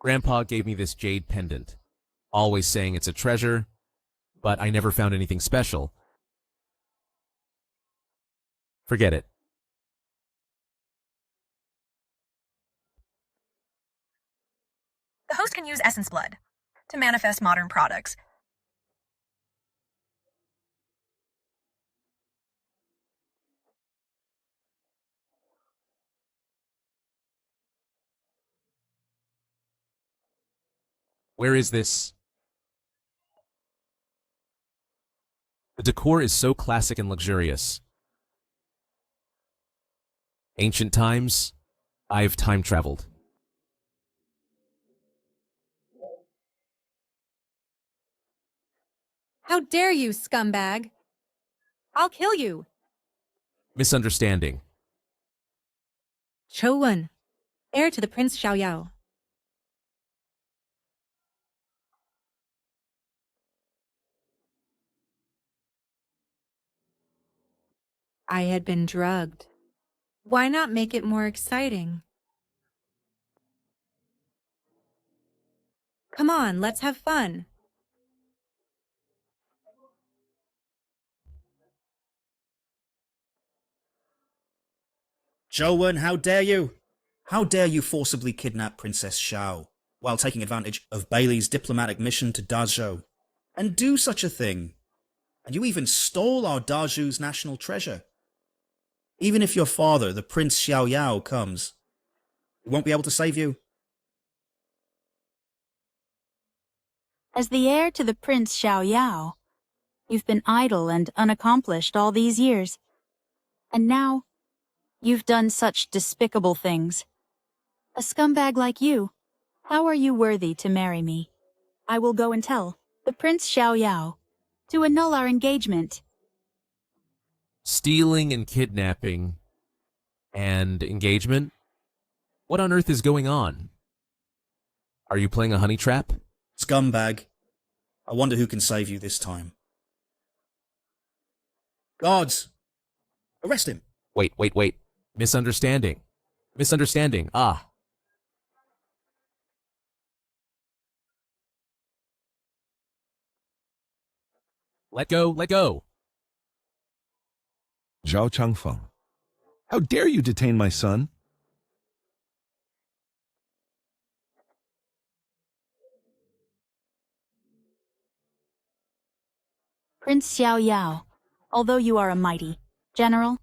Grandpa gave me this jade pendant, always saying it's a treasure, but I never found anything special. Forget it. The host can use essence blood to manifest modern products. Where is this? The decor is so classic and luxurious. Ancient times, I've time traveled. How dare you, scumbag! I'll kill you! Misunderstanding. Chou Wen, heir to the Prince Xiaoyao. I had been drugged. Why not make it more exciting? Come on, let's have fun. Chou Wen, how dare you? How dare you forcibly kidnap Princess Xiao while taking advantage of Bailey's diplomatic mission to Dazhou? And do such a thing. And you even stole our Dazhou's national treasure. Even if your father, the Prince Xiaoyao, comes, he won't be able to save you. As the heir to the Prince Xiaoyao, you've been idle and unaccomplished all these years. And now, you've done such despicable things. A scumbag like you, how are you worthy to marry me? I will go and tell the Prince Xiaoyao to annul our engagement. Stealing and kidnapping and engagement? What on earth is going on? Are you playing a honey trap? Scumbag. I wonder who can save you this time. Guards! Arrest him! Wait. Misunderstanding. Ah. Let go. Zhao Changfeng, how dare you detain my son? Prince Xiaoyao, although you are a mighty general,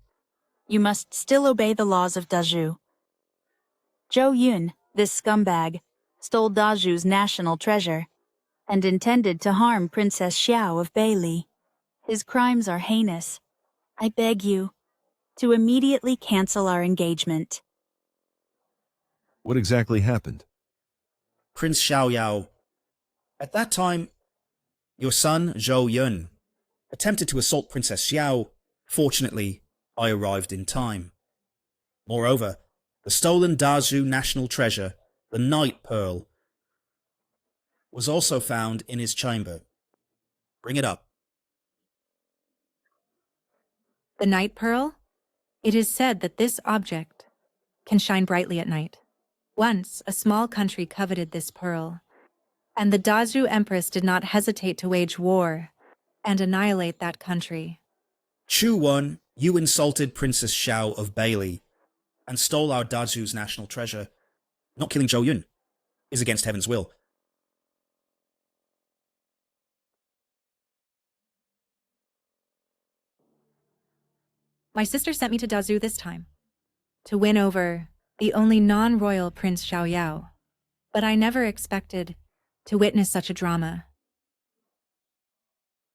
you must still obey the laws of Dazhou. Zhou Yun, this scumbag, stole Dazhou's national treasure and intended to harm Princess Xiao of Bailey. His crimes are heinous. I beg you to immediately cancel our engagement. What exactly happened? Prince Xiaoyao. At that time, your son, Zhou Yun, attempted to assault Princess Xiao. Fortunately, I arrived in time. Moreover, the stolen Dazhou national treasure, the Night Pearl, was also found in his chamber. Bring it up. The Night Pearl? It is said that this object can shine brightly at night. Once, a small country coveted this pearl, and the Dazhou Empress did not hesitate to wage war and annihilate that country. Chu Wen, you insulted Princess Xiao of Bailey and stole our Dazhou's national treasure. Not killing Zhou Yun is against heaven's will. My sister sent me to Dazhou this time, to win over the only non-royal Prince Xiaoyao, but I never expected to witness such a drama.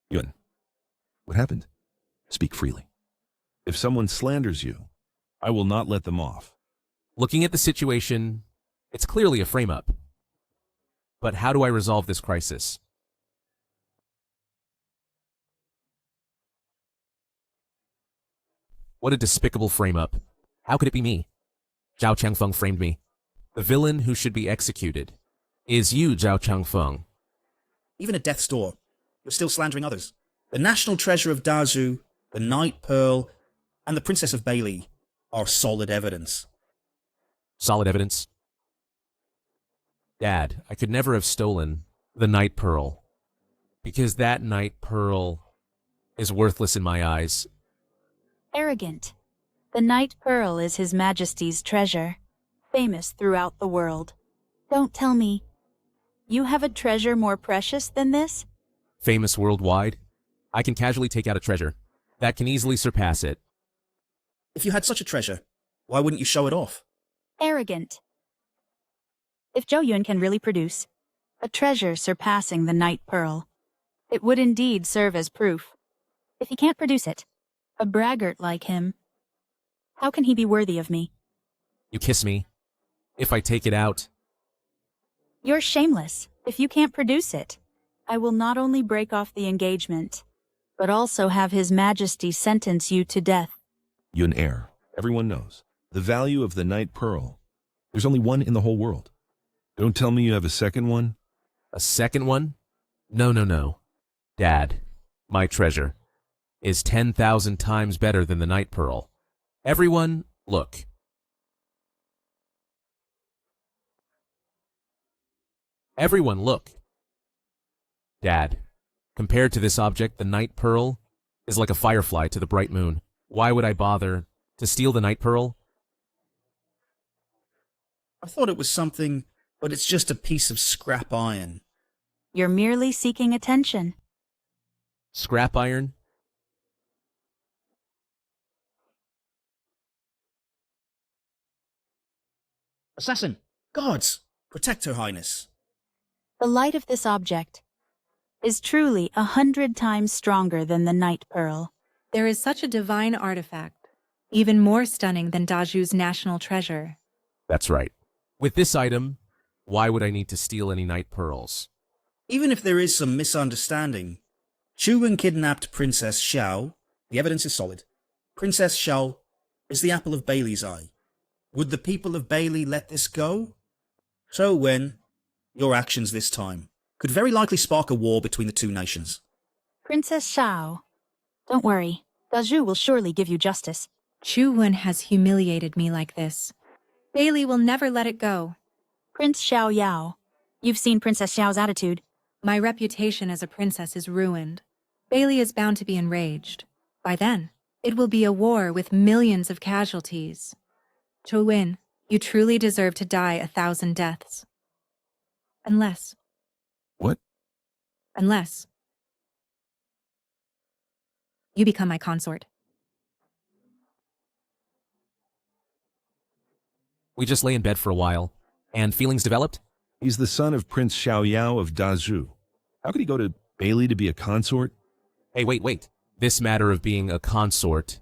Yun, what happened? Speak freely. If someone slanders you, I will not let them off. Looking at the situation, it's clearly a frame-up. But how do I resolve this crisis? What a despicable frame-up. How could it be me? Zhao Changfeng framed me. The villain who should be executed is you, Zhao Changfeng. Even at death's door, you're still slandering others. The national treasure of Dazhou, the Night Pearl, and the Princess of Bailey are solid evidence. Solid evidence? Dad, I could never have stolen the night pearl, because that night pearl is worthless in my eyes. Arrogant. The night pearl is His Majesty's treasure, famous throughout the world. Don't tell me you have a treasure more precious than this? Famous worldwide? I can casually take out a treasure that can easily surpass it. If you had such a treasure, why wouldn't you show it off? Arrogant. If Zhou Yun can really produce a treasure surpassing the night pearl, it would indeed serve as proof. If he can't produce it, a braggart like him, how can he be worthy of me? You kiss me. If I take it out, You're shameless. If you can't produce it, I will not only break off the engagement, but also have His Majesty sentence you to death. Yun heir, everyone knows. The value of the night pearl. There's only one in the whole world. Don't tell me you have a second one. a second one? No. Dad, my treasure, is 10,000 times better than the night pearl. Everyone, look. Everyone, look. Dad, compared to this object, the night pearl is like a firefly to the bright moon. Why would I bother to steal the night pearl? I thought it was something, but it's just a piece of scrap iron. You're merely seeking attention. Scrap iron? Assassin! Guards! Protect Her Highness. The light of this object is truly 100 times stronger than the night pearl. There is such a divine artifact, even more stunning than Daju's national treasure. That's right. With this item, why would I need to steal any night pearls? Even if there is some misunderstanding, Chu Wen kidnapped Princess Xiao. The evidence is solid. Princess Xiao is the apple of Bailey's eye. Would the people of Bailey let this go? So Wen, your actions this time could very likely spark a war between the two nations. Princess Xiao, don't worry. Daju will surely give you justice. Chu Wen has humiliated me like this. Bailey will never let it go. Prince Xiao Yao, you've seen Princess Xiao's attitude. My reputation as a princess is ruined. Bailey is bound to be enraged. By then, it will be a war with millions of casualties. Chu Wen, you truly deserve to die 1,000 deaths. Unless... What? Unless... you become my consort. We just lay in bed for a while, and feelings developed? He's the son of Prince Xiaoyao of Dazhu. How could he go to Bailey to be a consort? Hey, wait. This matter of being a consort,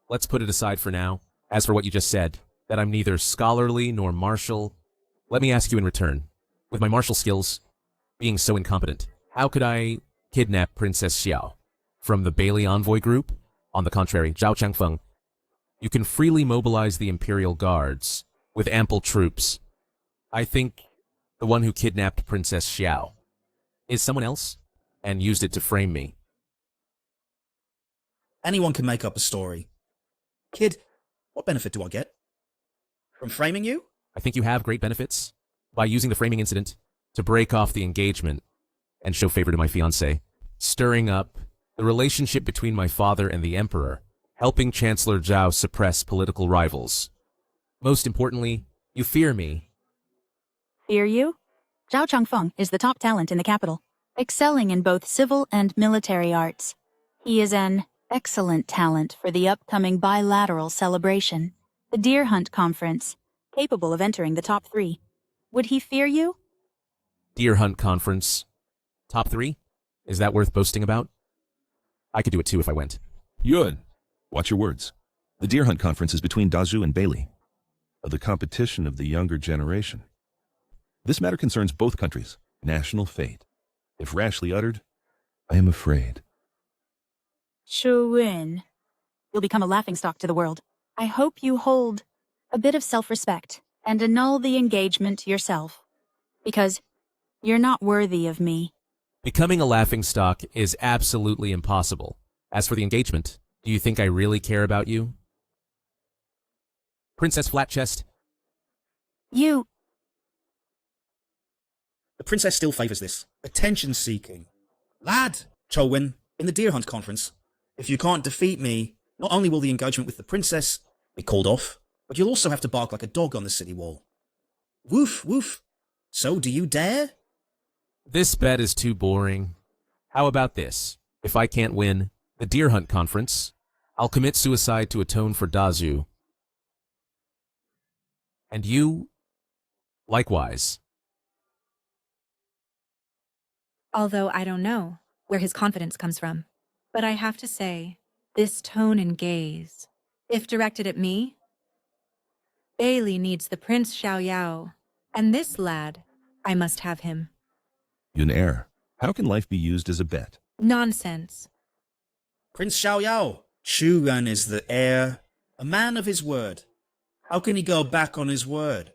let's put it aside for now. As for what you just said, that I'm neither scholarly nor martial, let me ask you in return. With my martial skills being so incompetent, how could I kidnap Princess Xiao from the Bailey envoy group? On the contrary, Zhao Changfeng, you can freely mobilize the Imperial Guards with ample troops. I think the one who kidnapped Princess Xiao is someone else and used it to frame me. Anyone can make up a story. Kid, what benefit do I get? From framing you? I think you have great benefits by using the framing incident to break off the engagement and show favor to my fiancée, stirring up the relationship between my father and the Emperor, helping Chancellor Zhao suppress political rivals. Most importantly, you fear me. Fear you? Zhao Changfeng is the top talent in the capital, excelling in both civil and military arts. He is an excellent talent for the upcoming bilateral celebration, the Deer Hunt Conference, capable of entering the top 3. Would he fear you? Deer Hunt Conference. Top 3? Is that worth boasting about? I could do it too if I went. Yun, watch your words. The Deer Hunt Conference is between Dazhu and Bailey, the competition of the younger generation. This matter concerns both countries' national fate. If rashly uttered, I am afraid. Chu Wen, you'll become a laughingstock to the world. I hope you hold a bit of self-respect and annul the engagement yourself, because you're not worthy of me. Becoming a laughingstock is absolutely impossible. As for the engagement, do you think I really care about you? Princess Flatchest? You... princess still favours this. Attention-seeking. Lad, Cho-win, in the deer hunt conference, if you can't defeat me, not only will the engagement with the princess be called off, but you'll also have to bark like a dog on the city wall. Woof, woof. So do you dare? This bet is too boring. How about this? If I can't win the deer hunt conference, I'll commit suicide to atone for Dazu. And you, likewise. Although I don't know where his confidence comes from. But I have to say, this tone and gaze, if directed at me, Bailey needs the Prince Xiaoyao, and this lad, I must have him. Yun heir. How can life be used as a bet? Nonsense. Prince Xiaoyao. Chu Yuan is the heir, a man of his word. How can he go back on his word?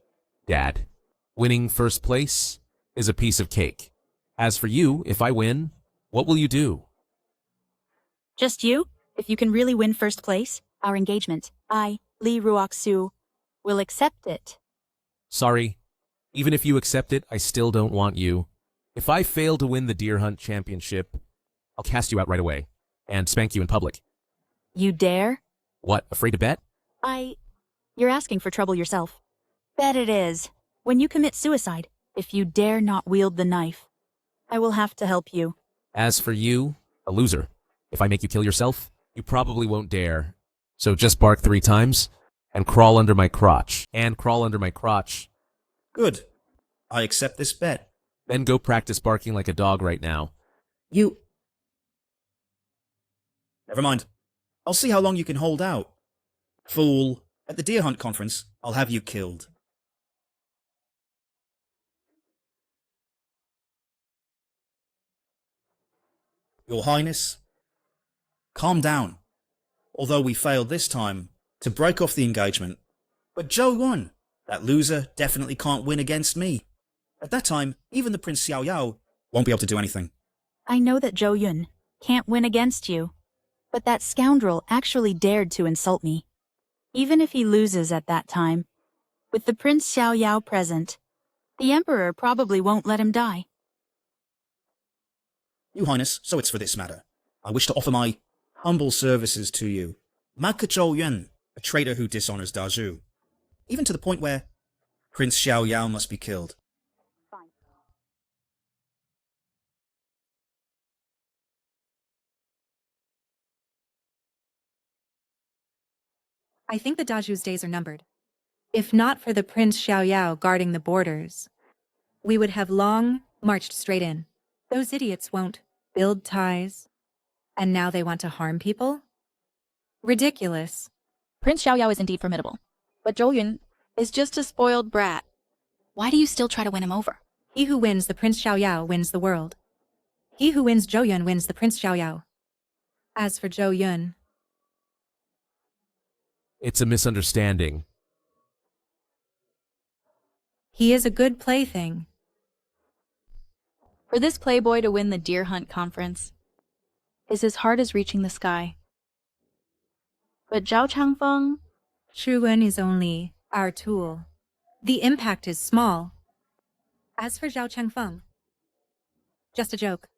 Dad, winning first place is a piece of cake. As for you, if I win, what will you do? Just you? If you can really win first place, our engagement, I, Li Ruoxu, will accept it. Sorry, even if you accept it, I still don't want you. If I fail to win the deer hunt championship, I'll cast you out right away and spank you in public. You dare? What, afraid to bet? You're asking for trouble yourself. Bet it is. When you commit suicide, if you dare not wield the knife, I will have to help you. As for you, a loser. If I make you kill yourself, you probably won't dare. So just bark 3 times and crawl under my crotch. And crawl under my crotch. Good. I accept this bet. Then go practice barking like a dog right now. You... Never mind. I'll see how long you can hold out. Fool. At the deer hunt conference, I'll have you killed. Your Highness, calm down. Although we failed this time to break off the engagement, but Zhou won. That loser definitely can't win against me. At that time, even the Prince Xiaoyao won't be able to do anything. I know that Zhou Yun can't win against you, but that scoundrel actually dared to insult me. Even if he loses at that time, with the Prince Xiaoyao present, the Emperor probably won't let him die. Your Highness, so it's for this matter. I wish to offer my humble services to you. Ma Zhou Yun, a traitor who dishonors Dazhu. Even to the point where Prince Xiaoyao must be killed. Fine. I think the Daju's days are numbered. If not for the Prince Xiaoyao guarding the borders, we would have long marched straight in. Those idiots won't build ties, and now they want to harm people? Ridiculous. Prince Xiaoyao is indeed formidable, but Zhou Yun is just a spoiled brat. Why do you still try to win him over? He who wins the Prince Xiaoyao wins the world. He who wins Zhou Yun wins the Prince Xiaoyao. As for Zhou Yun, It's a misunderstanding. he is a good plaything. For this playboy to win the deer hunt conference is as hard as reaching the sky. But Zhao Changfeng, Chu Wen is only our tool. The impact is small. As for Zhao Changfeng, just a joke.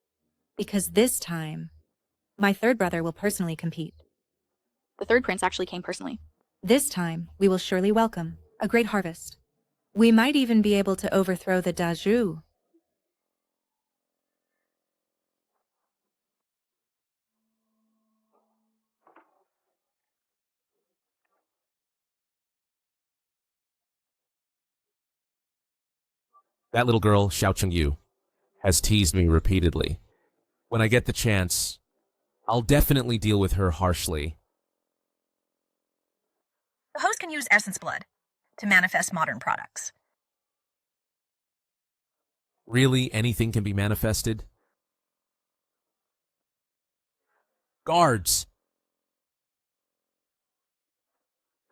Because this time, my third brother will personally compete. the third prince, actually came personally. This time, we will surely welcome a great harvest. We might even be able to overthrow the Dazhu. That little girl, Xiao Chengyu, has teased me repeatedly. When I get the chance, I'll definitely deal with her harshly. The host can use essence blood to manifest modern products. Really, anything can be manifested? Guards!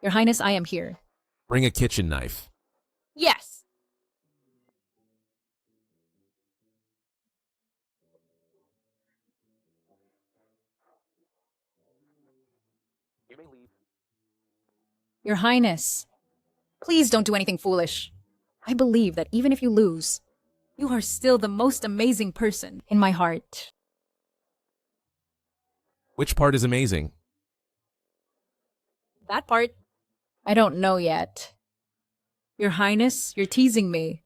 Your Highness, I am here. Bring a kitchen knife. Yes! You may leave. Your Highness, please don't do anything foolish. I believe that even if you lose, You are still the most amazing person in my heart. Which part is amazing? That part, I don't know yet. Your Highness, you're teasing me.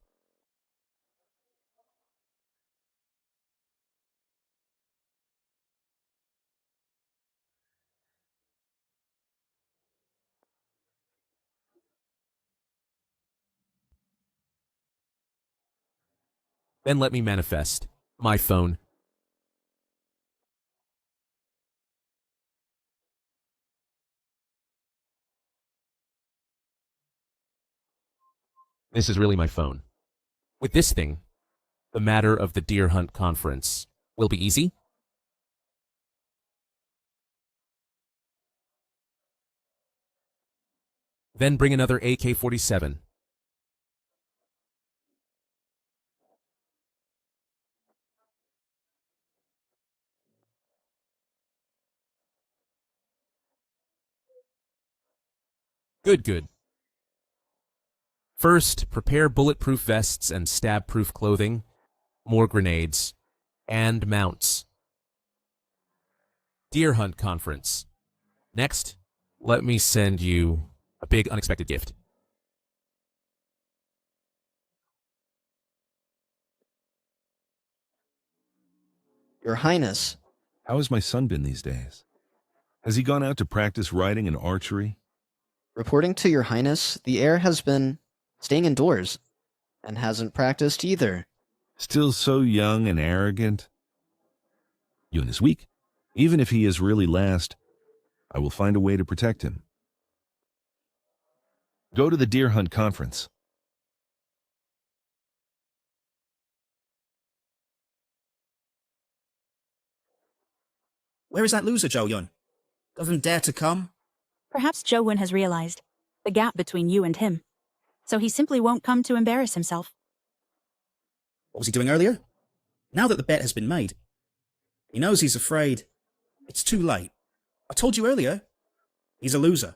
Then let me manifest. My phone. This is really my phone. With this thing, the matter of the deer hunt conference will be easy. Then bring another AK-47. Good. First, prepare bulletproof vests and stab-proof clothing, more grenades, and mounts. Deer hunt conference. Next, let me send you a big unexpected gift. Your Highness, How has my son been these days? Has he gone out to practice riding and archery? reporting to Your Highness, the heir has been staying indoors and hasn't practiced either. Still so young and arrogant? Yun is weak. Even if he is really last, I will find a way to protect him. Go to the deer hunt conference. Where is that loser, Zhou Yun? Doesn't dare to come? Perhaps Zhou Yun has realized the gap between you and him, so he simply won't come to embarrass himself. What was he doing earlier? Now that the bet has been made, he knows he's afraid. It's too late. I told you earlier. He's a loser.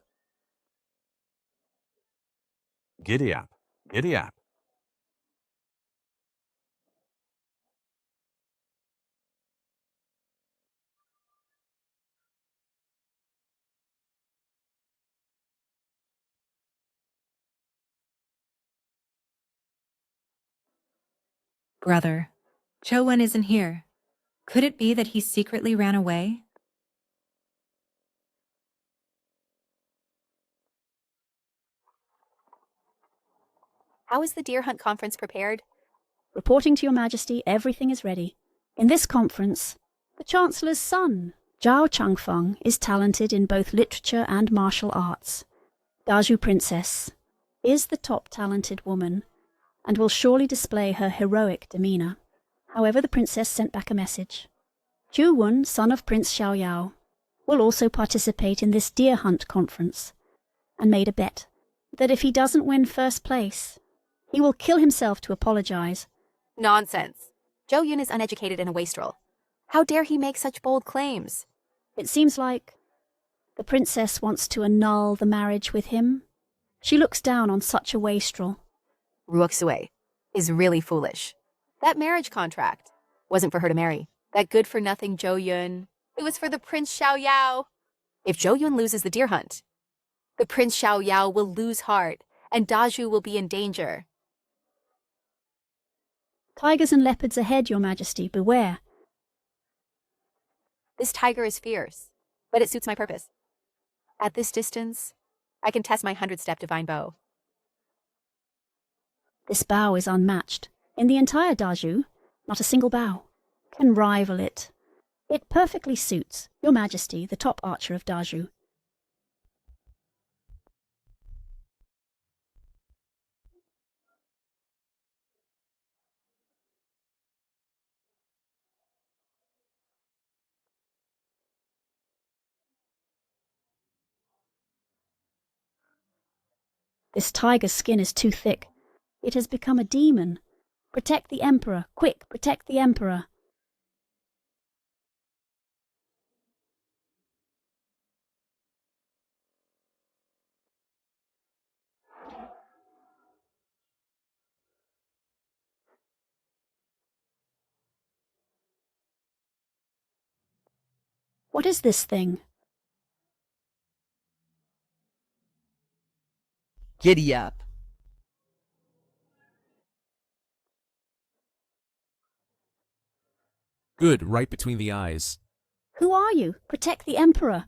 Giddy up. Giddy up. Brother, Cho-Wen isn't here. Could it be that he secretly ran away? How is the deer hunt conference prepared? Reporting to Your Majesty, everything is ready. In this conference, the Chancellor's son, Zhao Changfeng, is talented in both literature and martial arts. Daju Princess is the top talented woman and will surely display her heroic demeanor. However, the princess sent back a message. Ju Wen, son of Prince Xiaoyao, will also participate in this deer hunt conference and made a bet that if he doesn't win first place, he will kill himself to apologize. Nonsense. Zhou Yun is uneducated and a wastrel. How dare he make such bold claims? It seems like the princess wants to annul the marriage with him. She looks down on such a wastrel. Ruoxue is really foolish. That marriage contract wasn't for her to marry. That good-for-nothing Zhou Yun. It was for the Prince Xiaoyao. If Zhou Yun loses the deer hunt, the Prince Xiaoyao will lose heart, and Daju will be in danger. Tigers and leopards ahead, Your Majesty, beware. This tiger is fierce, but it suits my purpose. At this distance, I can test my 100-step divine bow. This bow is unmatched. In the entire Daju, not a single bow can rival it. It perfectly suits Your Majesty, the top archer of Daju. This tiger's skin is too thick. It has become a demon. Protect the Emperor! Quick, protect the Emperor! What is this thing? Giddy up. Good, right between the eyes. Who are you? Protect the Emperor.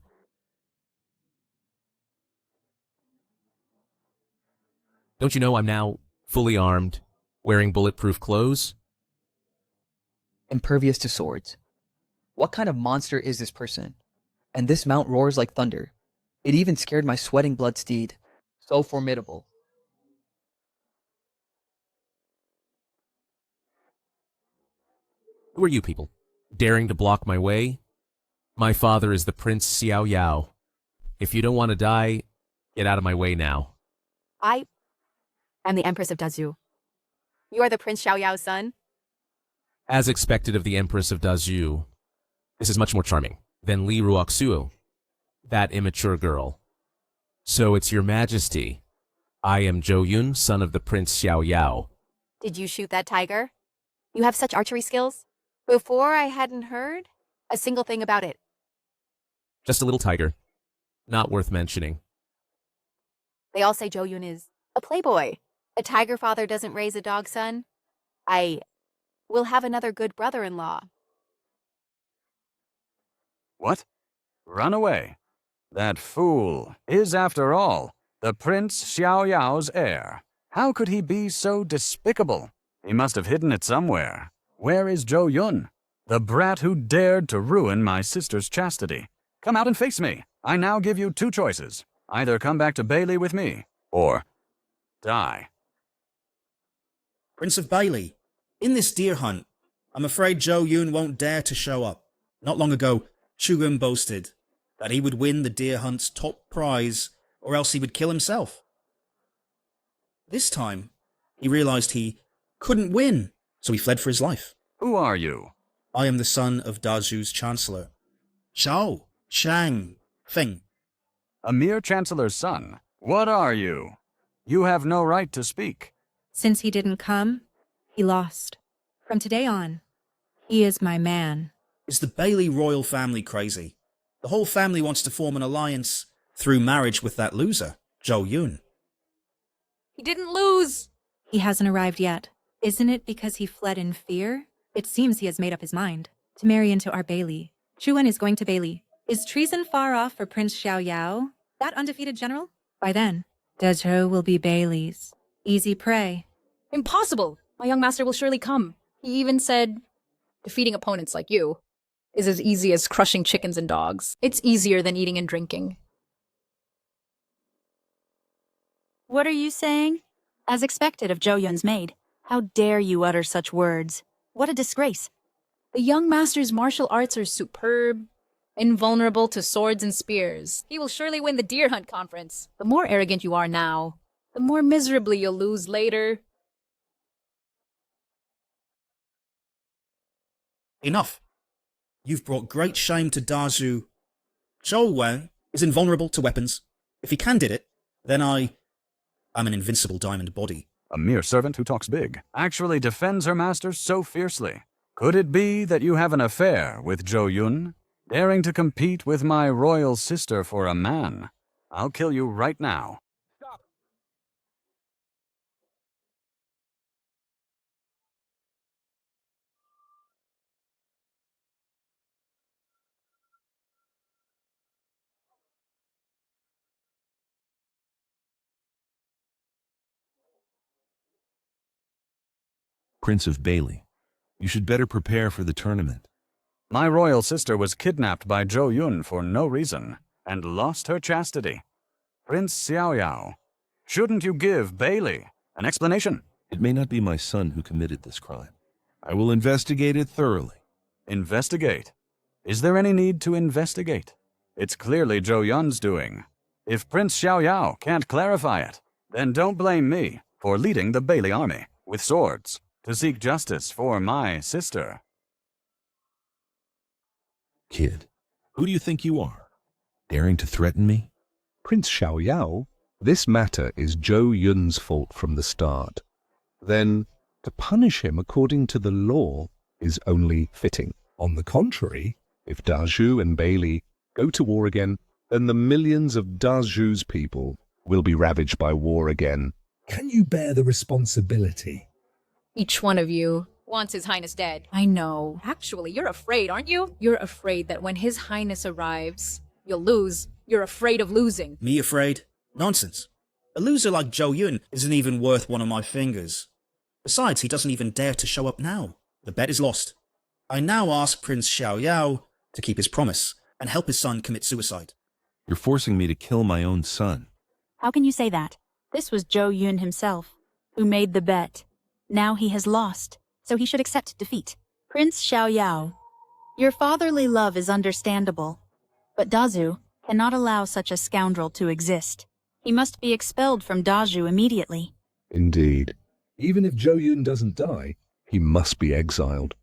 Don't you know I'm now fully armed, wearing bulletproof clothes? Impervious to swords. What kind of monster is this person? And this mount roars like thunder. It even scared my sweating blood steed. So formidable. Who are you people? Daring to block my way? My father is the Prince Xiao Yao. If you don't want to die, get out of my way now. I am the Empress of Dazhu. You are the Prince Xiao Yao's son? As expected of the Empress of Dazhu, this is much more charming than Li Ruoxuo, that immature girl. So it's your majesty. I am Zhou Yun, son of the Prince Xiao Yao. Did you shoot that tiger? You have such archery skills? Before I hadn't heard a single thing about it. Just a little tiger. Not worth mentioning. They all say Zhou Yun is a playboy. A tiger father doesn't raise a dog son. I will have another good brother-in-law. What? Run away. That fool is, after all, the Prince Xiao Yao's heir. How could he be so despicable? He must have hidden it somewhere. Where is Zhou Yun, the brat who dared to ruin my sister's chastity? Come out and face me. I now give you two choices. Either come back to Bailey with me, or die. Prince of Bailey, in this deer hunt, I'm afraid Zhou Yun won't dare to show up. Not long ago, Chugun boasted that he would win the deer hunt's top prize, or else he would kill himself. This time, he realized he couldn't win, so he fled for his life. Who are you? I am the son of Dazhu's chancellor, Zhao Chang Feng. A mere chancellor's son. What are you? You have no right to speak. Since he didn't come, he lost. From today on, he is my man. Is the Bailey royal family crazy? The whole family wants to form an alliance through marriage with that loser, Zhou Yun. He didn't lose! He hasn't arrived yet. Isn't it because he fled in fear? It seems he has made up his mind to marry into our Bailey. Chuan is going to Bailey. Is treason far off for Prince Xiao Yao, that undefeated general? By then, Dezhou will be Bailey's. Easy prey. Impossible! My young master will surely come. He even said, defeating opponents like you is as easy as crushing chickens and dogs. It's easier than eating and drinking. What are you saying? As expected of Zhou Yun's maid. How dare you utter such words? What a disgrace. The young master's martial arts are superb, invulnerable to swords and spears. He will surely win the deer hunt conference. The more arrogant you are now, the more miserably you'll lose later. Enough. You've brought great shame to Dazhu. Zhou Wang is invulnerable to weapons. If he can did it, then I'm an invincible diamond body. A mere servant who talks big, actually defends her master so fiercely. Could it be that you have an affair with Zhou Yun, daring to compete with my royal sister for a man? I'll kill you right now. Stop! Prince of Bailey, you should better prepare for the tournament. My royal sister was kidnapped by Zhou Yun for no reason, and lost her chastity. Prince Xiao Yao, shouldn't you give Bailey an explanation? It may not be my son who committed this crime. I will investigate it thoroughly. Investigate? Is there any need to investigate? It's clearly Zhou Yun's doing. If Prince Xiao Yao can't clarify it, then don't blame me for leading the Bailey army with swords to seek justice for my sister. Kid, who do you think you are? Daring to threaten me? Prince Xiao Yao, this matter is Zhou Yun's fault from the start. Then, to punish him according to the law is only fitting. On the contrary, If Dazhu and Bailey go to war again, then the millions of Dazhu's people will be ravaged by war again. Can you bear the responsibility? Each one of you wants His Highness dead. I know. Actually, you're afraid, aren't you? You're afraid that when His Highness arrives, you'll lose. You're afraid of losing. Me afraid? Nonsense. A loser like Zhou Yun isn't even worth one of my fingers. Besides, he doesn't even dare to show up now. The bet is lost. I now ask Prince Xiaoyao to keep his promise and help his son commit suicide. You're forcing me to kill my own son. How can you say that? This was Zhou Yun himself, who made the bet. Now he has lost, so he should accept defeat. Prince Xiaoyao, your fatherly love is understandable, but Dazhu cannot allow such a scoundrel to exist. He must be expelled from Dazhu immediately. Indeed. Even if Zhou Yun doesn't die, he must be exiled.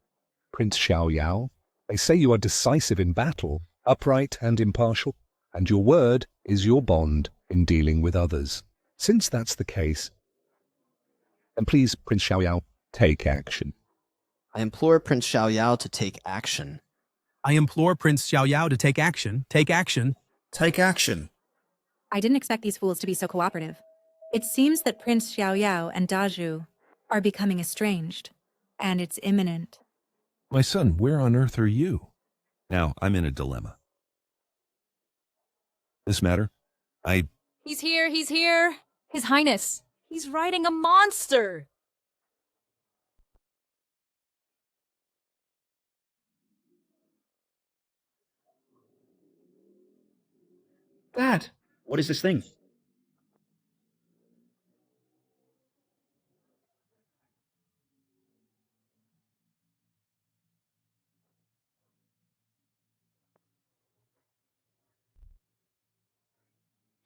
Prince Xiaoyao, they say you are decisive in battle, upright and impartial, and your word is your bond in dealing with others. Since that's the case, then please, Prince Xiaoyao, take action. I implore Prince Xiaoyao to take action. I implore Prince Xiaoyao to take action. Take action. Take action. I didn't expect these fools to be so cooperative. It seems that Prince Xiaoyao and Dazhu are becoming estranged, and it's imminent. My son, where on earth are you? Now, I'm in a dilemma. This matter, He's here, he's here. His Highness, he's riding a monster. Dad, what is this thing?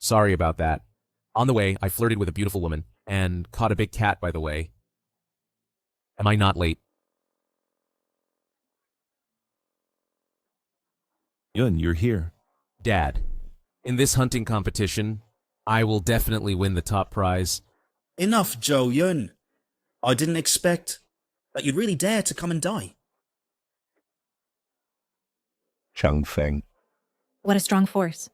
Sorry about that. On the way, I flirted with a beautiful woman and caught a big cat, by the way. Am I not late? Yun, you're here. Dad, in this hunting competition, I will definitely win the top prize. Enough, Zhou Yun. I didn't expect that you'd really dare to come and die. Changfeng. What a strong force.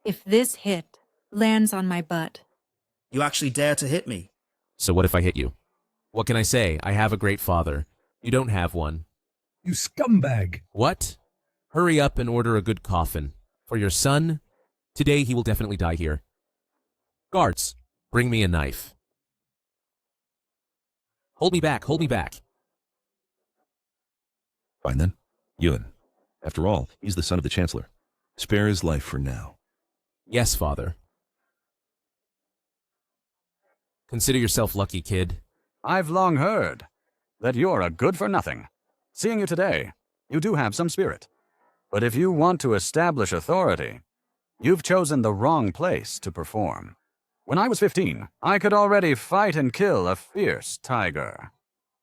If this hit lands on my butt. You actually dare to hit me? So what if I hit you? What can I say? I have a great father. You don't have one. You scumbag! What? Hurry up and order a good coffin. For your son, today he will definitely die here. Guards, bring me a knife. Hold me back, hold me back. Fine then. Yun. After all, he's the son of the Chancellor. Spare his life for now. Yes, father. Consider yourself lucky, kid. I've long heard that you're a good-for-nothing. Seeing you today, you do have some spirit. But if you want to establish authority, you've chosen the wrong place to perform. When I was 15, I could already fight and kill a fierce tiger.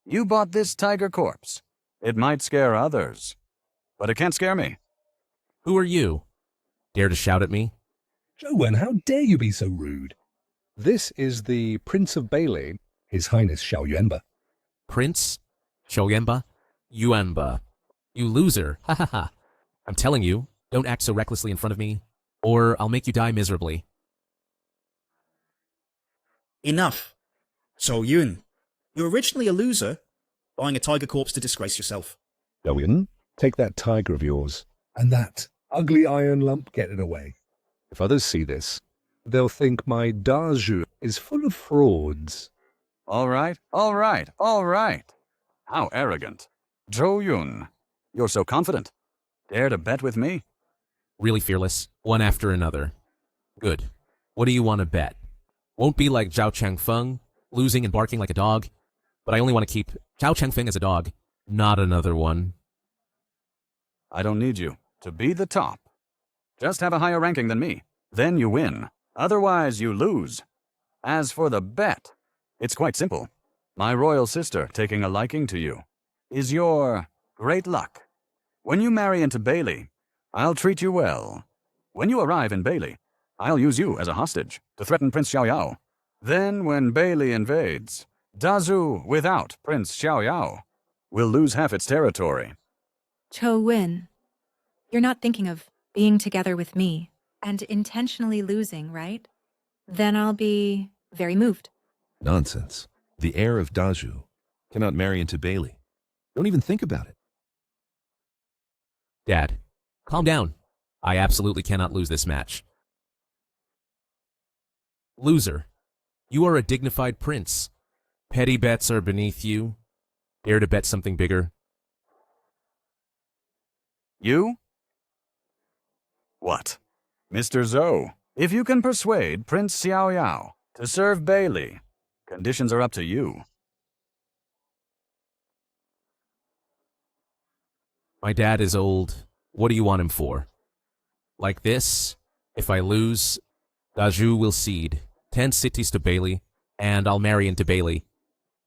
You bought this tiger corpse. It might scare others, but it can't scare me. Who are you? Dare to shout at me? Zhou, how dare you be so rude? This is the Prince of Bailey, His Highness Xiao Yuanba. Prince? Xiaoyuanba? Yuanba. You loser. Ha ha ha. I'm telling you, don't act so recklessly in front of me, or I'll make you die miserably. Enough. So Yun, you're originally a loser, buying a tiger corpse to disgrace yourself. Zhou Yun, take that tiger of yours. And that ugly iron lump, get it away. If others see this, they'll think my Dazhu is full of frauds. All right, all right, all right. How arrogant. Zhou Yun, you're so confident. Dare to bet with me? Really fearless, one after another. Good. What do you want to bet? Won't be like Zhao Changfeng, losing and barking like a dog, but I only want to keep Zhao Changfeng as a dog, not another one. I don't need you to be the top. Just have a higher ranking than me. Then you win. Otherwise, you lose. As for the bet, it's quite simple. My royal sister taking a liking to you is your great luck. When you marry into Bailey, I'll treat you well. When you arrive in Bailey, I'll use you as a hostage to threaten Prince Xiaoyao. Then when Bailey invades, Dazhu without Prince Xiaoyao will lose half its territory. Cho Win, You're not thinking of being together with me and intentionally losing, right? Then I'll be very moved. Nonsense. The heir of Daju cannot marry into Bailey. Don't even think about it. Dad, calm down. I absolutely cannot lose this match. Loser, you are a dignified prince. Petty bets are beneath you. Dare to bet something bigger? You? What? Mr. Zhou, if you can persuade Prince Xiao Yao to serve Bailey, conditions are up to you. My dad is old. What do you want him for? Like this, if I lose, Daju will cede 10 cities to Bailey, and I'll marry into Bailey.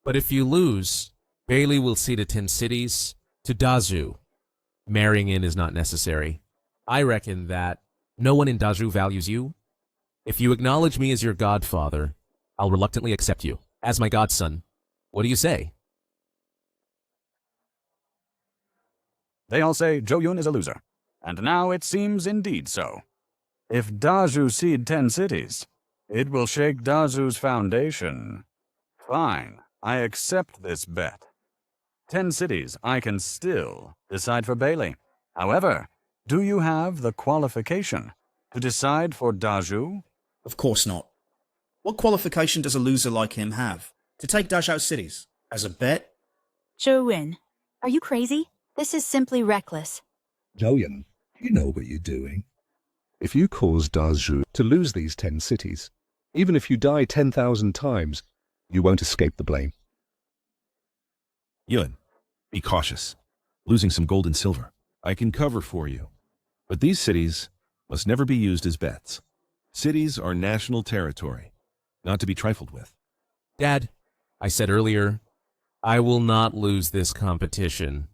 But if you lose, Bailey will cede 10 cities to Daju. Marrying in is not necessary. I reckon that no one in Daju values you. If you acknowledge me as your godfather, I'll reluctantly accept you as my godson. What do you say? They all say Zhou Yun is a loser, and now it seems indeed so. If Daju cede 10 cities, it will shake Daju's foundation. Fine, I accept this bet. 10 cities I can still decide for Bailey. However, do you have the qualification to decide for Daju? Of course not. What qualification does a loser like him have to take Daju cities? As a bet? Zhou Yun, are you crazy? This is simply reckless. Zhou Yun, you know what you're doing. If you cause Daju to lose these 10 cities, even if you die 10,000 times, you won't escape the blame. Yun, be cautious. Losing some gold and silver, I can cover for you. But these cities must never be used as bets. Cities are national territory, not to be trifled with. Dad, I said earlier, I will not lose this competition.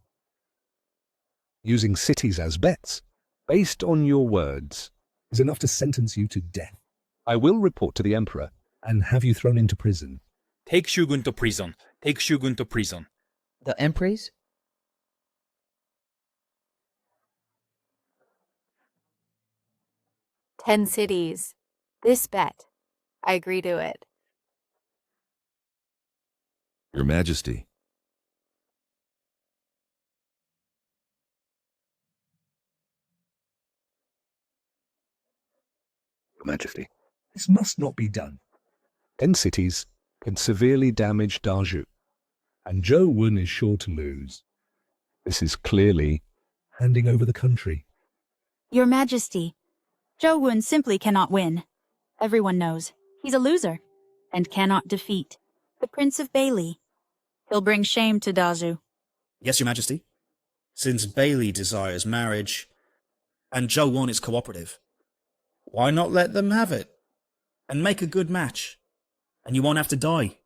Using cities as bets, based on your words, is enough to sentence you to death. I will report to the Emperor and have you thrown into prison. Take Shogun to prison. Take Shogun to prison. The Empress? 10 cities. This bet. I agree to it. Your Majesty. Your Majesty. This must not be done. 10 cities can severely damage Daju. And Zhou Yun is sure to lose. This is clearly handing over the country. Your Majesty, Zhou Yun simply cannot win. Everyone knows he's a loser and cannot defeat the Prince of Bailey. He'll bring shame to Daju. Yes, Your Majesty. Since Bailey desires marriage, and Zhou Yun is cooperative, why not let them have it? And make a good match, and you won't have to die.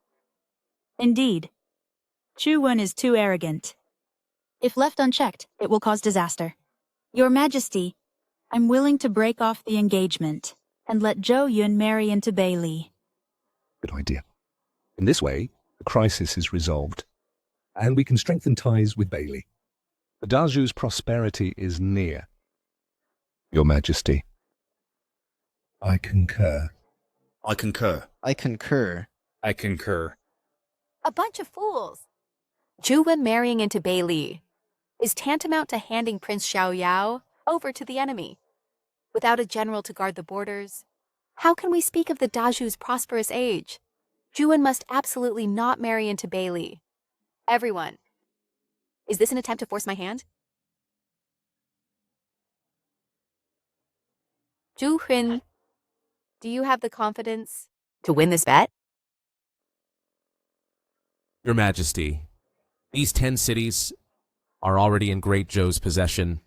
Indeed. Zhu Yun is too arrogant. If left unchecked, it will cause disaster. Your Majesty, I'm willing to break off the engagement and let Zhou Yun marry into Bailey. good idea. In this way, the crisis is resolved. And we can strengthen ties with Bailey. The Daju's prosperity is near. Your Majesty. I concur. I concur. I concur. I concur. A bunch of fools. Zhu Wen marrying into Bailey is tantamount to handing Prince Xiao Yao over to the enemy. Without a general to guard the borders, how can we speak of the Daju's prosperous age? Zhu Wen must absolutely not marry into Bailey. Everyone, is this an attempt to force my hand? Zhu Hun, do you have the confidence to win this bet? Your Majesty, these 10 cities are already in Great Zhou's possession.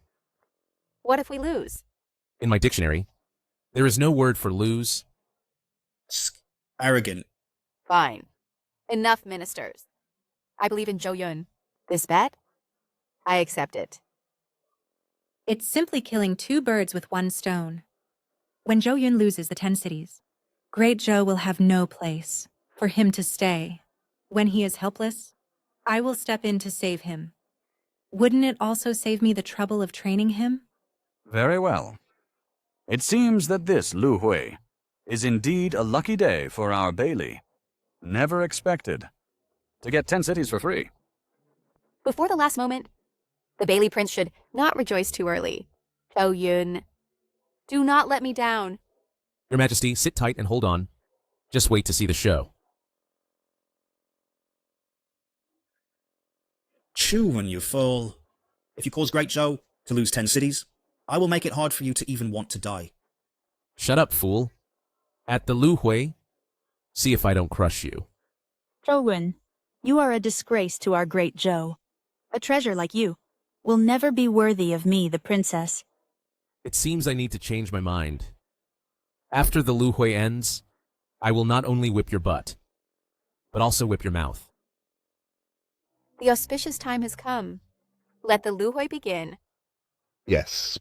What if we lose? In my dictionary, there is no word for lose. Arrogant. Fine. Enough ministers. I believe in Zhou Yun. This bet? I accept it. It's simply killing two birds with one stone. When Zhou Yun loses the 10 cities, Great Zhou will have no place for him to stay. When he is helpless, I will step in to save him. Wouldn't it also save me the trouble of training him? Very well. It seems that this Lu Hui is indeed a lucky day for our Bailey. Never expected to get 10 cities for free. Before the last moment, the Bailey Prince should not rejoice too early. Zhou Yun, do not let me down. Your Majesty, sit tight and hold on. Just wait to see the show. Chew when you fall. If you cause Great Zhou to lose 10 cities, I will make it hard for you to even want to die. Shut up, fool. At the Lu Hui, see if I don't crush you. Zhou Yun, you are a disgrace to our great Zhou. A treasure like you will never be worthy of me, the princess. It seems I need to change my mind. After the Lu Hui ends, I will not only whip your butt, but also whip your mouth. The auspicious time has come. Let the Lu Hui begin. Yes.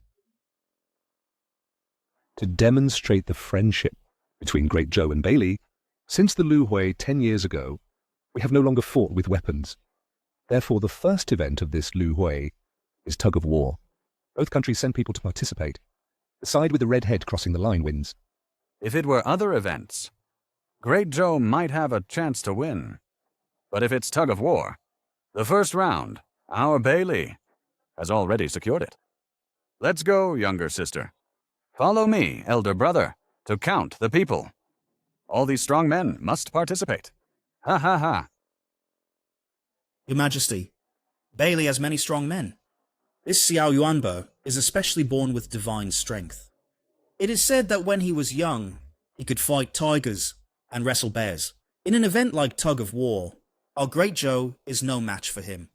To demonstrate the friendship between Great Zhou and Bailey, since the Lu Hui 10 years ago, we have no longer fought with weapons. Therefore, the first event of this Lu Hui is tug of war. Both countries send people to participate. The side with the red head crossing the line wins. If it were other events, Great Zhou might have a chance to win. But if it's tug of war, the first round, our Bailey has already secured it. Let's go, younger sister. Follow me, elder brother, to count the people. All these strong men must participate. Ha ha ha. Your Majesty, Bailey has many strong men. This Xiao Yuanbo is especially born with divine strength. It is said that when he was young, he could fight tigers and wrestle bears. In an event like tug of war, our Great Zhou is no match for him.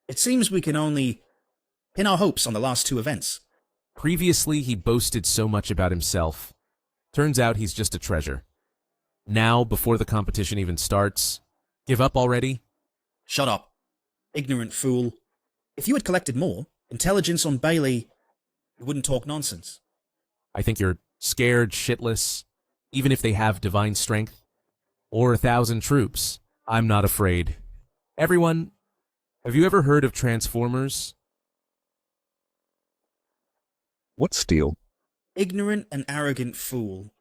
It seems we can only pin our hopes on the last two events. Previously, he boasted so much about himself. Turns out he's just a treasure. Now, before the competition even starts, give up already? Shut up, ignorant fool. If you had collected more intelligence on Bailey, you wouldn't talk nonsense. I think you're scared shitless, even if they have divine strength. Or 1,000 troops. I'm not afraid. Everyone, have you ever heard of Transformers? What's steel? Ignorant and arrogant fool.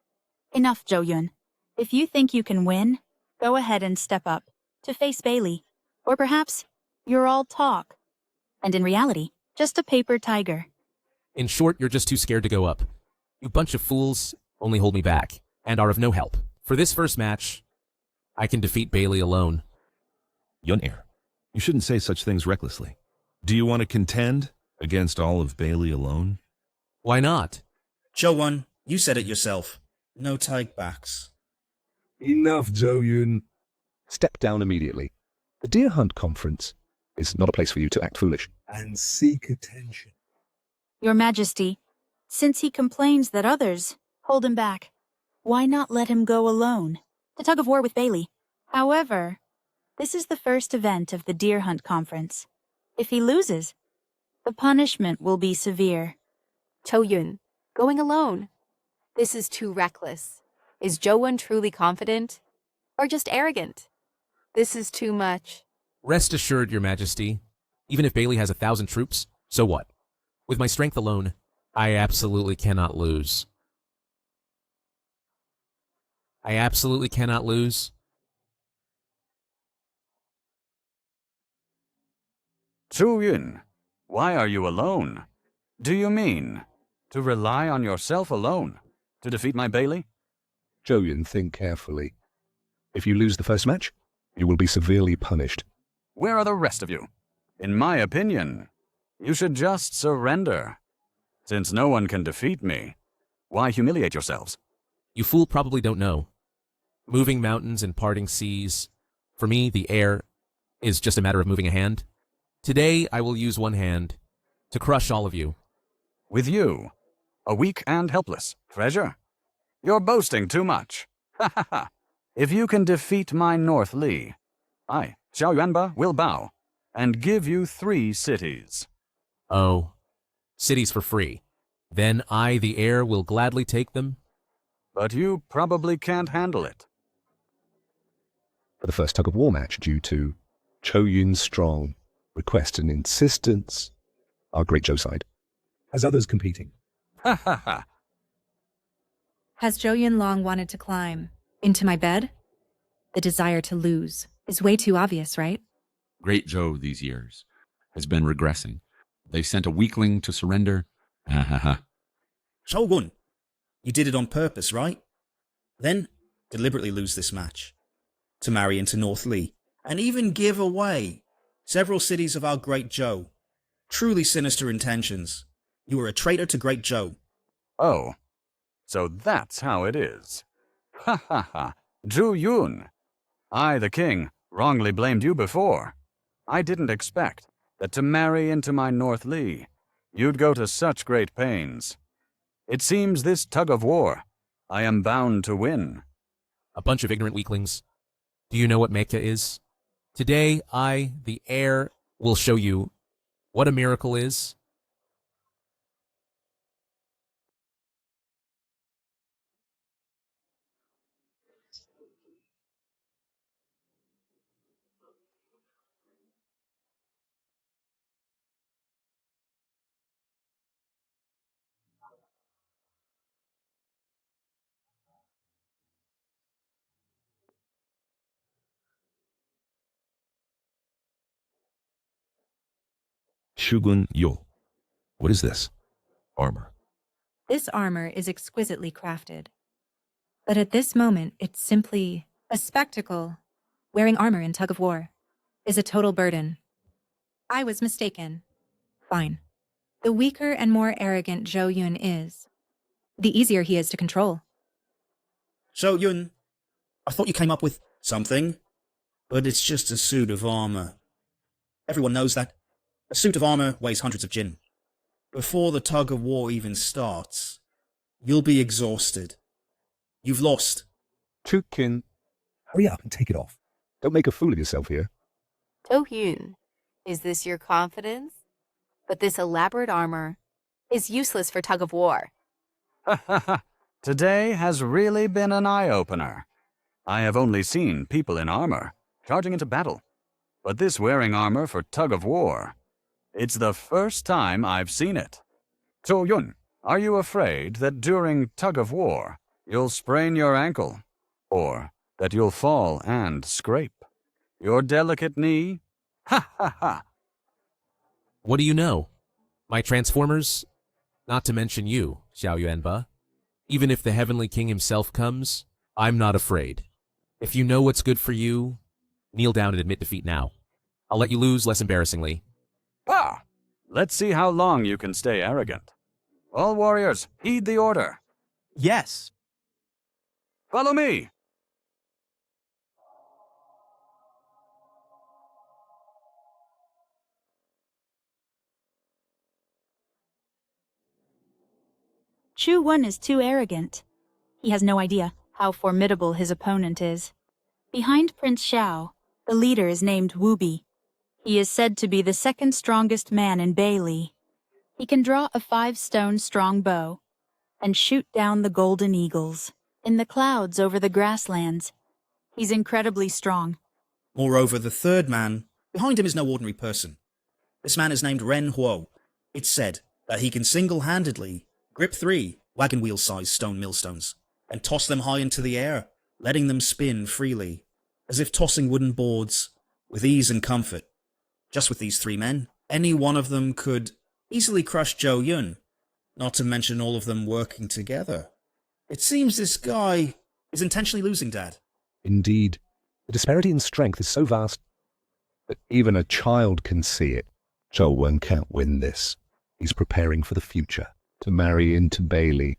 Enough, Zhou Yun. If you think you can win, go ahead and step up to face Bailey. Or perhaps you're all talk, and in reality, just a paper tiger. In short, you're just too scared to go up. You bunch of fools only hold me back, and are of no help. For this first match, I can defeat Bailey alone. Yun Heir, you shouldn't say such things recklessly. Do you want to contend against all of Bailey alone? Why not? Zhou, you said it yourself. No take backs. Enough, Zhou Yun. Step down immediately. The Deer Hunt Conference is not a place for you to act foolish. And seek attention. Your Majesty, since he complains that others hold him back, why not let him go alone to tug of war with Bailey? However, this is the first event of the Deer Hunt Conference. If he loses, the punishment will be severe. Zhou Yun, going alone. This is too reckless. Is Zhou Yun truly confident? Or just arrogant? This is too much. Rest assured, Your Majesty. Even if Bailey has 1,000 troops, so what? With my strength alone, I absolutely cannot lose. I absolutely cannot lose. Zhou Yun, why are you alone? Do you mean to rely on yourself alone to defeat my Bailey? Zhou Yun, think carefully. If you lose the first match, you will be severely punished. Where are the rest of you? In my opinion, you should just surrender. Since no one can defeat me, why humiliate yourselves? You fool probably don't know. Moving mountains and parting seas. For me, the air is just a matter of moving a hand. Today, I will use one hand to crush all of you. With you, a weak and helpless treasure? You're boasting too much. Ha ha ha. If you can defeat my North Li, I, Xiao Yuanba, will bow and give you 3 cities. Oh, cities for free. Then I, the heir, will gladly take them? But you probably can't handle it. For the first tug-of-war match, due to Zhou Yun's strong request and insistence, our Great Zhou side has others competing. Ha ha ha. Has Zhou Yun long wanted to climb into my bed? The desire to lose is way too obvious, right? Great Zhou these years has been regressing. They sent a weakling to surrender. Ha ha ha. Shogun, you did it on purpose, right? Then deliberately lose this match to marry into North Lee and even give away several cities of our Great Zhou. Truly sinister intentions. You were a traitor to Great Zhou. Oh, so that's how it is. Ha ha ha. Zhu Yun. I, the king, wrongly blamed you before. I didn't expect that to marry into my North Lee, you'd go to such great pains. It seems this tug of war, I am bound to win. A bunch of ignorant weaklings. Do you know what Mecha is? Today, I, the heir, will show you what a miracle is. Shogun Yo. What is this? Armor. This armor is exquisitely crafted. But at this moment, it's simply a spectacle. Wearing armor in tug of war is a total burden. I was mistaken. Fine. The weaker and more arrogant Zhou Yun is, the easier he is to control. Zhou Yun, I thought you came up with something, but it's just a suit of armor. Everyone knows that. A suit of armor weighs hundreds of jin. Before the tug of war even starts, you'll be exhausted. You've lost. Chukin, hurry up and take it off. Don't make a fool of yourself here. Zhou Yun, is this your confidence? But this elaborate armor is useless for tug of war. Ha ha ha. Today has really been an eye-opener. I have only seen people in armor, charging into battle. But this wearing armor for tug of war, it's the first time I've seen it. Zhou Yun, are you afraid that during tug of war, you'll sprain your ankle? Or that you'll fall and scrape your delicate knee? Ha ha ha! What do you know? My transformers? Not to mention you, Xiao Yuanba. Even if the Heavenly King himself comes, I'm not afraid. If you know what's good for you, kneel down and admit defeat now. I'll let you lose less embarrassingly. Ah! Let's see how long you can stay arrogant. All warriors, heed the order. Yes. Follow me! Chu Wen is too arrogant. He has no idea how formidable his opponent is. Behind Prince Xiao, the leader is named Wu Bi. He is said to be the second strongest man in Beili. He can draw a 5-stone strong bow and shoot down the golden eagles in the clouds over the grasslands. He's incredibly strong. Moreover, the third man, behind him is no ordinary person. This man is named Ren Huo. It's said that he can single-handedly grip 3 wagon wheel-sized stone millstones and toss them high into the air, letting them spin freely, as if tossing wooden boards with ease and comfort. Just with these 3 men, any one of them could easily crush Zhou Yun, not to mention all of them working together. It seems this guy is intentionally losing, Dad. Indeed, the disparity in strength is so vast that even a child can see it. Zhou Wen can't win this. He's preparing for the future, to marry into Beili.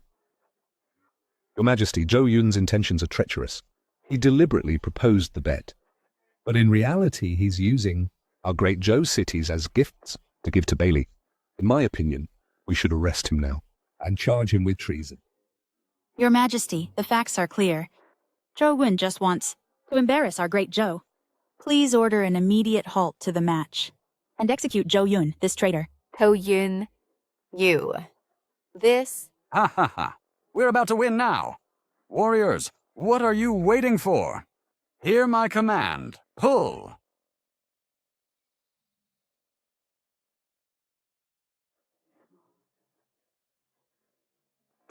Your Majesty, Zhou Yun's intentions are treacherous. He deliberately proposed the bet. But in reality, he's using our Great Zhou cities as gifts to give to Beili. In my opinion, we should arrest him now and charge him with treason. Your Majesty, the facts are clear. Zhou Wen just wants to embarrass our Great Zhou. Please order an immediate halt to the match and execute Zhou Yun, this traitor. Zhou Yun, you. This? Ha ha ha! We're about to win now. Warriors, what are you waiting for? Hear my command. Pull!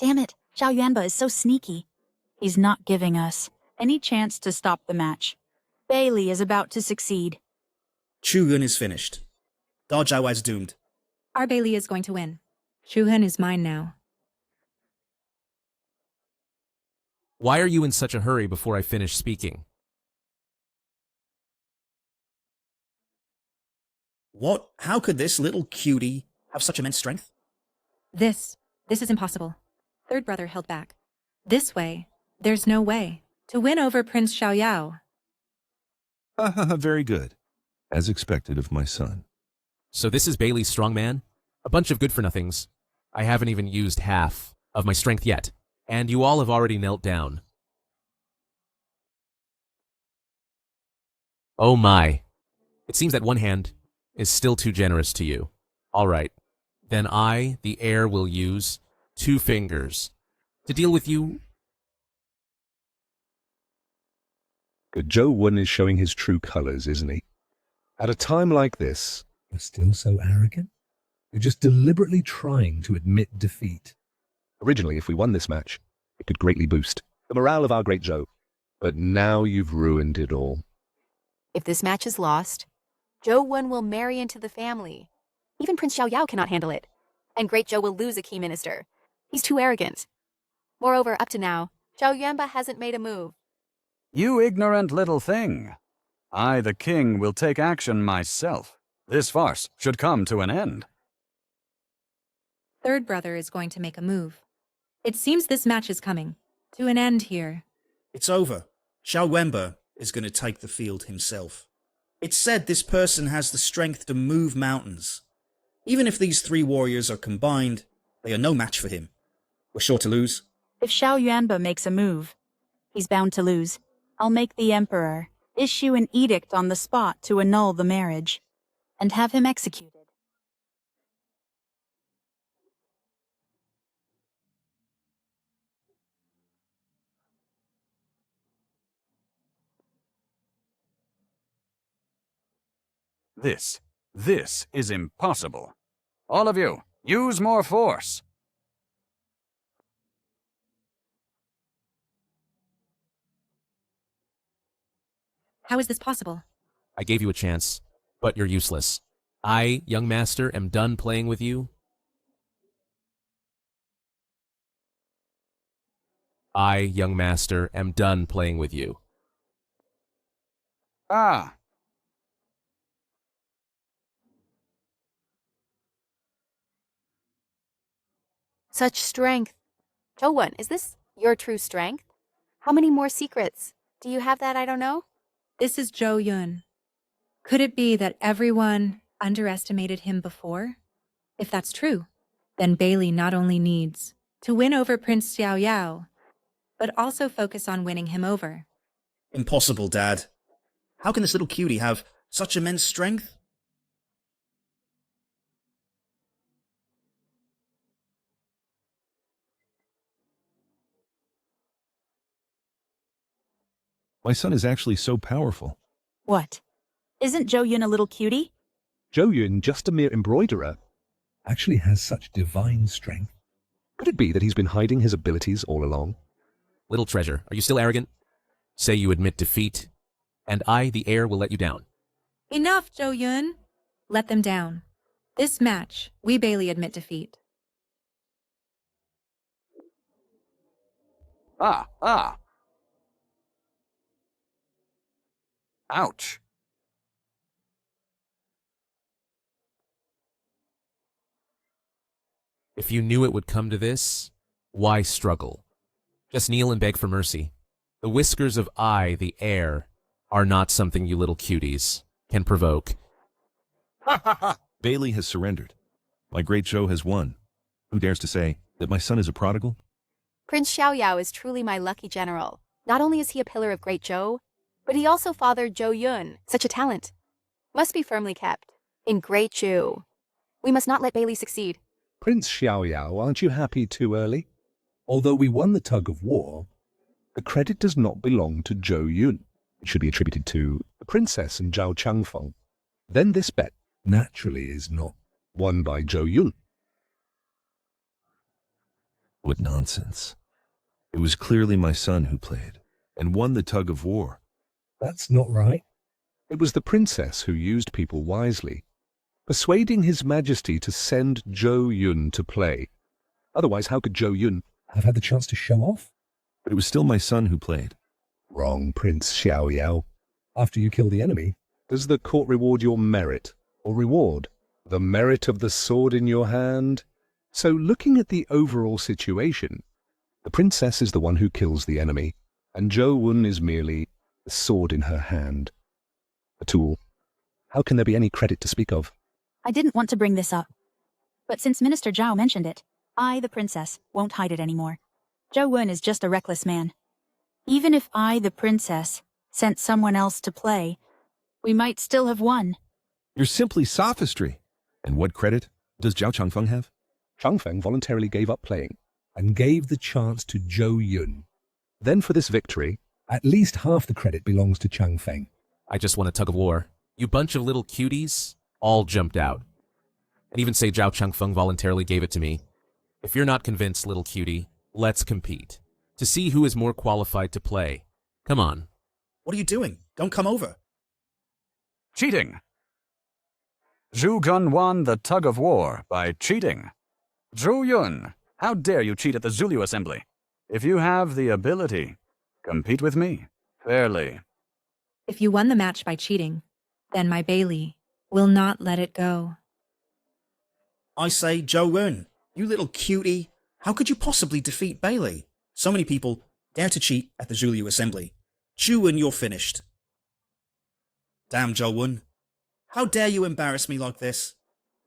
Damn it, Zhao Yuanba is so sneaky. He's not giving us any chance to stop the match. Bailey is about to succeed. Chu Yun is finished. Da Zhao is doomed. Our Bailey is going to win. Shuhan is mine now. Why are you in such a hurry before I finish speaking? What? How could this little cutie have such immense strength? This is impossible. Third brother held back. This way, there's no way. To win over Prince Xiaoyao. Very good. As expected of my son. So this is Bailey's strongman? A bunch of good-for-nothings. I haven't even used half of my strength yet, and you all have already knelt down. Oh my. It seems that one hand is still too generous to you. All right. Then I, the heir, will use 2 fingers to deal with you. Good Zhou Yun is showing his true colors, isn't he? At a time like this... You're still so arrogant? You're just deliberately trying to admit defeat. Originally, if we won this match, it could greatly boost the morale of our great Zhou. But now you've ruined it all. If this match is lost, Zhou Yun will marry into the family. Even Prince Xiaoyao cannot handle it. And Great Zhou will lose a key minister. He's too arrogant. Moreover, up to now, Zhao Yuanba hasn't made a move. You ignorant little thing. I, the king, will take action myself. This farce should come to an end. Third brother is going to make a move. It seems this match is coming to an end here. It's over. Zhao Yuanba is going to take the field himself. It's said this person has the strength to move mountains. Even if these 3 warriors are combined, they are no match for him. We're sure to lose. If Zhao Yuanba makes a move, he's bound to lose. I'll make the emperor issue an edict on the spot to annul the marriage, and have him executed. This is impossible. All of you, use more force. How is this possible? I gave you a chance, but you're useless. I, young master, am done playing with you. I, young master, am done playing with you. Ah. Such strength. Zhou Yun, is this your true strength? How many more secrets? Do you have that I don't know? This is Zhou Yun. Could it be that everyone underestimated him before? If that's true, then Bailey not only needs to win over Prince Xiaoyao, but also focus on winning him over. Impossible, Dad. How can this little cutie have such immense strength? My son is actually so powerful. What? Isn't Zhou Yun a little cutie? Zhou Yun, just a mere embroiderer, Actually has such divine strength. could it be that he's been hiding his abilities all along? Little treasure, are you still arrogant? Say you admit defeat, and I, the heir, will let you down. Enough, Zhou Yun. Let them down. This match, we Bailey admit defeat. Ah. Ouch. If you knew it would come to this, why struggle? Just kneel and beg for mercy. The whiskers of I, the heir, are not something you little cuties can provoke. Bailey has surrendered. My great Zhou has won. Who dares to say that my son is a prodigal? Prince Xiaoyao is truly my lucky general. Not only is he a pillar of Great Zhou, but he also fathered Zhou Yun, such a talent. Must be firmly kept in Great Zhou. We must not let Bailey succeed. Prince Xiaoyao, aren't you happy too early? Although we won the tug of war, The credit does not belong to Zhou Yun. It should be attributed to the princess and Zhao Changfeng. Then this bet, naturally, is not won by Zhou Yun. What nonsense. It was clearly my son who played, and won the tug of war. That's not right. It was the princess who used people wisely, persuading His Majesty to send Zhou Yun to play. Otherwise, how could Zhou Yun have had the chance to show off? But it was still my son who played. Wrong, Prince Xiaoyao. After you kill the enemy, does the court reward your merit, or reward the merit of the sword in your hand? So, looking at the overall situation, the princess is the one who kills the enemy, and Zhou Yun is merely the sword in her hand. A tool. How can there be any credit to speak of? I didn't want to bring this up. But since Minister Zhao mentioned it, I, the princess, won't hide it anymore. Zhou Yun is just a reckless man. Even if I, the princess, sent someone else to play, we might still have won. You're simply sophistry. And what credit does Zhao Changfeng have? Changfeng voluntarily gave up playing and gave the chance to Zhou Yun. Then for this victory, at least half the credit belongs to Changfeng. I just won a tug of war. You bunch of little cuties all jumped out. And even say Zhao Changfeng voluntarily gave it to me. If you're not convinced, little cutie, let's compete. To see who is more qualified to play. Come on. What are you doing? Don't come over. Cheating. Zhu Gun won the tug of war by cheating. Zhou Yun, how dare you cheat at the Zulu assembly? If you have the ability, compete with me, fairly. If you won the match by cheating, then my Bailey will not let it go. I say, Zhou Yun, you little cutie, how could you possibly defeat Bailey? So many people dare to cheat at the Zulu assembly. Zhu Yun, you're finished. Damn, Zhou Yun. How dare you embarrass me like this?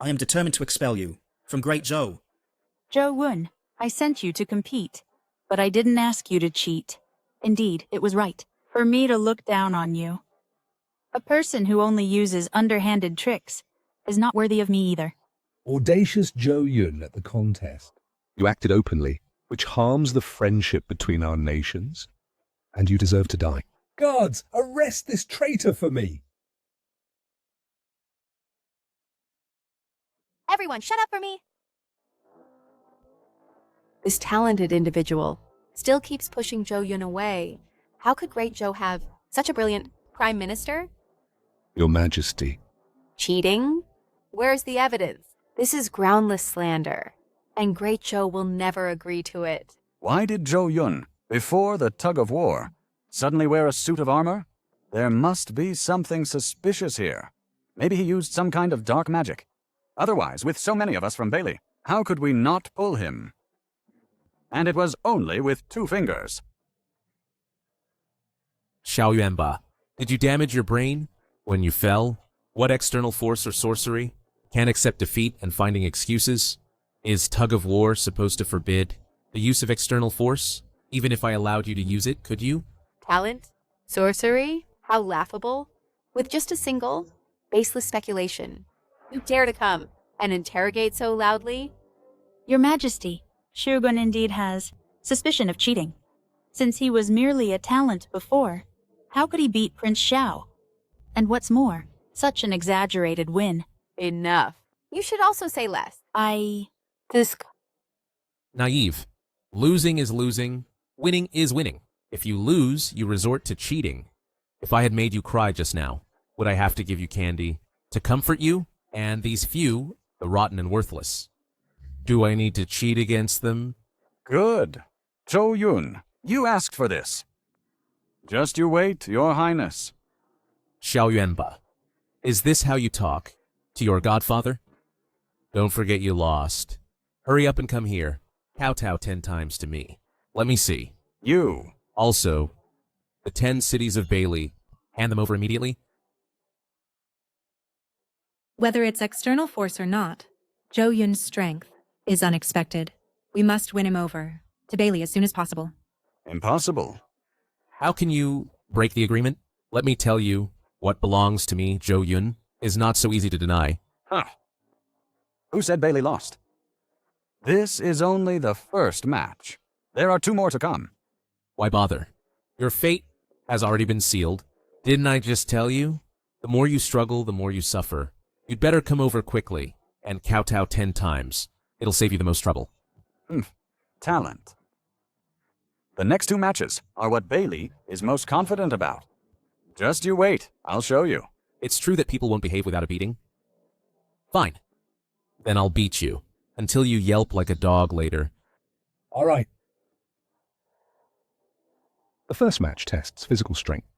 I am determined to expel you from Great Zhou. Zhou Yun, I sent you to compete, but I didn't ask you to cheat. Indeed, it was right for me to look down on you. A person who only uses underhanded tricks is not worthy of me either. Audacious Zhou Yun at the contest. You acted openly, which harms the friendship between our nations, and you deserve to die. Guards, arrest this traitor for me! Everyone, shut up for me! This talented individual still keeps pushing Zhou Yun away. How could Great Zhou have such a brilliant prime minister? Your Majesty. Cheating? Where's the evidence? This is groundless slander, and Great Zhou will never agree to it. Why did Zhou Yun, before the tug of war, suddenly wear a suit of armor? There must be something suspicious here. Maybe he used some kind of dark magic. Otherwise, with so many of us from Bailey, how could we not pull him? And it was only with 2 fingers. Xiao Yuanba, did you damage your brain when you fell? What external force or sorcery can't accept defeat and finding excuses? Is tug of war supposed to forbid the use of external force? Even if I allowed you to use it, could you? Talent? Sorcery? How laughable. With just a single, baseless speculation, you dare to come and interrogate so loudly? Your Majesty, Shogun indeed has suspicion of cheating. Since he was merely a talent before, how could he beat Prince Xiao? And what's more, such an exaggerated win. Enough. You should also say less. Naive. Losing is losing. Winning is winning. If you lose, you resort to cheating. If I had made you cry just now, would I have to give you candy to comfort you? And these few, the rotten and worthless. Do I need to cheat against them? Good. Zhou Yun, you asked for this. Just you wait, Your Highness. Xiao Yuanba, is this how you talk to your godfather? Don't forget you lost. Hurry up and come here. Kowtow 10 times to me. Let me see. You. Also, the 10 cities of Bailey. Hand them over immediately. Whether it's external force or not, Zhou Yun's strength is unexpected. We must win him over to Bailey as soon as possible. Impossible. How can you break the agreement? Let me tell you, what belongs to me, Zhou Yun, is not so easy to deny. Huh. Who said Bailey lost? This is only the first match. There are 2 more to come. Why bother? Your fate has already been sealed. Didn't I just tell you? The more you struggle, the more you suffer. You'd better come over quickly and kowtow 10 times. It'll save you the most trouble. talent. The next two matches are what Bailey is most confident about. Just you wait, I'll show you. It's true that people won't behave without a beating? Fine. Then I'll beat you, until you yelp like a dog later. All right. The first match tests physical strength.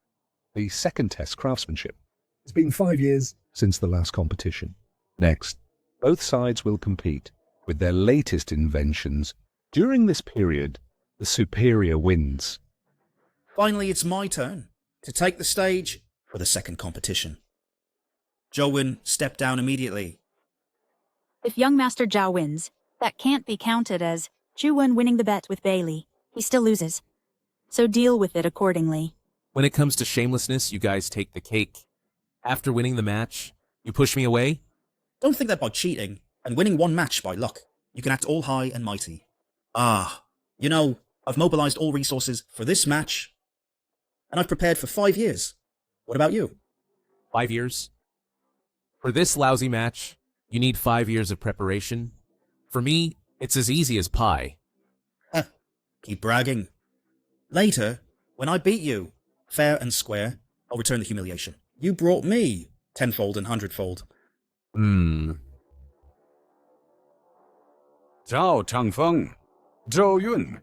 The second tests craftsmanship. It's been 5 years. Since the last competition. Next, both sides will compete with their latest inventions. During this period, the superior wins. Finally, it's my turn to take the stage for the second competition. Zhou stepped down immediately. If young Master Zhao wins, that can't be counted as Zhu winning the bet with Bailey. He still loses. So deal with it accordingly. When it comes to shamelessness, you guys take the cake. After winning the match, you push me away? Don't think that by cheating and winning one match by luck, you can act all high and mighty. You know, I've mobilized all resources for this match, and I've prepared for 5 years. What about you? 5 years? For this lousy match, you need 5 years of preparation. For me, it's as easy as pie. Keep bragging. Later, when I beat you, fair and square, I'll return the humiliation. You brought me tenfold and hundredfold. Zhao Changfeng, Zhou Yun.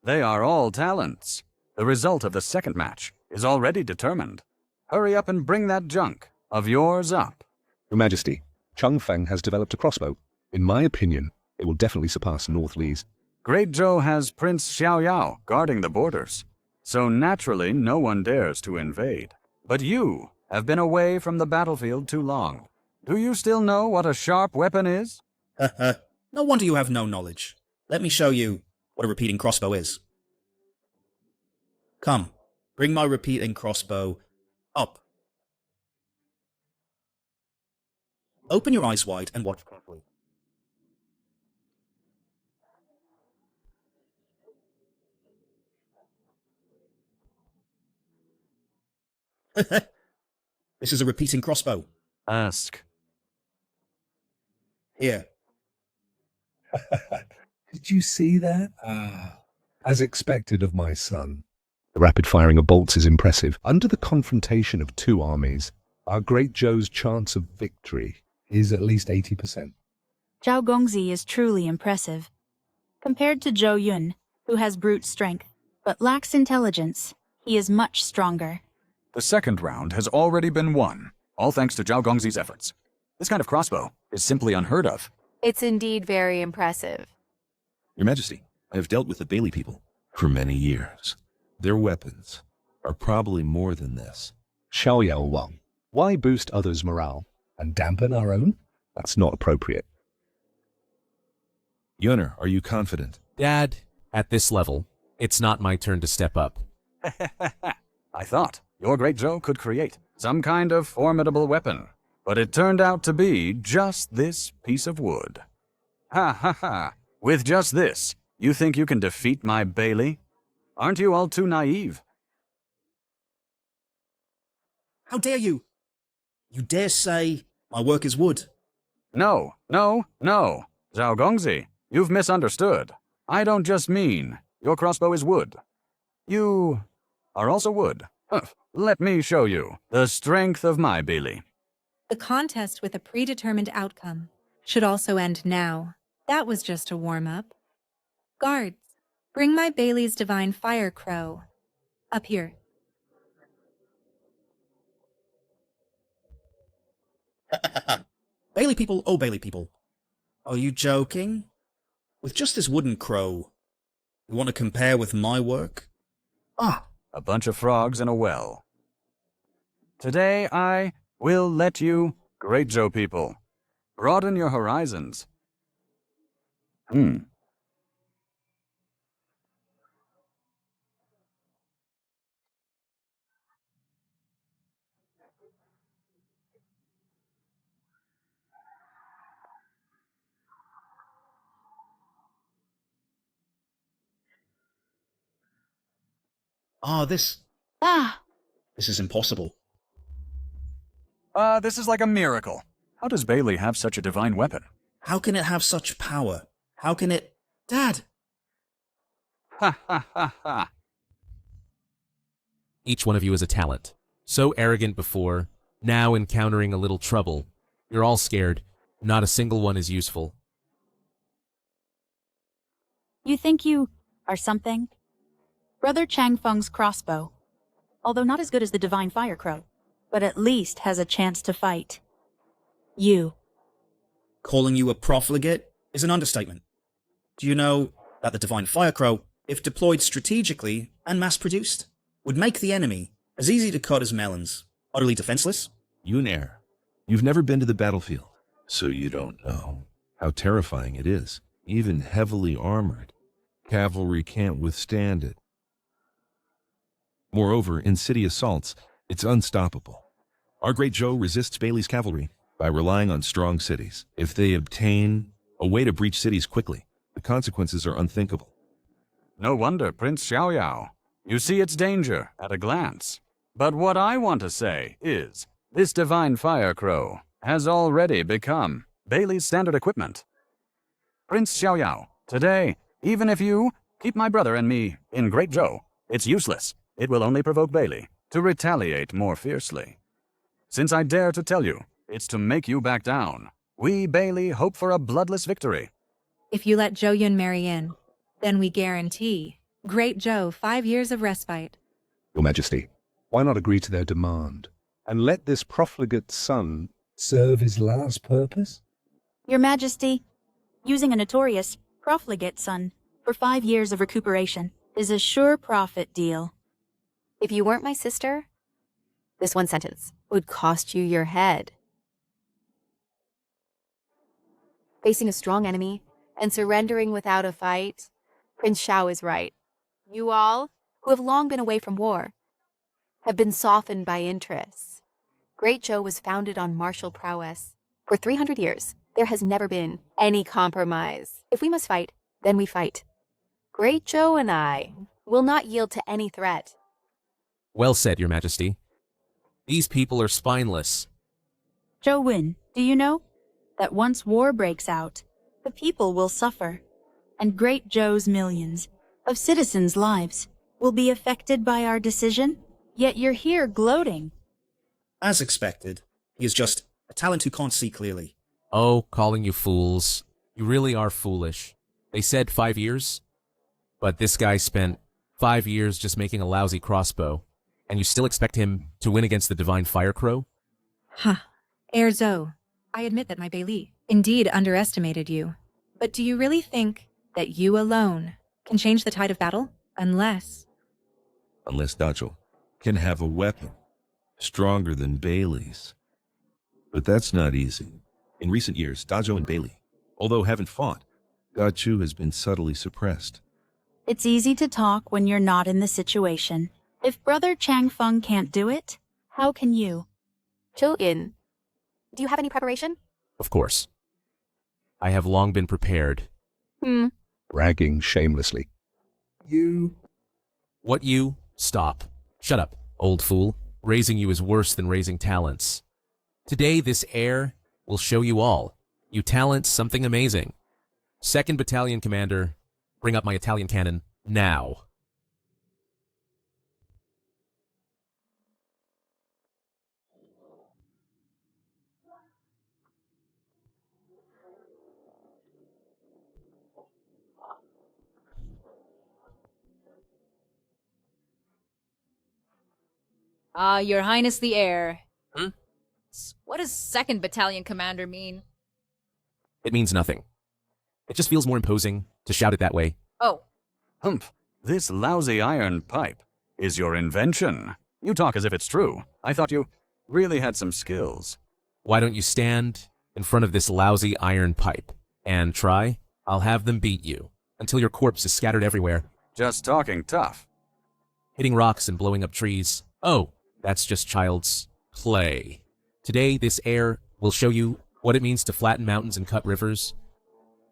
They are all talents. The result of the second match is already determined. Hurry up and bring that junk of yours up. Your Majesty, Changfeng has developed a crossbow. In my opinion, it will definitely surpass North Li's. Great Zhou has Prince Xiaoyao guarding the borders, so naturally no one dares to invade. But you have been away from the battlefield too long. Do you still know what a sharp weapon is? No wonder you have no knowledge. Let me show you what a repeating crossbow is. Come, bring my repeating crossbow up. Open your eyes wide and watch carefully. This is a repeating crossbow. Ask. Here. Did you see that? As expected of my son. The rapid firing of bolts is impressive. Under the confrontation of two armies, our Great Zhou's chance of victory is at least 80%. Zhao Gongzi is truly impressive. Compared to Zhou Yun, who has brute strength, but lacks intelligence, he is much stronger. The second round has already been won, all thanks to Zhao Gongzi's efforts. This kind of crossbow is simply unheard of. It's indeed very impressive. Your Majesty, I have dealt with the Bailey people for many years. Their weapons are probably more than this. Xiaoyao Wang. Why boost others' morale and dampen our own? That's not appropriate. Yunner, are you confident? Dad, at this level, it's not my turn to step up. I thought your Great Zhou could create some kind of formidable weapon, but it turned out to be just this piece of wood. Ha ha ha! With just this, you think you can defeat my Bailey? Aren't you all too naive? How dare you? You dare say my work is wood? No, no, no. Zhao Gongzi, you've misunderstood. I don't just mean your crossbow is wood. You are also wood. Let me show you the strength of my Bailey. The contest with a predetermined outcome should also end now. That was just a warm-up. Guards, bring my Bailey's divine fire crow. Up here. Bailey people, oh Bailey people. Are you joking? With just this wooden crow, you want to compare with my work? A bunch of frogs in a well. Today I will let you, Great Zhou people, broaden your horizons. This is impossible. This is like a miracle. How does Bailey have such a divine weapon? How can it have such power? How can it... Dad! Ha ha ha ha. Each one of you is a talent. So arrogant before, now encountering a little trouble. You're all scared. Not a single one is useful. You think you are something? Brother Changfeng's crossbow, although not as good as the divine fire crow, but at least has a chance to fight. You. Calling you a profligate is an understatement. Do you know that the divine fire crow, if deployed strategically and mass-produced, would make the enemy as easy to cut as melons, utterly defenseless? Yun, you've never been to the battlefield, so you don't know how terrifying it is. Even heavily armored, cavalry can't withstand it. Moreover, in city assaults, it's unstoppable. Our great Zhou resists Bailey's cavalry by relying on strong cities. If they obtain a way to breach cities quickly, the consequences are unthinkable. No wonder, Prince Xiaoyao. You see its danger at a glance. But what I want to say is, this divine fire crow has already become Bailey's standard equipment. Prince Xiaoyao, today, even if you keep my brother and me in Great Zhou, it's useless. It will only provoke Bailey to retaliate more fiercely. Since I dare to tell you, it's to make you back down. We, Bailey, hope for a bloodless victory. If you let Zhou Yun marry in, then we guarantee Great Zhou 5 years of respite. Your Majesty, why not agree to their demand and let this profligate son serve his last purpose? Your Majesty, using a notorious profligate son for 5 years of recuperation is a sure profit deal. If you weren't my sister, this one sentence would cost you your head. Facing a strong enemy and surrendering without a fight, Prince Xiao is right. You all, who have long been away from war, have been softened by interests. Great Zhou was founded on martial prowess. For 300 years, there has never been any compromise. If we must fight, then we fight. Great Zhou and I will not yield to any threat. Well said, Your Majesty. These people are spineless. Zhou Wen, do you know that once war breaks out, the people will suffer, and Great Zhou's millions of citizens' lives will be affected by our decision? Yet you're here gloating. As expected, he is just a talent who can't see clearly. Oh, calling you fools. You really are foolish. They said 5 years, but this guy spent 5 years just making a lousy crossbow, and you still expect him to win against the divine fire crow? Huh. Heir Zhou, I admit that my Bailey indeed underestimated you. But do you really think that you alone can change the tide of battle? Unless Dazhou can have a weapon stronger than Bailey's. But that's not easy. In recent years, Dazhou and Bailey, although haven't fought, Dachu has been subtly suppressed. It's easy to talk when you're not in the situation. If Brother Changfeng can't do it, how can you? Zhou Yun, do you have any preparation? Of course. I have long been prepared. Bragging shamelessly. What you? Stop. Shut up, old fool. Raising you is worse than raising talents. Today, this heir will show you all. You talents something amazing. 2nd Battalion Commander, bring up my Italian cannon, now. Your Highness the Heir. Hmm? What does 2nd Battalion Commander mean? It means nothing. It just feels more imposing to shout it that way. Oh. Humph, this lousy iron pipe is your invention. You talk as if it's true. I thought you really had some skills. Why don't you stand in front of this lousy iron pipe and try? I'll have them beat you until your corpse is scattered everywhere. Just talking tough. Hitting rocks and blowing up trees. Oh, that's just child's play. Today, this heir will show you what it means to flatten mountains and cut rivers.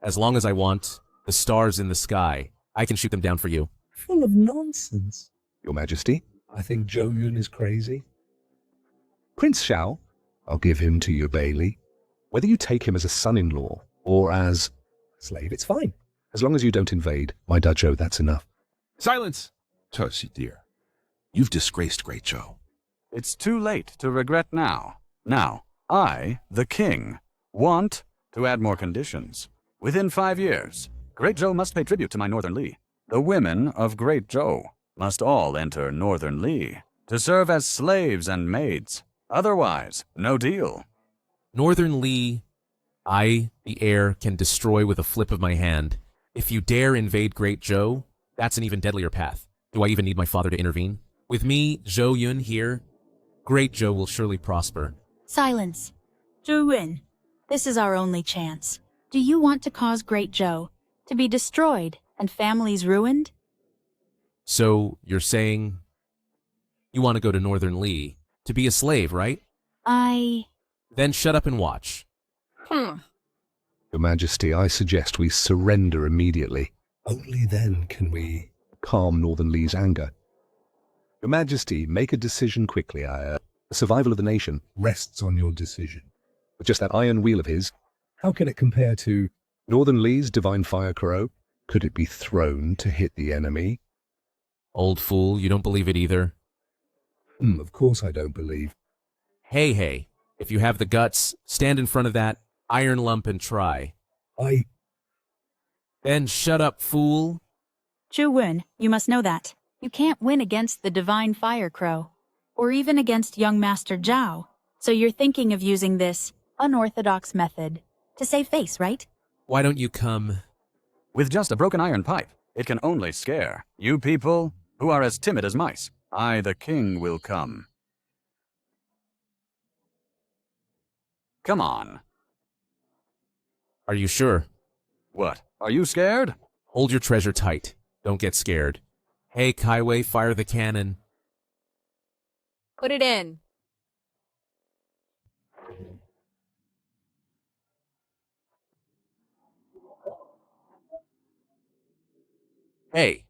As long as I want the stars in the sky, I can shoot them down for you. Full of nonsense. Your Majesty, I think Zhou Yun is crazy. Prince Xiao, I'll give him to your Bailey. Whether you take him as a son-in-law or as Slave, it's fine. long as you don't invade my dojo, that's enough. Silence! Tosi, dear, you've disgraced Great Zhou. It's too late to regret now. Now, I, the king, want to add more conditions. Within 5 years, Great Zhou must pay tribute to my Northern Li. The women of Great Zhou must all enter Northern Li to serve as slaves and maids. Otherwise, no deal. Northern Li, I, the heir, can destroy with a flip of my hand. If you dare invade Great Zhou, that's an even deadlier path. Do I even need my father to intervene? With me, Zhou Yun, here, Great Zhou will surely prosper. Silence. Zhou Yun, this is our only chance. Do you want to cause Great Zhou to be destroyed and families ruined? So, you're saying you want to go to Northern Li to be a slave, right? Then shut up and watch. Hmm. Your Majesty, I suggest we surrender immediately. Only then can we calm Northern Li's anger. Your Majesty, make a decision quickly. The survival of the nation rests on your decision. With just that iron wheel of his, how can it compare to Northern Li's divine fire crow? Could it be thrown to hit the enemy? Old fool, you don't believe it either? Of course I don't believe. Hey, if you have the guts, stand in front of that iron lump and try. Then shut up, fool. Zhou Yun, you must know that. You can't win against the divine fire crow, or even against young Master Zhao. So you're thinking of using this unorthodox method to save face, right? Why don't you come? With just a broken iron pipe, it can only scare you people who are as timid as mice. I, the king, will come. Come on. Are you sure? What? Are you scared? Hold your treasure tight. Don't get scared. Hey, Kaiwei, fire the cannon. Put it in. Hey.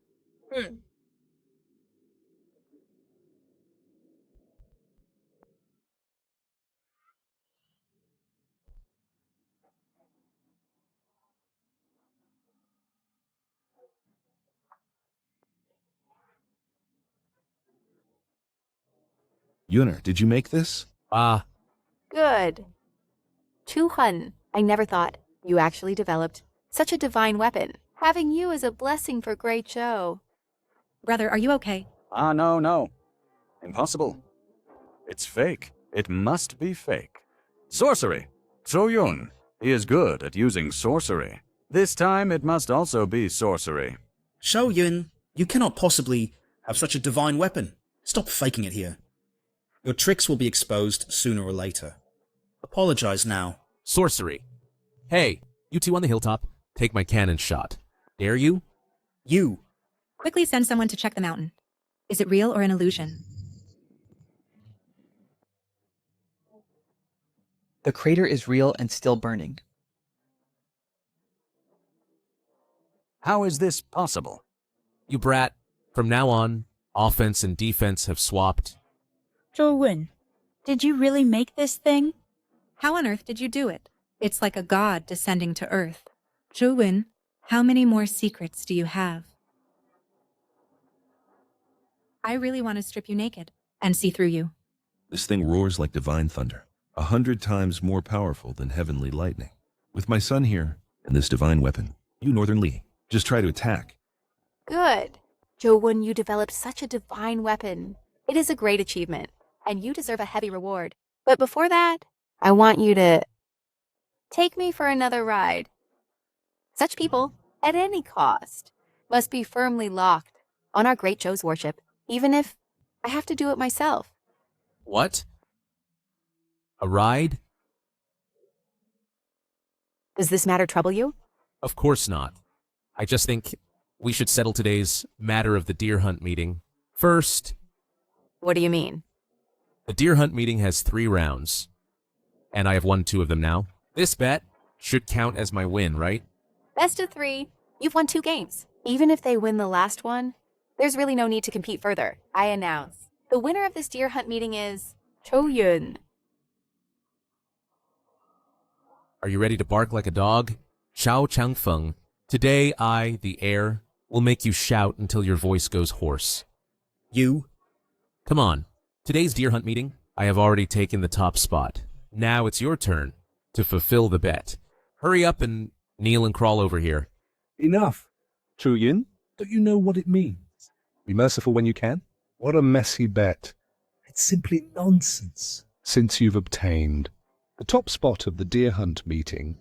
Yuner, did you make this? Good. Chu Hun, I never thought you actually developed such a divine weapon. Having you is a blessing for Great Zhou. Brother, are you okay? No. Impossible. It's fake. It must be fake. Sorcery. Zhou Yun. He is good at using sorcery. This time it must also be sorcery. Zhou Yun, you cannot possibly have such a divine weapon. Stop faking it here. Your tricks will be exposed sooner or later. Apologize now. Sorcery. Hey, you two on the hilltop, take my cannon shot. Dare you? You. Quickly send someone to check the mountain. Is it real or an illusion? The crater is real and still burning. How is this possible? You brat. From now on, offense and defense have swapped. Zhou Yun, did you really make this thing? How on earth did you do it? It's like a god descending to earth. Zhou Yun, how many more secrets do you have? I really want to strip you naked and see through you. This thing roars like divine thunder, 100 times more powerful than heavenly lightning. With my son here and this divine weapon, you Northern Li, just try to attack. Good. Zhou Yun, you developed such a divine weapon. It is a great achievement, and you deserve a heavy reward. But before that, I want you to take me for another ride. Such people, at any cost, must be firmly locked on our Great Zhou's worship, even if I have to do it myself. What? A ride? Does this matter trouble you? Of course not. I just think we should settle today's matter of the deer hunt meeting. First... What do you mean? The deer hunt meeting has 3 rounds, and I have won 2 of them now. This bet should count as my win, right? Best of 3. You've won 2 games. Even if they win the last one, there's really no need to compete further. I announce, the winner of this deer hunt meeting is Zhou Yun. Are you ready to bark like a dog? Chao Changfeng. Today I, the heir, will make you shout until your voice goes hoarse. You? Come on. Today's deer hunt meeting, I have already taken the top spot. Now it's your turn to fulfill the bet. Hurry up and kneel and crawl over here. Enough. Zhou Yun, Don't you know what it means? be merciful when you can. What a messy bet. It's simply nonsense. Since you've obtained the top spot of the deer hunt meeting,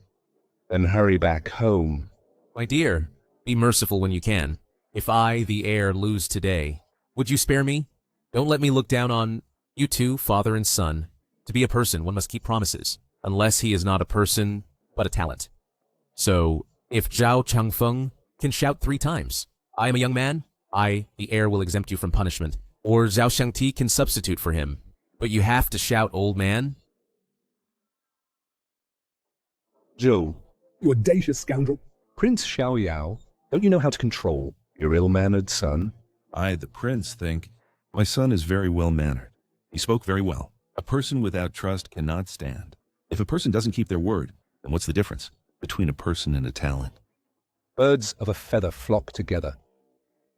then hurry back home. My dear, be merciful when you can. If I, the heir, lose today, would you spare me? Don't let me look down on you two, father and son. To be a person, one must keep promises, unless he is not a person, but a talent. So, if Zhao Changfeng can shout 3 times, I am a young man, I, the heir, will exempt you from punishment. Or Zhao Shangti can substitute for him. But you have to shout, old man. Zhou, You audacious scoundrel. Prince Xiaoyao, don't you know how to control your ill-mannered son? I, the prince, think my son is very well-mannered. He spoke very well. A person without trust cannot stand. If a person doesn't keep their word, then what's the difference between a person and a talent? Birds of a feather flock together.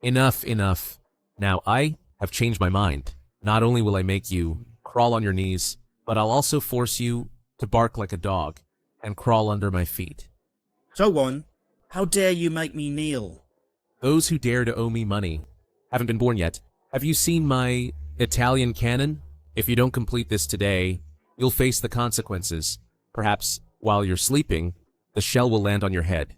Enough, enough. Now I have changed my mind. Not only will I make you crawl on your knees, but I'll also force you to bark like a dog and crawl under my feet. Zhou, how dare you make me kneel? Those who dare to owe me money haven't been born yet. Have you seen my Italian cannon? If you don't complete this today, you'll face the consequences. Perhaps while you're sleeping, the shell will land on your head.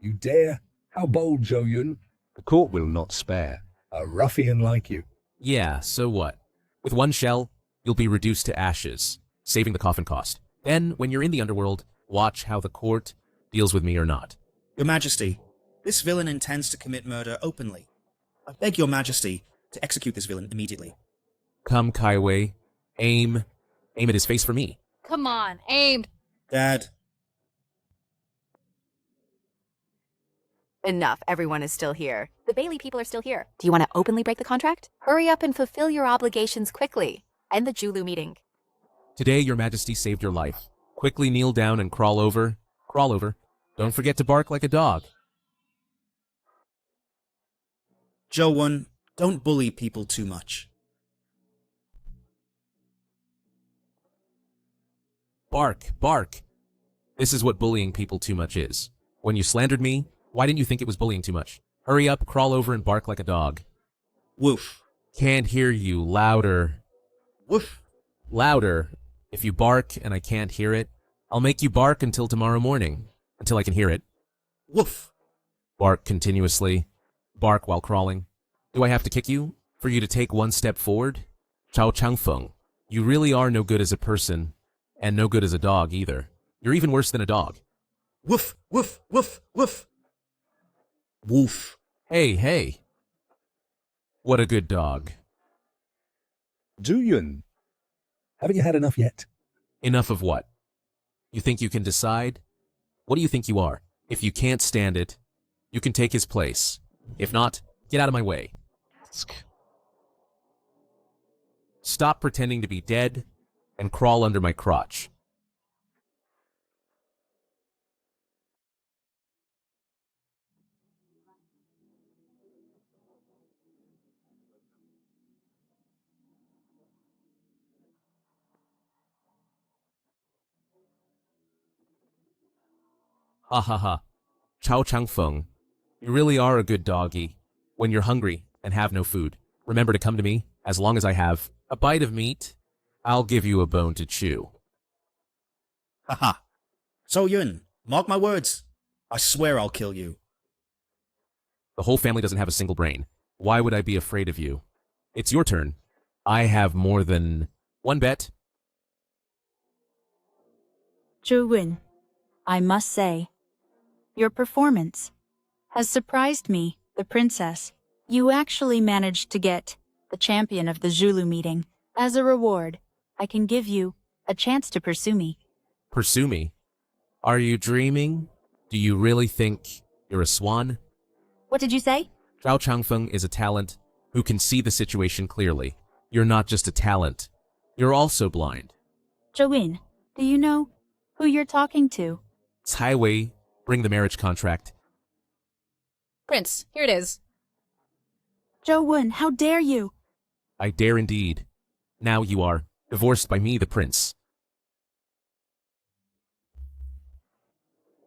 You dare? How bold, Zhou Yun. The court will not spare. A ruffian like you. Yeah, so what? With one shell, you'll be reduced to ashes, saving the coffin cost. Then, when you're in the underworld, watch how the court deals with me or not. Your Majesty, this villain intends to commit murder openly. I beg your Majesty to execute this villain immediately. Come, Kaiwei. Aim at his face for me. Come on, aim. Dad. Enough, everyone is still here. The Bailey people are still here. Do you want to openly break the contract? Hurry up and fulfill your obligations quickly. End the Julu meeting. Today, your Majesty saved your life. Quickly kneel down and crawl over. Crawl over. Don't forget to bark like a dog. Zhou, don't bully people too much. Bark, bark. This is what bullying people too much is. When you slandered me, why didn't you think it was bullying too much? Hurry up, crawl over, and bark like a dog. Woof. Can't hear you. Louder. Woof. Louder. If you bark and I can't hear it, I'll make you bark until tomorrow morning. Until I can hear it. Woof. Bark continuously. Bark while crawling. Do I have to kick you for you to take one step forward? Zhao Changfeng, you really are no good as a person, and no good as a dog either. You're even worse than a dog. Woof, woof, woof, woof. Woof. Hey, hey. What a good dog. Zhou Yun, haven't you had enough yet? Enough of what? You think you can decide? What do you think you are? If you can't stand it, you can take his place. If not, get out of my way. Stop pretending to be dead and crawl under my crotch. Ha ha ha. Chao Changfeng, you really are a good doggy. When you're hungry and have no food, remember to come to me. As long as I have a bite of meat, I'll give you a bone to chew. Haha. Zhou Yun, mark my words. I swear I'll kill you. The whole family doesn't have a single brain. Why would I be afraid of you? It's your turn. I have more than one bet. Zhou Yun, I must say, your performance has surprised me, the princess. You actually managed to get the champion of the Zulu meeting. As a reward, I can give you a chance to pursue me. Pursue me? Are you dreaming? Do you really think you're a swan? What did you say? Zhao Changfeng is a talent who can see the situation clearly. You're not just a talent. You're also blind. Zhou Yun, do you know who you're talking to? Cai Wei, bring the marriage contract. Prince, here it is. Zhou Yun, how dare you? I dare indeed. Now you are divorced by me, the prince.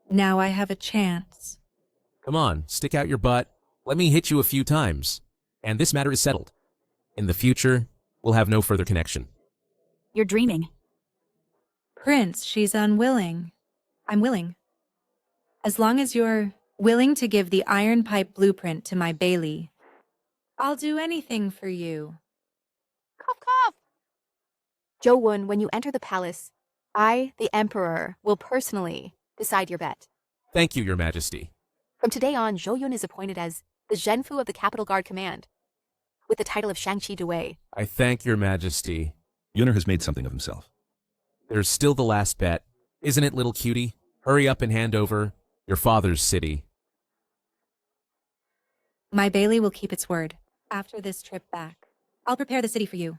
Now I have a chance. Come on, stick out your butt. Let me hit you a few times. And this matter is settled. In the future, we'll have no further connection. You're dreaming. Prince, she's unwilling. I'm willing. As long as you're willing to give the iron pipe blueprint to my Bailey, I'll do anything for you. Cough, cough. Zhou Yun, when you enter the palace, I, the Emperor, will personally decide your bet. Thank you, Your Majesty. From today on, Zhou Yun is appointed as the Zhenfu of the Capital Guard Command, with the title of Shangqi Dewei. I thank Your Majesty. Yuner has made something of himself. There's still the last bet. Isn't it, little cutie? Hurry up and hand over your father's city. My Bailey will keep its word. After this trip back, I'll prepare the city for you.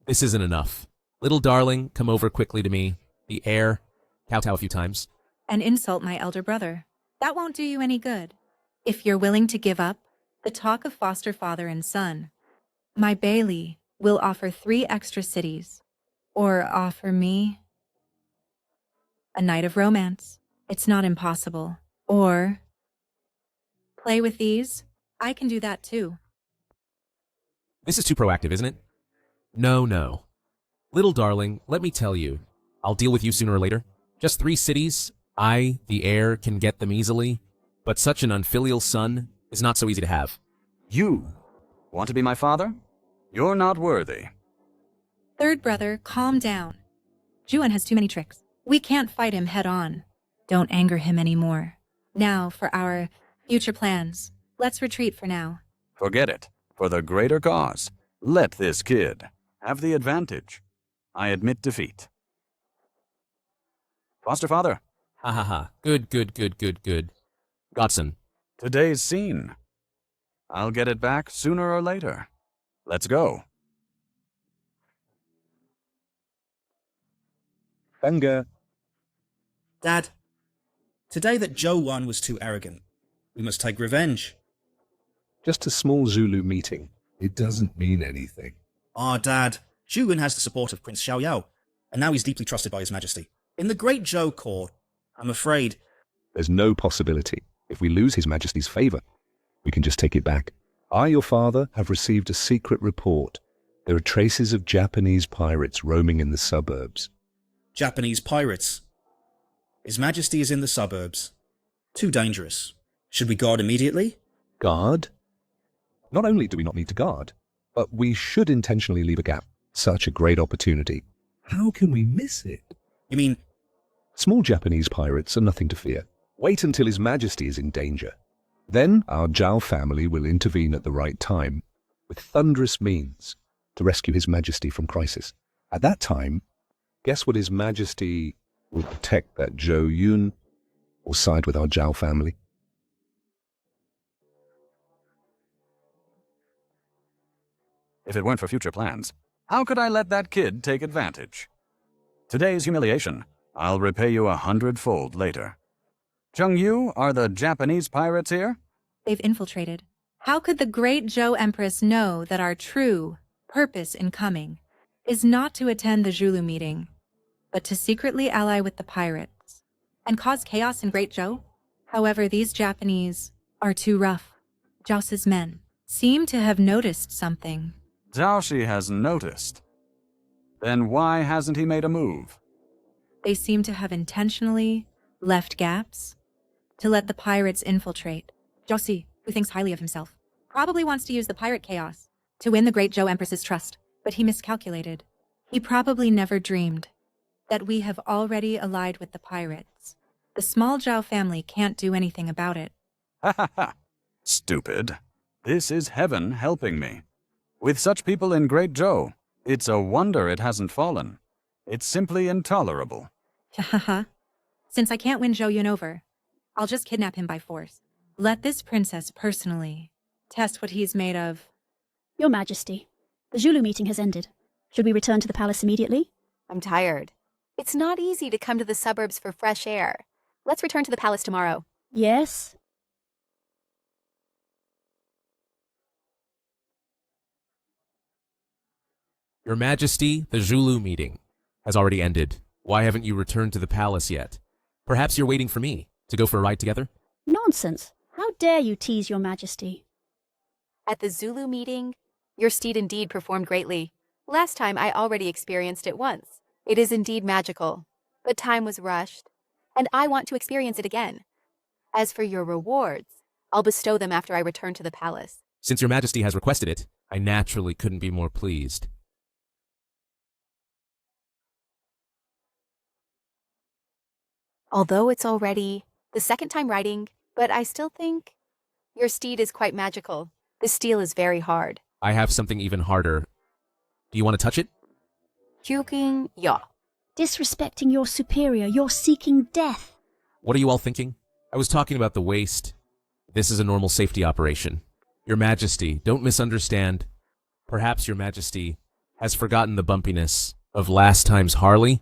This isn't enough. Little darling, come over quickly to me. The heir, kowtow a few times. And insult my elder brother. That won't do you any good. If you're willing to give up the talk of foster father and son, my Bailey will offer 3 extra cities. Or offer me a night of romance. It's not impossible. Or play with these. I can do that too. This is too proactive, isn't it? No. Little darling, let me tell you, I'll deal with you sooner or later. Just 3 cities, I, the heir, can get them easily, but such an unfilial son is not so easy to have. You want to be my father? You're not worthy. Third brother, calm down. Juan has too many tricks. We can't fight him head on. Don't anger him anymore. Now, for our future plans, let's retreat for now. Forget it. For the greater cause, let this kid have the advantage. I admit defeat. Foster father. Ha ha ha. Good. Godson. Today's scene. I'll get it back sooner or later. Let's go. Banga. Dad, today that Zhou Yun was too arrogant. We must take revenge. Just a small Zulu meeting. It doesn't mean anything. Dad, Zhou Yun has the support of Prince Xiaoyao, and now he's deeply trusted by His Majesty. In the Great Zhou court, I'm afraid... There's no possibility. If we lose His Majesty's favour, we can just take it back. I, your father, have received a secret report. There are traces of Japanese pirates roaming in the suburbs. Japanese pirates. His Majesty is in the suburbs. Too dangerous. Should we guard immediately? Guard? Not only do we not need to guard, but we should intentionally leave a gap. Such a great opportunity. How can we miss it? You mean... Small Japanese pirates are nothing to fear. Wait until His Majesty is in danger. Then our Zhao family will intervene at the right time, with thunderous means, to rescue His Majesty from crisis. At that time, guess what His Majesty will protect that Zhou Yun or side with our Zhao family? If it weren't for future plans, how could I let that kid take advantage? Today's humiliation, I'll repay you 100-fold later. Chung Yu, are the Japanese pirates here? They've infiltrated. How could the great Zhou Empress know that our true purpose in coming is not to attend the Zulu meeting, but to secretly ally with the pirates and cause chaos in Great Zhou? However, these Japanese are too rough. Zhao's men seem to have noticed something. Zhao has noticed. Then why hasn't he made a move? They seem to have intentionally left gaps to let the pirates infiltrate. Zhao, who thinks highly of himself, probably wants to use the pirate chaos to win the great Zhou Empress's trust, but he miscalculated. He probably never dreamed that we have already allied with the pirates. The small Zhao family can't do anything about it. Ha ha ha! Stupid. This is heaven helping me. With such people in Great Zhou, it's a wonder it hasn't fallen. It's simply intolerable. Haha. Since I can't win Zhou Yun over, I'll just kidnap him by force. Let this princess personally test what he's made of. Your Majesty, the Zulu meeting has ended. Should we return to the palace immediately? I'm tired. It's not easy to come to the suburbs for fresh air. Let's return to the palace tomorrow. Yes. Your Majesty, the Zulu meeting has already ended. Why haven't you returned to the palace yet? Perhaps you're waiting for me to go for a ride together? Nonsense. How dare you tease your majesty? At the Zulu meeting, your steed indeed performed greatly. Last time I already experienced it once. It is indeed magical, but time was rushed, and I want to experience it again. As for your rewards, I'll bestow them after I return to the palace. Since your Majesty has requested it, I naturally couldn't be more pleased. Although it's already the second time riding, but I still think your steed is quite magical. The steel is very hard. I have something even harder. Do you want to touch it? Hyuking ya. Disrespecting your superior, you're seeking death. What are you all thinking? I was talking about the waist. This is a normal safety operation. Your Majesty, don't misunderstand. Perhaps your Majesty has forgotten the bumpiness of last time's Harley?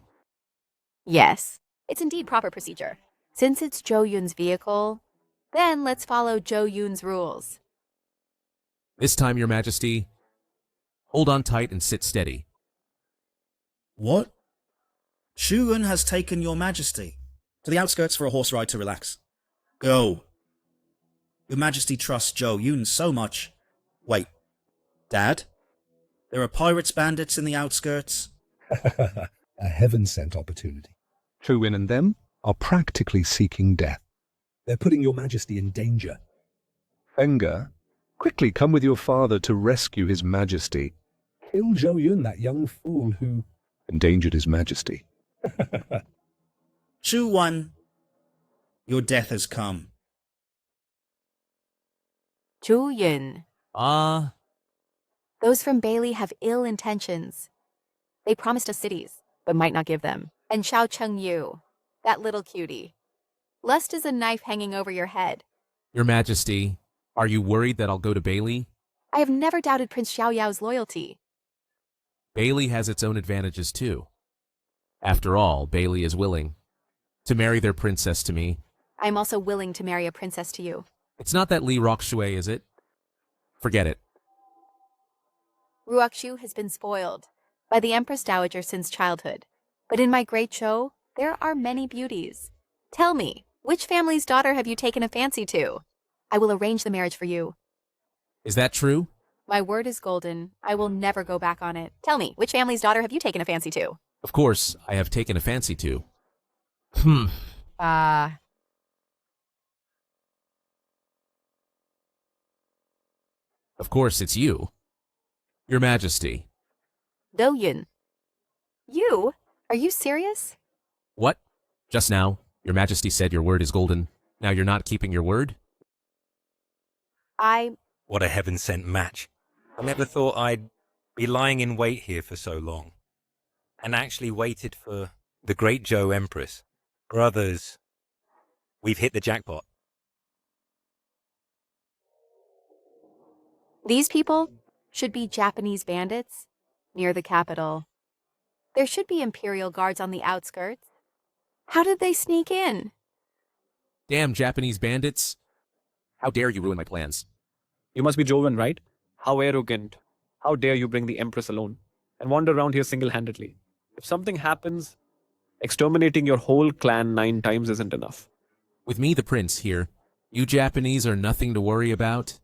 Yes, it's indeed proper procedure. Since it's Zhou Yun's vehicle, then let's follow Zhou Yun's rules. This time, your Majesty, hold on tight and sit steady. What? Zhou Yun has taken your Majesty to the outskirts for a horse ride to relax. Go. Your Majesty trusts Zhou Yun so much. Wait, Dad? There are pirates bandits in the outskirts? A heaven-sent opportunity. Chewin and them are practically seeking death. They're putting your majesty in danger. Fenga, quickly come with your father to rescue his majesty. Kill Zhou Yun, that young fool who endangered his majesty. Zhu Wan, your death has come. Zhu Yun. Those from Bailey have ill intentions. They promised us cities, but might not give them. And Xiao Cheng Yu, that little cutie. Lust is a knife hanging over your head. Your Majesty, are you worried that I'll go to Bailey? I have never doubted Prince Xiao Yao's loyalty. Bailey has its own advantages too. After all, Bailey is willing to marry their princess to me. I am also willing to marry a princess to you. It's not that Li Rockshui, is it? Forget it. Ruokshu has been spoiled by the Empress Dowager since childhood. But in my great show, there are many beauties. Tell me, which family's daughter have you taken a fancy to? I will arrange the marriage for you. Is that true? My word is golden. I will never go back on it. Tell me, which family's daughter have you taken a fancy to? Of course, I have taken a fancy to. Of course, it's you. Your Majesty. Do Yun. You? Are you serious? What? Just now, your Majesty said your word is golden. Now you're not keeping your word? What a heaven-sent match. I never thought I'd be lying in wait here for so long. And actually waited for the Great Zhou Empress. Brothers, we've hit the jackpot. These people should be Japanese bandits near the capital. There should be Imperial guards on the outskirts. How did they sneak in? Damn Japanese bandits. How dare you ruin my plans? You must be Joven, right? How arrogant. How dare you bring the Empress alone and wander around here single-handedly? If something happens, exterminating your whole clan 9 times isn't enough. With me, the prince, here, you Japanese are nothing to worry about.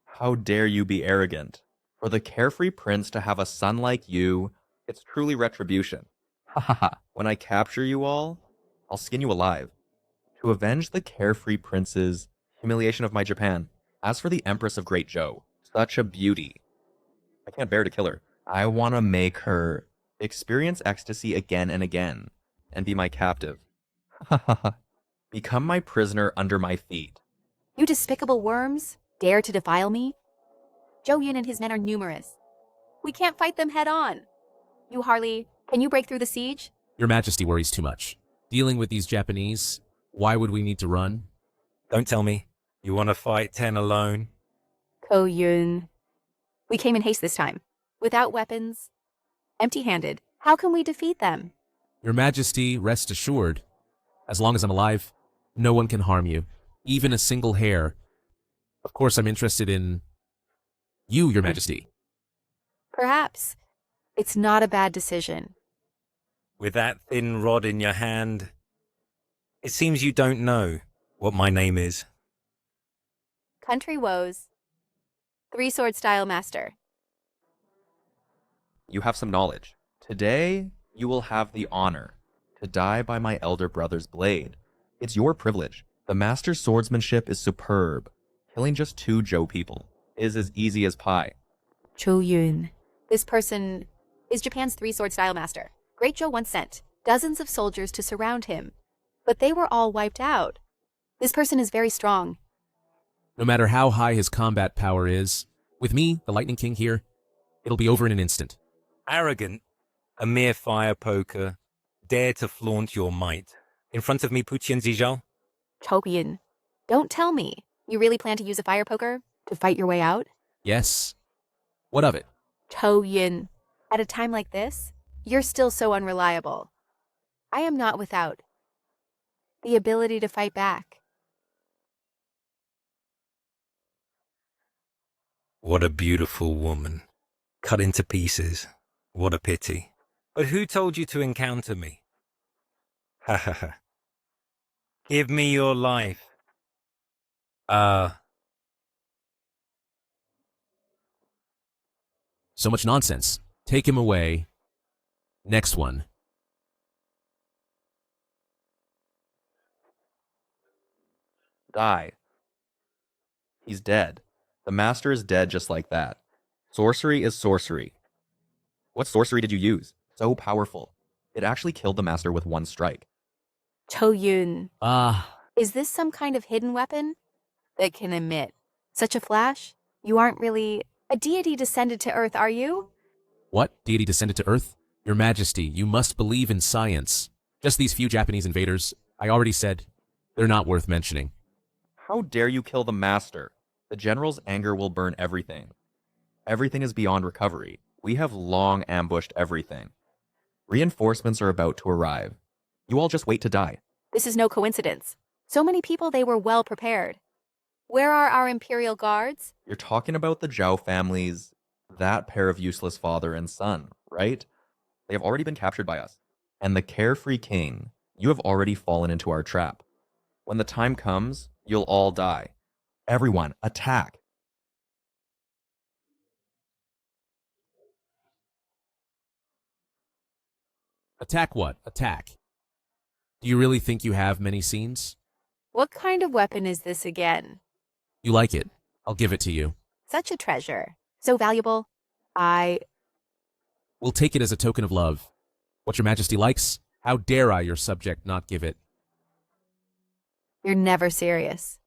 How dare you be arrogant? For the carefree prince to have a son like you, it's truly retribution. Ha ha ha. When I capture you all, I'll skin you alive. To avenge the carefree prince's humiliation of my Japan. As for the Empress of Great Zhou, such a beauty. I can't bear to kill her. I want to make her experience ecstasy again and again, and be my captive. Ha ha ha. Become my prisoner under my feet. You despicable worms, dare to defile me? Zhou Yun and his men are numerous. We can't fight them head on. You, Harley, can you break through the siege? Your Majesty worries too much. Dealing with these Japanese, why would we need to run? Don't tell me. You want to fight 10 alone? Ko Yun. We came in haste this time. Without weapons. Empty-handed. How can we defeat them? Your Majesty, rest assured. As long as I'm alive, no one can harm you. Even a single hair. Of course, I'm interested in you, Your Majesty. Perhaps. It's not a bad decision. With that thin rod in your hand, it seems you don't know what my name is. Country woes. Three-sword style master. You have some knowledge. Today, you will have the honor to die by my elder brother's blade. It's your privilege. The master's swordsmanship is superb. Killing just 2 Zhou people is as easy as pie. Zhou Yun. This person is Japan's three-sword style master. Great Zhou once sent dozens of soldiers to surround him, but they were all wiped out. This person is very strong. No matter how high his combat power is, with me, the Lightning King here, it'll be over in an instant. Arrogant, a mere fire poker, dare to flaunt your might. In front of me, Puqian Zijao? Zhou Yun. Don't tell me. You really plan to use a fire poker to fight your way out? Yes. What of it? Zhou Yun. At a time like this, you're still so unreliable. I am not without the ability to fight back. What a beautiful woman. Cut into pieces. What a pity. But who told you to encounter me? Ha ha ha. Give me your life. So much nonsense. Take him away. Next one. Die. He's dead. The master is dead just like that. Sorcery is sorcery. What sorcery did you use? So powerful. It actually killed the master with 1 strike. Zhou Yun. Ah. Is this some kind of hidden weapon that can emit such a flash? You aren't really a deity descended to Earth, are you? What? Deity descended to Earth? Your Majesty, you must believe in science. Just these few Japanese invaders, I already said, they're not worth mentioning. How dare you kill the master? The general's anger will burn everything. Everything is beyond recovery. We have long ambushed everything. Reinforcements are about to arrive. You all just wait to die. This is no coincidence. So many people, they were well prepared. Where are our imperial guards? You're talking about the Zhao families, that pair of useless father and son, right? They have already been captured by us. And the carefree king, you have already fallen into our trap. When the time comes, you'll all die. Everyone, attack! Attack what? Attack. Do you really think you have many scenes? What kind of weapon is this again? You like it. I'll give it to you. Such a treasure. So valuable. We'll take it as a token of love. What your Majesty likes, how dare I, your subject, not give it? You're never serious.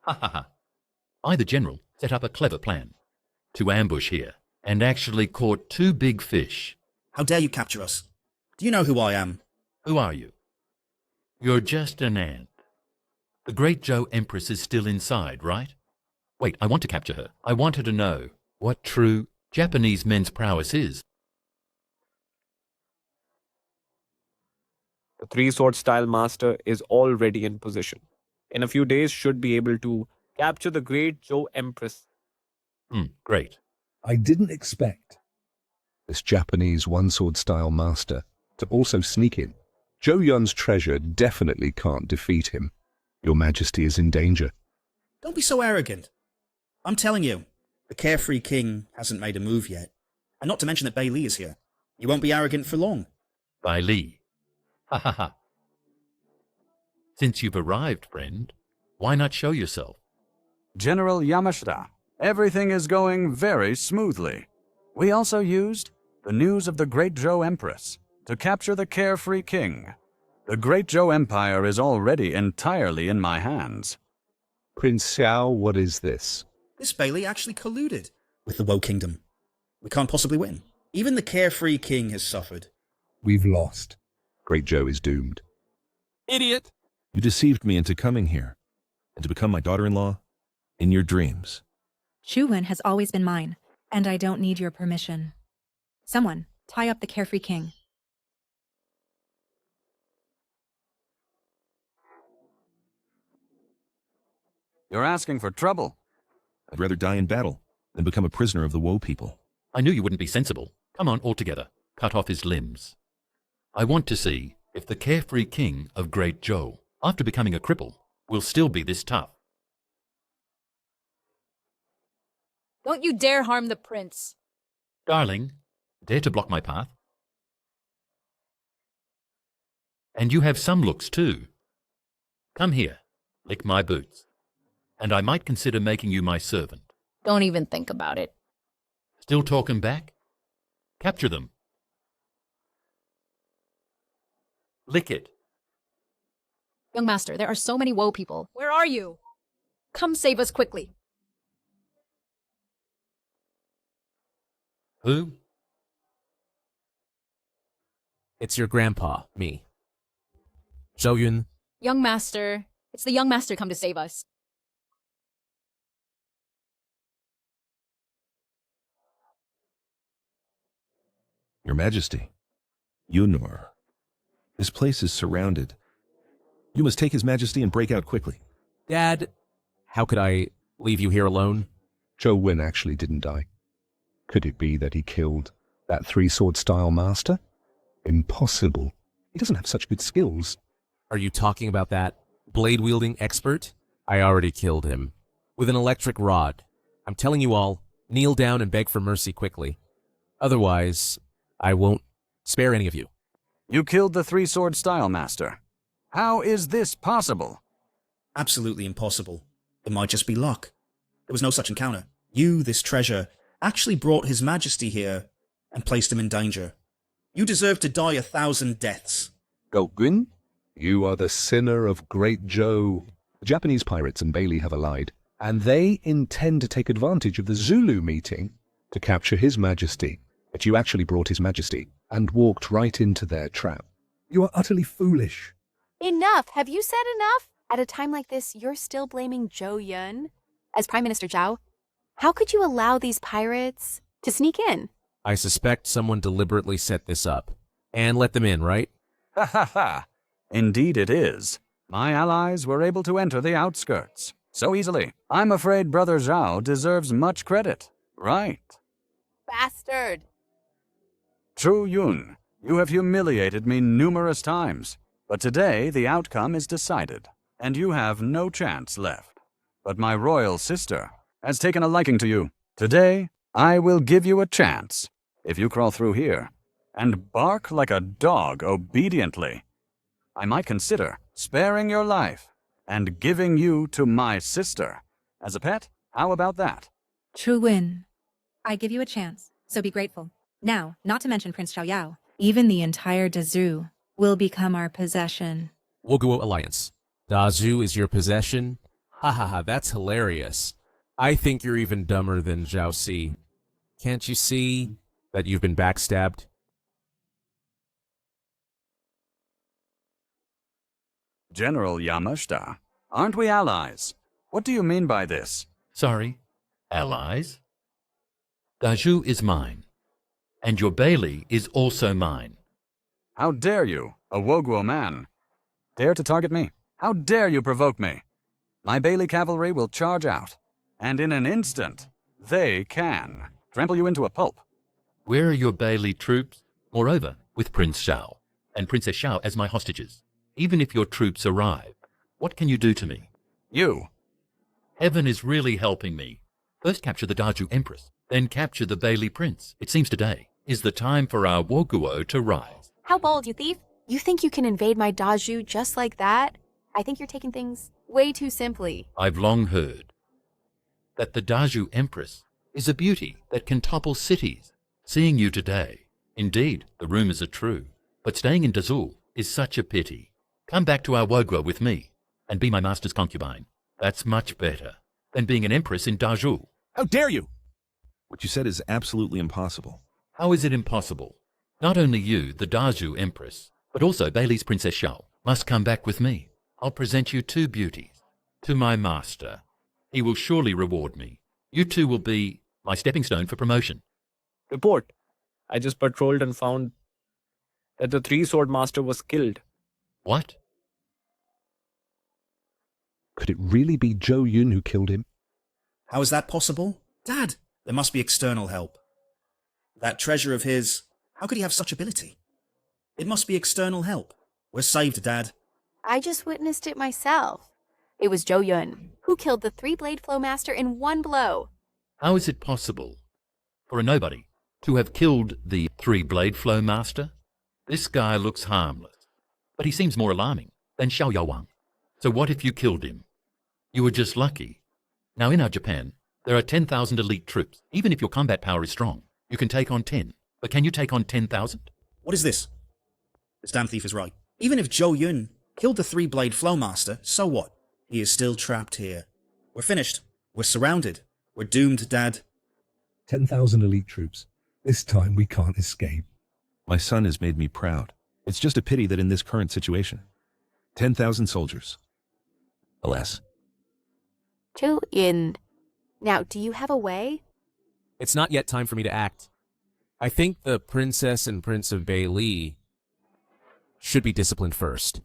Ha ha ha. I, the General, set up a clever plan to ambush here and actually caught 2 big fish. How dare you capture us? Do you know who I am? Who are you? You're just an ant. The Great Zhou Empress is still inside, right? Wait, I want to capture her. I want her to know what true Japanese men's prowess is. The three-sword style master is already in position. In a few days, should be able to capture the Great Zhou Empress. Great. I didn't expect this Japanese one-sword style master to also sneak in. Zhou Yun's treasure definitely can't defeat him. Your Majesty is in danger. Don't be so arrogant. I'm telling you, the carefree king hasn't made a move yet. And not to mention that Bai Li is here. You won't be arrogant for long. Bai Li. Ha ha ha. Since you've arrived, friend, why not show yourself? General Yamashita, everything is going very smoothly. We also used the news of the Great Zhou Empress to capture the carefree king. The Great Zhou Empire is already entirely in my hands. Prince Xiao, what is this? This Bai Li actually colluded with the Woe Kingdom. We can't possibly win. Even the carefree king has suffered. We've lost. Great Zhou is doomed. Idiot! You deceived me into coming here, and to become my daughter-in-law in your dreams. Xu Wen has always been mine, and I don't need your permission. Someone, tie up the carefree king. You're asking for trouble. I'd rather die in battle than become a prisoner of the Woe people. I knew you wouldn't be sensible. Come on, all together. Cut off his limbs. I want to see if the carefree king of Great Zhou, after becoming a cripple, will still be this tough. Don't you dare harm the prince. Darling, dare to block my path? And you have some looks too. Come here, lick my boots, and I might consider making you my servant. Don't even think about it. Still talking back? Capture them. Lick it. Young master, there are so many woe people. Where are you? Come save us quickly. Who? It's your grandpa, me. Zhou Yun. Young master, it's the young master come to save us. Your Majesty, Yunor, this place is surrounded. You must take His Majesty and break out quickly. Dad, how could I leave you here alone? Zhou Wen actually didn't die. Could it be that he killed that three-sword style master? Impossible. He doesn't have such good skills. Are you talking about that blade-wielding expert? I already killed him. With an electric rod. I'm telling you all, kneel down and beg for mercy quickly. Otherwise, I won't spare any of you. You killed the three-sword style master. How is this possible? Absolutely impossible. It might just be luck. There was no such encounter. You, this treasure, actually brought His Majesty here and placed him in danger. You deserve to die 1,000 deaths. Gokgun, you are the sinner of Great Zhou. The Japanese pirates and Bailey have allied, and they intend to take advantage of the Zulu meeting to capture His Majesty. But you actually brought His Majesty and walked right into their trap. You are utterly foolish. Enough! Have you said enough? At a time like this, you're still blaming Zhou Yun? As Prime Minister Zhao, how could you allow these pirates to sneak in? I suspect someone deliberately set this up. And let them in, right? Ha ha ha! Indeed it is. My allies were able to enter the outskirts so easily. I'm afraid Brother Zhao deserves much credit. Right. Bastard! True Yun, you have humiliated me numerous times, but today the outcome is decided, and you have no chance left. But my royal sister has taken a liking to you. Today, I will give you a chance. If you crawl through here and bark like a dog obediently, I might consider sparing your life and giving you to my sister. As a pet, how about that? True Win, I give you a chance, so be grateful. Now, not to mention Prince Xiaoyao, even the entire Dazhu will become our possession. Woguo Alliance. Dazhu is your possession? Ha ha ha, that's hilarious. I think you're even dumber than Zhao Si. Can't you see that you've been backstabbed? General Yamashita, aren't we allies? What do you mean by this? Sorry, allies? Dazhu is mine, and your Bailey is also mine. How dare you, a Woguo man, dare to target me? How dare you provoke me? My Bailey cavalry will charge out, and in an instant, they can trample you into a pulp. Where are your Bailey troops? Moreover, with Prince Xiao and Princess Xiao as my hostages, even if your troops arrive, what can you do to me? You. Heaven is really helping me. First capture the Dazhu Empress, then capture the Bailey Prince. It seems today is the time for our Woguo to rise. How bold, you thief! You think you can invade my Dazhu just like that? I think you're taking things way too simply. I've long heard that the Dazhu Empress is a beauty that can topple cities. Seeing you today, indeed, the rumors are true, but staying in Dazhu is such a pity. Come back to our Woguo with me and be my master's concubine. That's much better than being an empress in Dazhu. How dare you! What you said is absolutely impossible. How is it impossible? Not only you, the Dazhu Empress, but also Bailey's Princess Xiao, must come back with me. I'll present you two beauties to my master. He will surely reward me. You two will be my stepping stone for promotion. Report. I just patrolled and found that the three-sword master was killed. What? Could it really be Zhou Yun who killed him? How is that possible? Dad, there must be external help. That treasure of his, how could he have such ability? It must be external help. We're saved, Dad. I just witnessed it myself. It was Zhou Yun who killed the three-blade flowmaster in one blow. How is it possible for a nobody to have killed the three-blade flowmaster? This guy looks harmless, but he seems more alarming than Xiao Yao. So what if you killed him? You were just lucky. Now in our Japan, there are 10,000 elite troops. Even if your combat power is strong, you can take on 10. But can you take on 10,000? What is this? This damn thief is right. Even if Zhou Yun killed the three-blade flowmaster, so what? He is still trapped here. We're finished. We're surrounded. We're doomed, Dad. 10,000 elite troops. This time we can't escape. My son has made me proud. It's just a pity that in this current situation, 10,000 soldiers. Alas. Zhou Yun. Now, do you have a way? It's not yet time for me to act. I think the Princess and Prince of Beili should be disciplined first.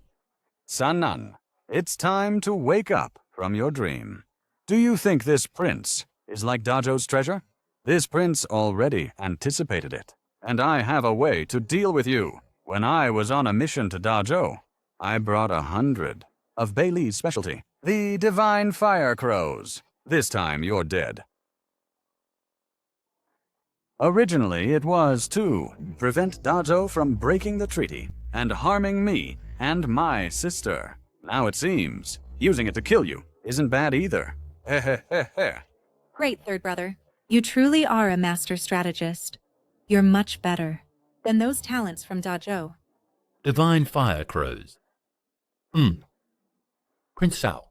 Sannan, it's time to wake up from your dream. Do you think this prince is like Dazhou's treasure? This prince already anticipated it, and I have a way to deal with you. When I was on a mission to Dazhou, I brought 100 of Beili's specialty, the divine fire crows. This time you're dead. Originally, it was to prevent Dazhou from breaking the treaty and harming me and my sister. Now it seems using it to kill you isn't bad either. Great, third brother. You truly are a master strategist. You're much better than those talents from Dazhou. Divine fire crows. Prince Sao.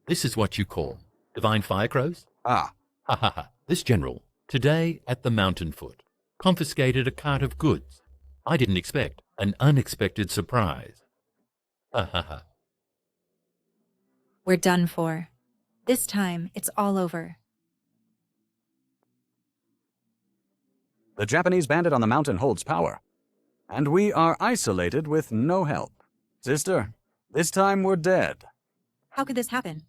This is what you call divine fire crows? Ah. Ha ha ha. This general, today at the mountain foot, confiscated a cart of goods. I didn't expect an unexpected surprise. Ha ha ha. We're done for. This time, it's all over. The Japanese bandit on the mountain holds power, and we are isolated with no help. Sister, this time we're dead. How could this happen?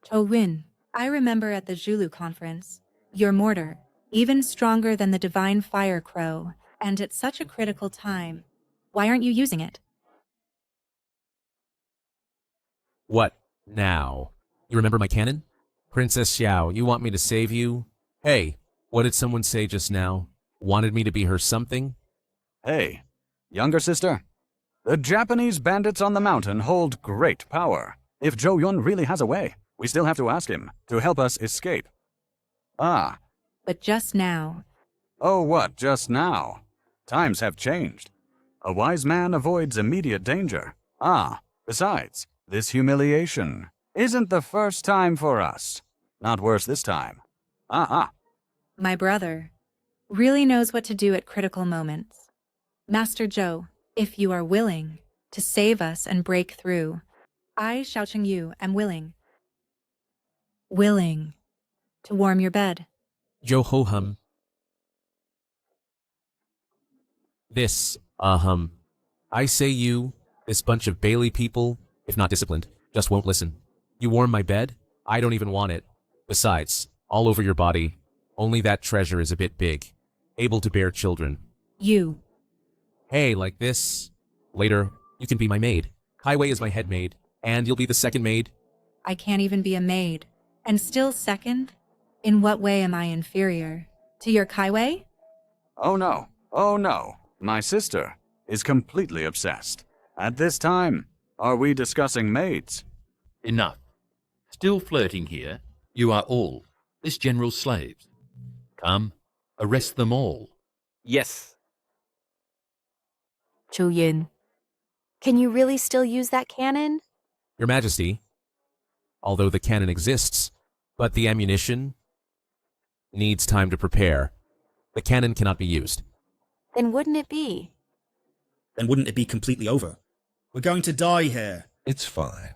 Zhou Yun, I remember at the Zulu conference, your mortar, even stronger than the divine fire crow, and at such a critical time. Why aren't you using it? What now? You remember my cannon? Princess Xiao, you want me to save you? Hey, what did someone say just now? Wanted me to be her something? Hey, younger sister. The Japanese bandits on the mountain hold great power. If Zhou Yun really has a way, we still have to ask him to help us escape. Ah. But just now. Oh, what, just now? Times have changed. A wise man avoids immediate danger. Ah, besides, this humiliation isn't the first time for us. Not worse this time. My brother really knows what to do at critical moments. Master Zhou, if you are willing to save us and break through, I, Xiao Yu, am willing. Willing to warm your bed. Zhou Ho Hum. This, I say you, this bunch of Bailey people, if not disciplined, just won't listen. You warm my bed? I don't even want it. Besides, all over your body, only that treasure is a bit big, able to bear children. You. Hey, like this. Later, you can be my maid. Kaiwei is my head maid, and you'll be the second maid. I can't even be a maid. And still second? In what way am I inferior? To your Kaiwei? Oh no, oh no. My sister is completely obsessed. At this time, are we discussing maids? Enough. Still flirting here. You are all this general's slaves. Come, arrest them all. Yes. Zhou Yun, can you really still use that cannon? Your Majesty, although the cannon exists, but the ammunition needs time to prepare. The cannon cannot be used. Then wouldn't it be? Then wouldn't it be completely over? We're going to die here. It's fine.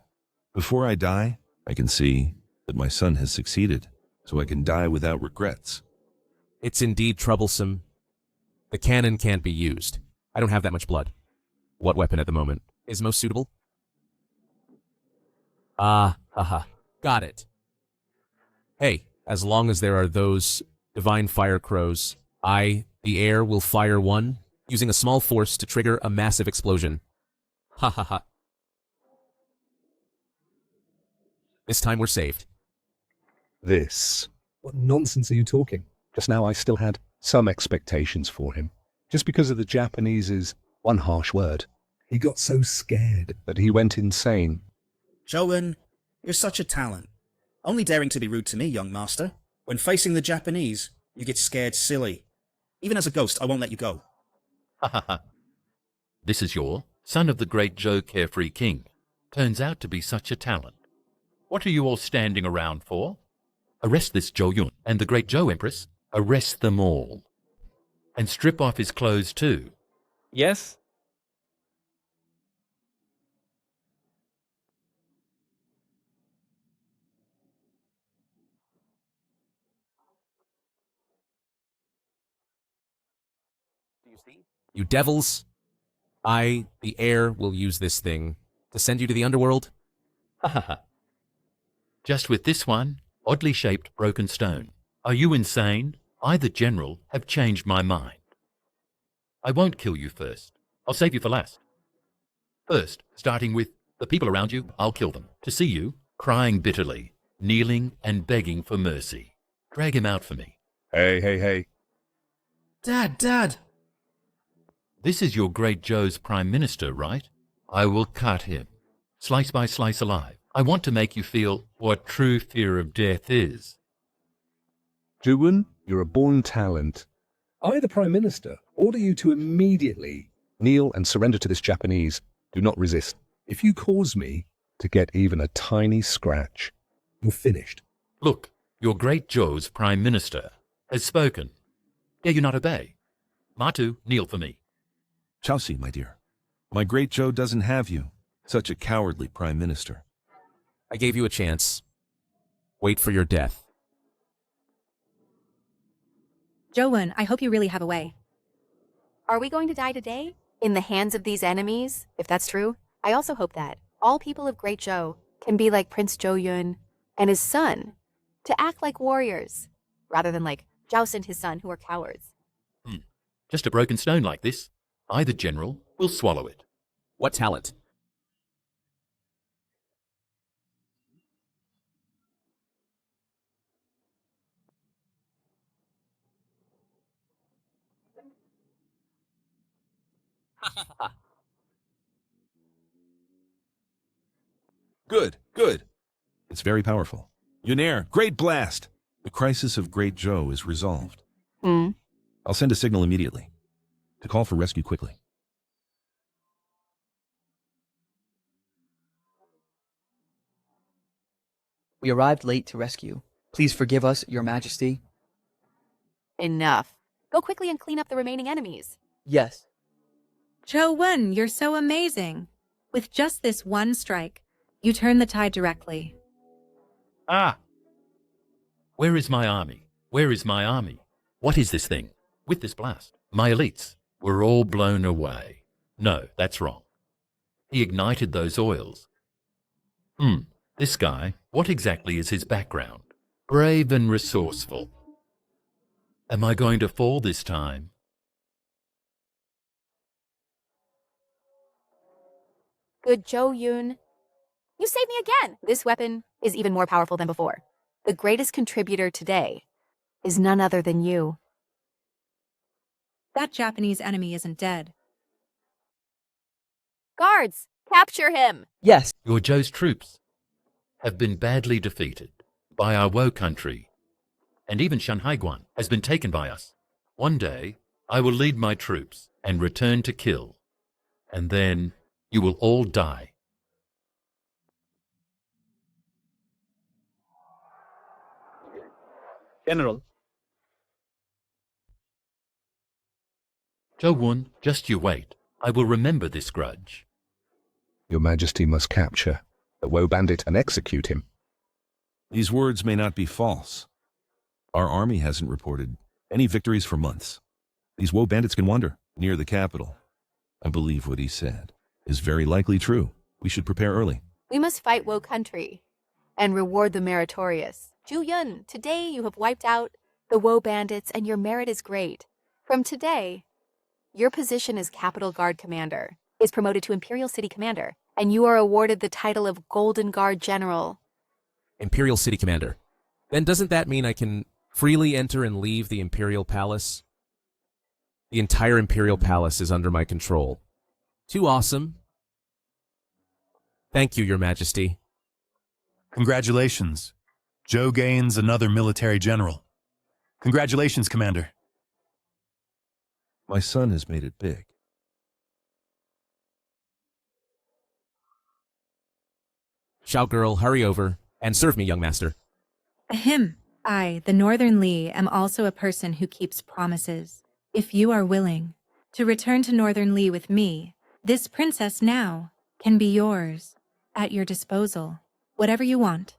Before I die, I can see that my son has succeeded, so I can die without regrets. It's indeed troublesome. The cannon can't be used. I don't have that much blood. What weapon at the moment is most suitable? Ah, haha. Got it. Hey, as long as there are those divine fire crows, I, the air, will fire one, using a small force to trigger a massive explosion. Ha ha ha. This time we're saved. This. What nonsense are you talking? Just now I still had some expectations for him. Just because of the Japanese's one harsh word. He got so scared that he went insane. Joan, you're such a talent. Only daring to be rude to me, young master. When facing the Japanese, you get scared silly. Even as a ghost, I won't let you go. Ha ha ha. This is your son of the great Zhou carefree king. Turns out to be such a talent. What are you all standing around for? Arrest this Zhou Yun and the great Zhou Empress. Arrest them all. And strip off his clothes too. Yes? You devils, I, the air, will use this thing to send you to the underworld. Ha ha ha. Just with this one, oddly shaped broken stone. Are you insane? I, the general, have changed my mind. I won't kill you first. I'll save you for last. First, starting with the people around you, I'll kill them. To see you, crying bitterly, kneeling and begging for mercy. Drag him out for me. Hey. Dad! This is your great Zhou's prime minister, right? I will cut him, slice by slice alive. I want to make you feel what true fear of death is. Juwon, you're a born talent. I, the Prime Minister, order you to immediately kneel and surrender to this Japanese. Do not resist. If you cause me to get even a tiny scratch, you're finished. Look, your great Zhou's prime minister has spoken. Dare you not obey? Matu, kneel for me. Chelsea, my dear, my great Zhou doesn't have you. Such a cowardly prime minister. I gave you a chance. Wait for your death. Joan, I hope you really have a way. Are we going to die today? In the hands of these enemies? If that's true, I also hope that all people of Great Zhou can be like Prince Zhou Yun and his son, to act like warriors, rather than like Joust and his son, who are cowards. Just a broken stone like this. I, the general, will swallow it. What talent? Good. It's very powerful. Yunair, great blast! The crisis of Great Zhou is resolved. I'll send a signal immediately to call for rescue quickly. We arrived late to rescue. Please forgive us, Your Majesty. Enough. Go quickly and clean up the remaining enemies. Yes. Joan, you're so amazing. With just this one strike, you turn the tide directly. Ah! Where is my army? Where is my army? What is this thing? With this blast, my elites were all blown away. No, that's wrong. He ignited those oils. This guy, what exactly is his background? Brave and resourceful. Am I going to fall this time? Good Zhou Yun. You saved me again! This weapon is even more powerful than before. The greatest contributor today is none other than you. That Japanese enemy isn't dead. Guards, capture him! Yes. Your Zhou's troops have been badly defeated by our woe country, and even Shanhaiguan has been taken by us. One day, I will lead my troops and return to kill, and then you will all die. General. Zhou, just you wait. I will remember this grudge. Your Majesty must capture the woe bandit and execute him. These words may not be false. Our army hasn't reported any victories for months. These woe bandits can wander near the capital. I believe what he said is very likely true. We should prepare early. We must fight Woe country and reward the meritorious. Zhu Yun, today you have wiped out the Woe bandits and your merit is great. From today, your position as Capital Guard Commander is promoted to Imperial City Commander, and you are awarded the title of Golden Guard General. Imperial City Commander. Then doesn't that mean I can freely enter and leave the Imperial Palace? The entire Imperial Palace is under my control. Too awesome. Thank you, Your Majesty. Congratulations. Zhou gains another military general. Congratulations, Commander. My son has made it big. Xiao girl, hurry over and serve me, young master. Ahem. I, the Northern Li, am also a person who keeps promises. If you are willing to return to Northern Li with me, this princess now can be yours, at your disposal. Whatever you want.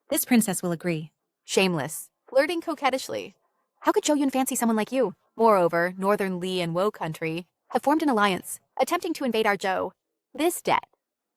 This princess will agree. Shameless, flirting coquettishly. How could Zhou Yun fancy someone like you? Moreover, Northern Li and Woe country have formed an alliance, attempting to invade our Zhou. This debt,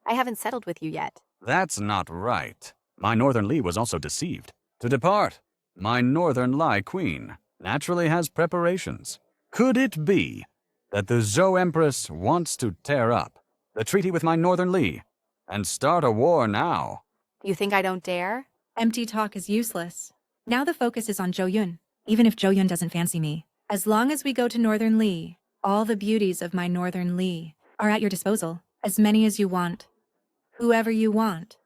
I haven't settled with you yet. That's not right. My Northern Li was also deceived. To depart, my Northern Li Queen naturally has preparations. Could it be that the Zhou Empress wants to tear up the treaty with my Northern Li and start a war now? You think I don't dare? Empty talk is useless. Now the focus is on Zhou Yun, even if Zhou Yun doesn't fancy me. As long as we go to Northern Li, all the beauties of my Northern Li are at your disposal, as many as you want. Whoever you want.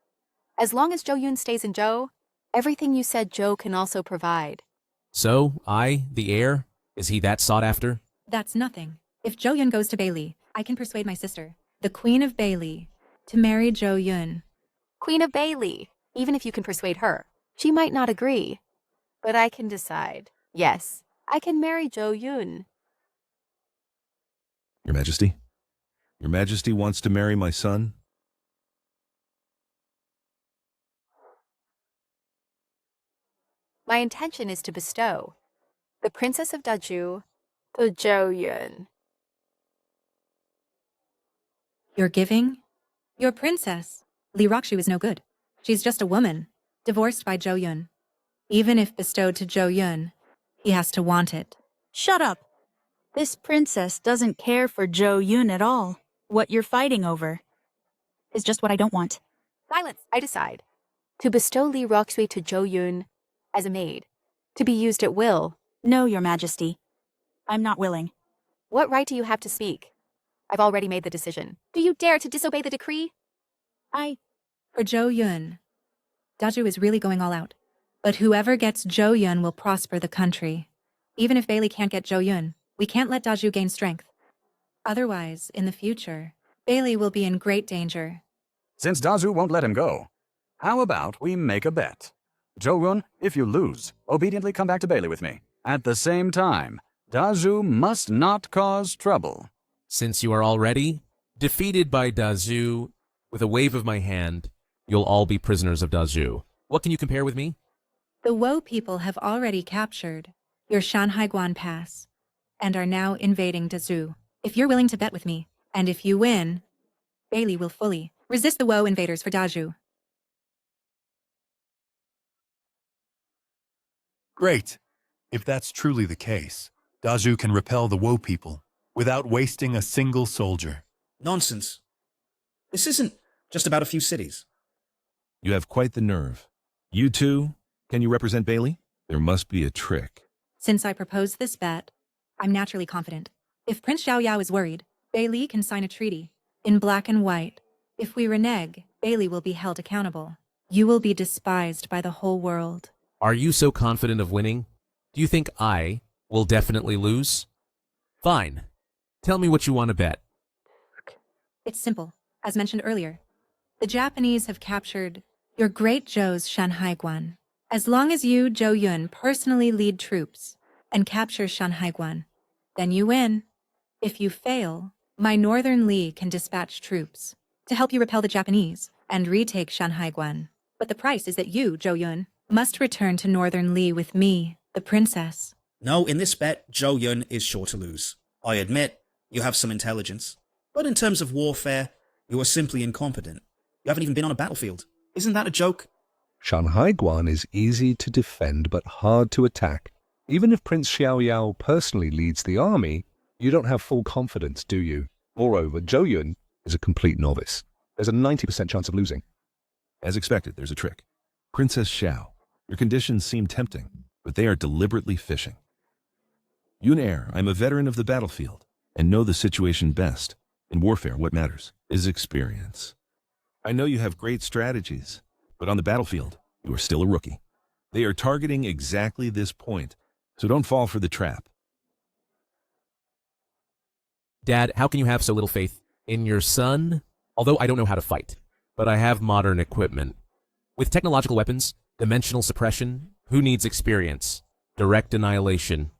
As long as Zhou Yun stays in Zhou, everything you said Zhou can also provide. So, I, the heir, is he that sought after? That's nothing. If Zhou Yun goes to Bailey, I can persuade my sister, the Queen of Bailey, to marry Zhou Yun. Queen of Bailey, even if you can persuade her. She might not agree, but I can decide. Yes, I can marry Zhou Yun. Your Majesty? Your Majesty wants to marry my son? My intention is to bestow the Princess of Dazhu to Zhou Yun. You're giving? Your princess. Li Rockshu is no good. She's just a woman, divorced by Zhou Yun. Even if bestowed to Zhou Yun, he has to want it. Shut up. This princess doesn't care for Zhou Yun at all. What you're fighting over is just what I don't want. Silence, I decide. To bestow Li Rockshui to Zhou Yun as a maid, to be used at will. No, Your Majesty. I'm not willing. What right do you have to speak? I've already made the decision. Do you dare to disobey the decree? For Zhou Yun, Dazhu is really going all out. But whoever gets Zhou Yun will prosper the country. Even if Bailey can't get Zhou Yun, we can't let Dazhu gain strength. Otherwise, in the future, Bailey will be in great danger. Since Dazhu won't let him go, how about we make a bet? Zhou Yun, if you lose, obediently come back to Bailey with me. At the same time, Dazhu must not cause trouble. Since you are already defeated by Dazhu, with a wave of my hand, you'll all be prisoners of Dazhu. What can you compare with me? The Woe people have already captured your Shanhaiguan Pass and are now invading Dazhu. If you're willing to bet with me, and if you win, Bailey will fully resist the Woe invaders for Dazhu. Great. If that's truly the case, Dazhu can repel the Woe people without wasting a single soldier. Nonsense. This isn't just about a few cities. You have quite the nerve. You two, can you represent Bailey? There must be a trick. Since I proposed this bet, I'm naturally confident. If Prince Xiaoyao is worried, Bailey can sign a treaty in black and white. If we renege, Bailey will be held accountable. You will be despised by the whole world. Are you so confident of winning? Do you think I will definitely lose? Fine. Tell me what you want to bet. It's simple. As mentioned earlier, the Japanese have captured your Great Zhou's Shanhaiguan. As long as you, Zhou Yun, personally lead troops and capture Shanhaiguan, then you win. If you fail, my Northern Li can dispatch troops to help you repel the Japanese and retake Shanhaiguan. But the price is that you, Zhou Yun, must return to Northern Li with me, the princess. No, in this bet, Zhou Yun is sure to lose. I admit, you have some intelligence. But in terms of warfare, you are simply incompetent. You haven't even been on a battlefield. Isn't that a joke? Shanghai Guan is easy to defend but hard to attack. Even if Prince Xiaoyao personally leads the army, you don't have full confidence, do you? Moreover, Zhou Yun is a complete novice. There's a 90% chance of losing. As expected, there's a trick. Princess Xiao, your conditions seem tempting, but they are deliberately fishing. Yun Heir, I'm a veteran of the battlefield and know the situation best. In warfare, what matters is experience. I know you have great strategies, but on the battlefield, you are still a rookie. They are targeting exactly this point, so don't fall for the trap. Dad, how can you have so little faith in your son? Although I don't know how to fight, but I have modern equipment. With technological weapons, dimensional suppression, who needs experience? Direct annihilation.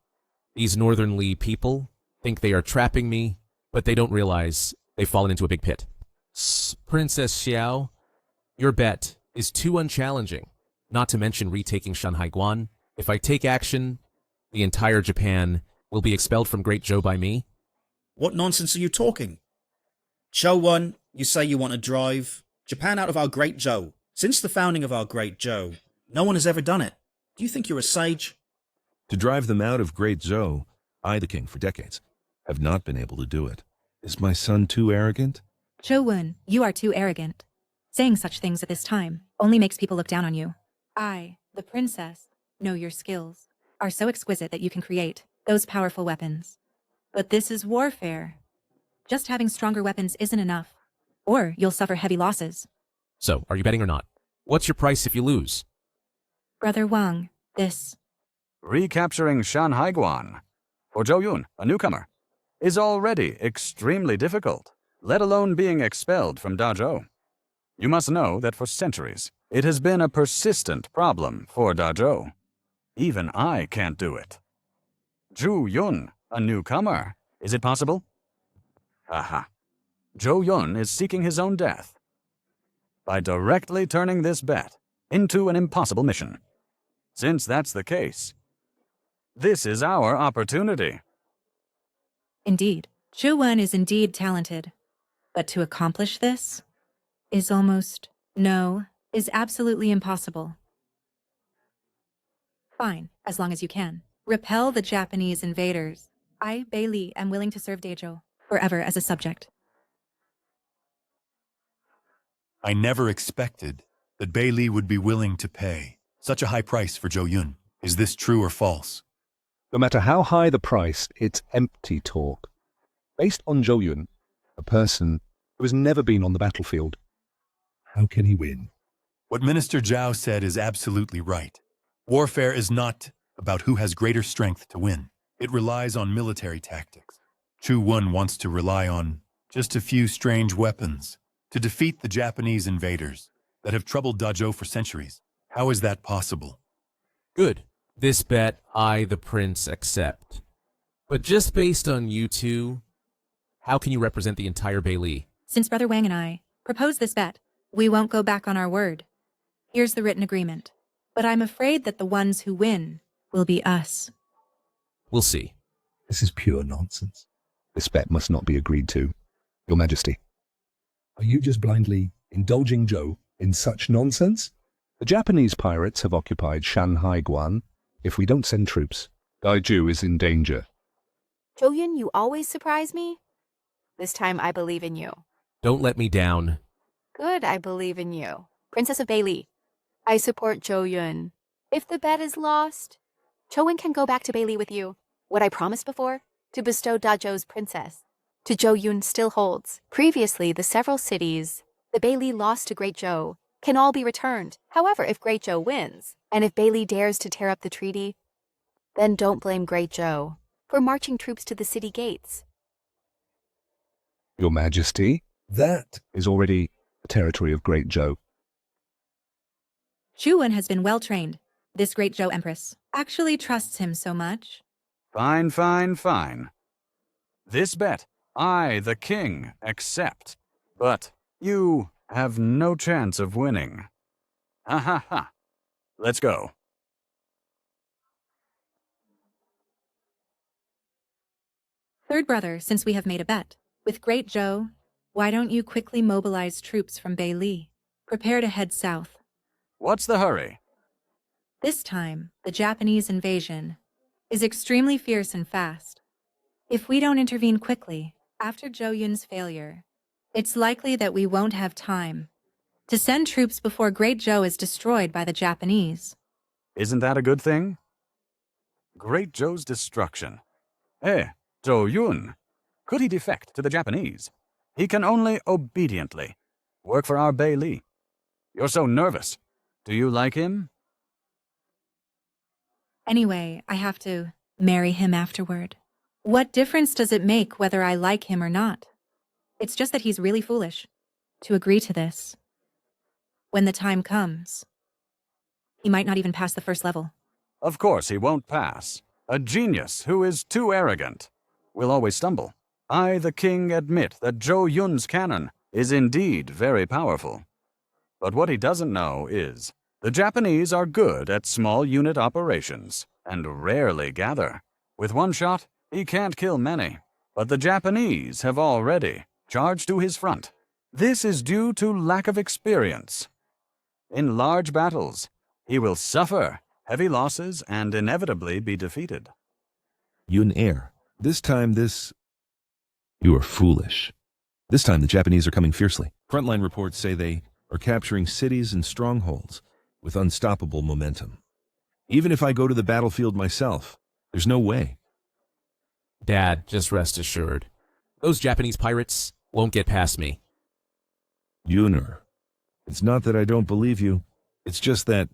These northernly people think they are trapping me, but they don't realize they've fallen into a big pit. Princess Xiao, your bet is too unchallenging, not to mention retaking Shanghai Guan. If I take action, the entire Japan will be expelled from Great Zhou by me. What nonsense are you talking? Zhou 1, you say you want to drive Japan out of our Great Zhou. Since the founding of our Great Zhou, no one has ever done it. Do you think you're a sage? To drive them out of Great Zhou, I, the king for decades, have not been able to do it. Is my son too arrogant? Zhou Yun, you are too arrogant. Saying such things at this time only makes people look down on you. I, the princess, know your skills are so exquisite that you can create those powerful weapons. But this is warfare. Just having stronger weapons isn't enough, or you'll suffer heavy losses. So, are you betting or not? What's your price if you lose? Brother Wang, this... Recapturing Shanghai Guan, for Zhou Yun, a newcomer, is already extremely difficult, let alone being expelled from Dazhou. You must know that for centuries, it has been a persistent problem for Dazhou. Even I can't do it. Zhou Yun, a newcomer, is it possible? Haha. Zhou Yun is seeking his own death by directly turning this bet into an impossible mission. Since that's the case, this is our opportunity. Indeed, Zhou Yun is indeed talented. But to accomplish this is is absolutely impossible. Fine, as long as you can. Repel the Japanese invaders. I, Bei Li, am willing to serve Dazhou forever as a subject. I never expected that Bei Li would be willing to pay such a high price for Zhou Yun. Is this true or false? No matter how high the price, it's empty talk. Based on Zhou Yun, a person who has never been on the battlefield, how can he win? What Minister Zhao said is absolutely right. Warfare is not about who has greater strength to win. It relies on military tactics. Zhou Yun wants to rely on just a few strange weapons to defeat the Japanese invaders that have troubled Dazhou for centuries. How is that possible? Good. This bet I, the prince, accept. But just based on you two, how can you represent the entire Bei Li? Since Brother Wang and I propose this bet, we won't go back on our word. Here's the written agreement. But I'm afraid that the ones who win will be us. We'll see. This is pure nonsense. This bet must not be agreed to. Your Majesty, are you just blindly indulging Zhou in such nonsense? The Japanese pirates have occupied Shanghai Guan. If we don't send troops, Daiju is in danger. Zhou Yun, you always surprise me. This time I believe in you. Don't let me down. Good, I believe in you. Princess of Bei Li, I support Zhou Yun. If the bet is lost, Zhou Yun can go back to Bei Li with you. What I promised before, to bestow Dazhou's princess, to Zhou Yun still holds. Previously, the several cities the Bei Li lost to Great Zhou can all be returned. However, if Great Zhou wins, and if Bei Li dares to tear up the treaty, then don't blame Great Zhou for marching troops to the city gates. Your Majesty, that is already the territory of Great Zhou. Zhou Yun has been well trained. This Great Zhou Empress actually trusts him so much. Fine, fine, fine. This bet, I, the king, accept. But you have no chance of winning. Ha ha ha. Let's go. Third brother, since we have made a bet, with Great Zhou, why don't you quickly mobilize troops from Bei Li? Prepare to head south. What's the hurry? This time, the Japanese invasion is extremely fierce and fast. If we don't intervene quickly, after Zhou Yun's failure, it's likely that we won't have time to send troops before Great Zhou is destroyed by the Japanese. Isn't that a good thing? Great Zhou's destruction. Zhou Yun. Could he defect to the Japanese? He can only obediently work for our Bei Li. You're so nervous. Do you like him? Anyway, I have to marry him afterward. What difference does it make whether I like him or not? It's just that he's really foolish to agree to this. When the time comes, he might not even pass the first level. Of course he won't pass. A genius who is too arrogant will always stumble. I, the king, admit that Zhou Yun's cannon is indeed very powerful. But what he doesn't know is the Japanese are good at small unit operations and rarely gather. With one shot, he can't kill many. But the Japanese have already charged to his front. This is due to lack of experience. In large battles, he will suffer heavy losses and inevitably be defeated. Yun heir. This time You are foolish. This time the Japanese are coming fiercely. Frontline reports say they are capturing cities and strongholds with unstoppable momentum. Even if I go to the battlefield myself, there's no way. Dad, just rest assured. Those Japanese pirates won't get past me. Yuner, it's not that I don't believe you. It's just that,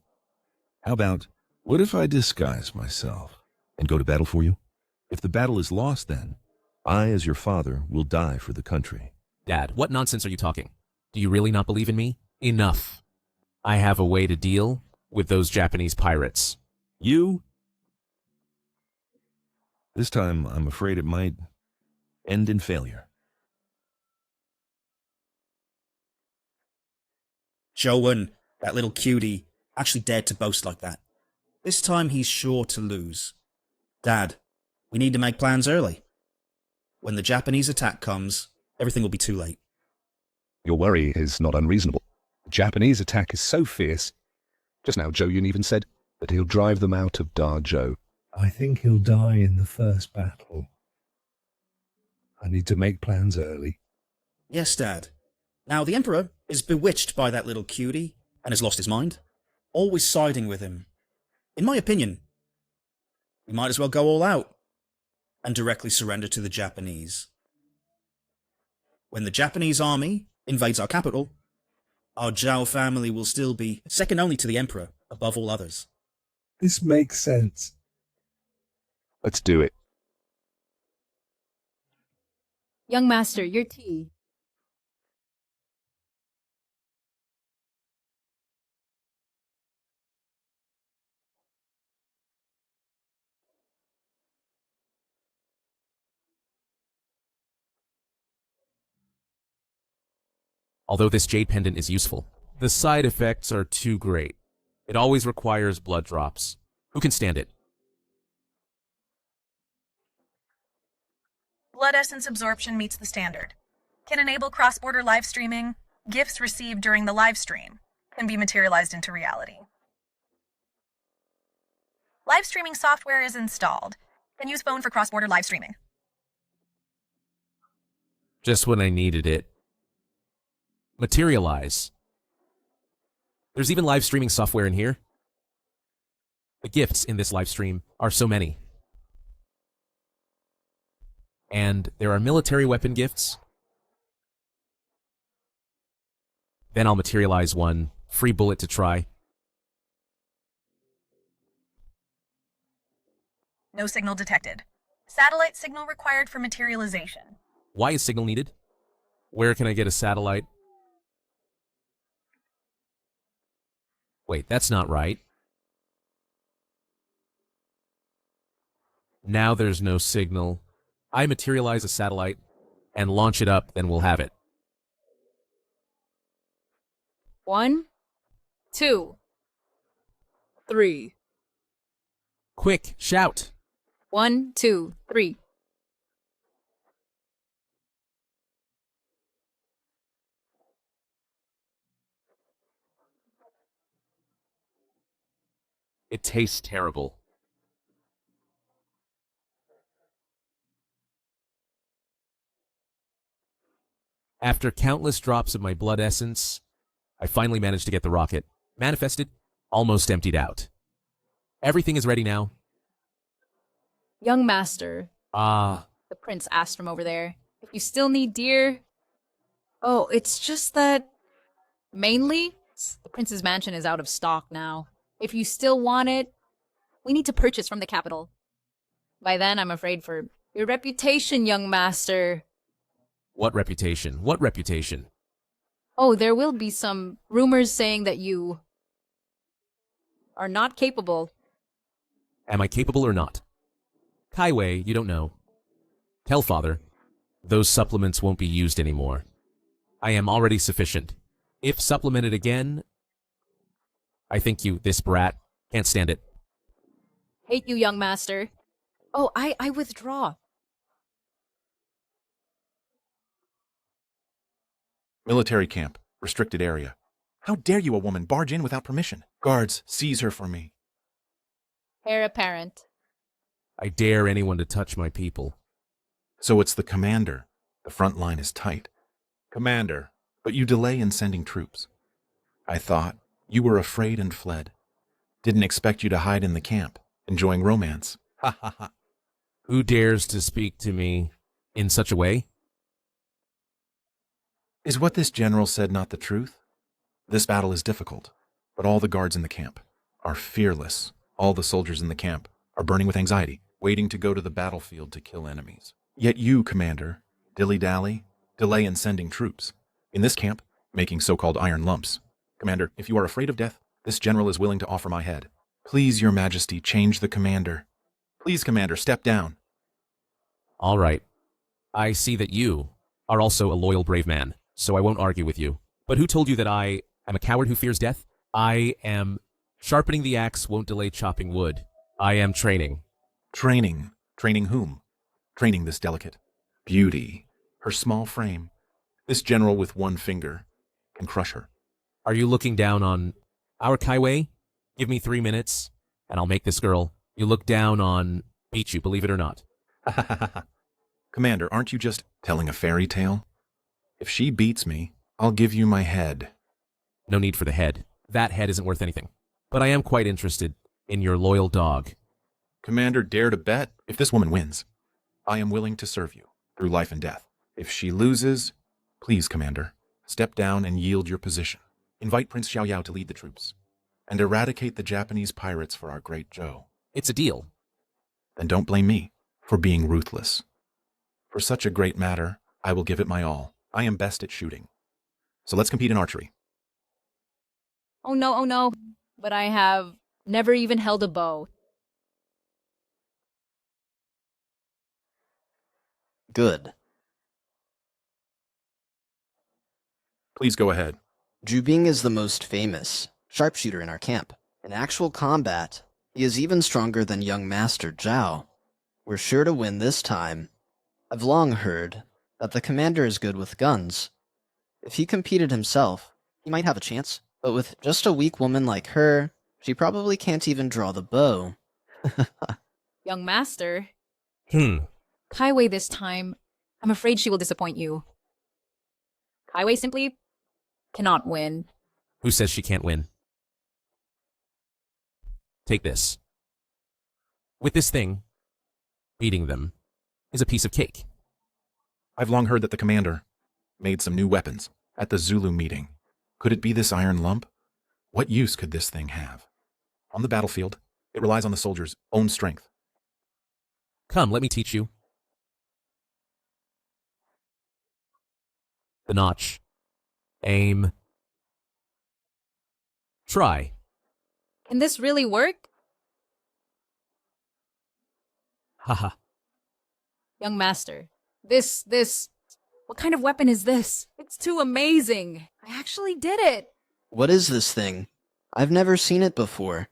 what if I disguise myself and go to battle for you? If the battle is lost then, I, as your father, will die for the country. Dad, what nonsense are you talking? Do you really not believe in me? Enough. I have a way to deal with those Japanese pirates. You? This time, I'm afraid it might end in failure. Zhou Yun, that little cutie, actually dared to boast like that. This time he's sure to lose. Dad, we need to make plans early. When the Japanese attack comes, everything will be too late. Your worry is not unreasonable. The Japanese attack is so fierce. Just now, Zhou Yun even said that he'll drive them out of Dazhou. I think he'll die in the first battle. I need to make plans early. Yes, Dad. Now, the Emperor is bewitched by that little cutie and has lost his mind, always siding with him. In my opinion, we might as well go all out and directly surrender to the Japanese. When the Japanese army invades our capital, our Zhao family will still be second only to the Emperor above all others. This makes sense. Let's do it. Young master, your tea. Although this jade pendant is useful, the side effects are too great. It always requires blood drops. Who can stand it? Blood essence absorption meets the standard. Can enable cross-border live streaming. Gifts received during the live stream can be materialized into reality. Live streaming software is installed. Can use phone for cross-border live streaming. Just when I needed it. Materialize. There's even live streaming software in here. The gifts in this live stream are so many. And there are military weapon gifts. Then I'll materialize one. Free bullet to try. No signal detected. Satellite signal required for materialization. Why is signal needed? Where can I get a satellite? Wait, that's not right. Now there's no signal. I materialize a satellite and launch it up, then we'll have it. 1, 2, 3. Quick, shout. 1, 2, 3. It tastes terrible. After countless drops of my blood essence, I finally managed to get the rocket. Manifested, almost emptied out. Everything is ready now. Young master, Ah, the prince asked from over there, if you still need deer. Oh, it's just that mainly the prince's mansion is out of stock now. If you still want it, we need to purchase from the capital. By then, I'm afraid for your reputation, young master. what reputation? What reputation? Oh, there will be some rumors saying that you are not capable. Am I capable or not? Kaiwei, you don't know. Tell father, those supplements won't be used anymore. I am already sufficient. If supplemented again, I think you, this brat, can't stand it. Hate you, young master. Oh, I withdraw. Military camp. Restricted area. How dare you, a woman, barge in without permission? Guards, seize her for me. Heir apparent. I dare anyone to touch my people. So it's the commander. The front line is tight. Commander, but you delay in sending troops. I thought you were afraid and fled. Didn't expect you to hide in the camp, enjoying romance. Ha ha ha. Who dares to speak to me in such a way? Is what this general said not the truth? This battle is difficult, but all the guards in the camp are fearless. All the soldiers in the camp are burning with anxiety, waiting to go to the battlefield to kill enemies. Yet you, Commander, dilly-dally, delay in sending troops. In this camp, making so-called iron lumps. Commander, if you are afraid of death, this general is willing to offer my head. Please, your majesty, change the commander. Please, Commander, step down. All right. I see that you are also a loyal, brave man, so I won't argue with you. But who told you that I am a coward who fears death? I am sharpening the axe won't delay chopping wood. I am training. Training? Training whom? Training this delicate beauty, her small frame. This general with one finger can crush her. Are you looking down on our Kaiwei? Give me 3 minutes, and I'll make this girl you look down on beat you, believe it or not. Commander, aren't you just telling a fairy tale? If she beats me, I'll give you my head. No need for the head. That head isn't worth anything. But I am quite interested in your loyal dog. Commander, dare to bet? If this woman wins, I am willing to serve you through life and death. If she loses, please, Commander, step down and yield your position. Invite Prince Xiaoyao to lead the troops and eradicate the Japanese pirates for our great Zhou. It's a deal. Then don't blame me for being ruthless. For such a great matter, I will give it my all. I am best at shooting. So let's compete in archery. Oh no. But I have never even held a bow. Good. Please go ahead. Jubing is the most famous sharpshooter in our camp. In actual combat, he is even stronger than young Master Zhao. We're sure to win this time. I've long heard that the commander is good with guns. If he competed himself, he might have a chance. But with just a weak woman like her, she probably can't even draw the bow. Young master. Hmm. Kaiwei this time, I'm afraid she will disappoint you. Kaiwei simply cannot win. Who says she can't win? Take this. With this thing, beating them is a piece of cake. I've long heard that the commander made some new weapons at the Zulu meeting. Could it be this iron lump? What use could this thing have? On the battlefield, it relies on the soldier's own strength. Come, let me teach you. The notch. Aim. Try. Can this really work? Haha. Young master, what kind of weapon is this? It's too amazing. I actually did it. What is this thing? I've never seen it before.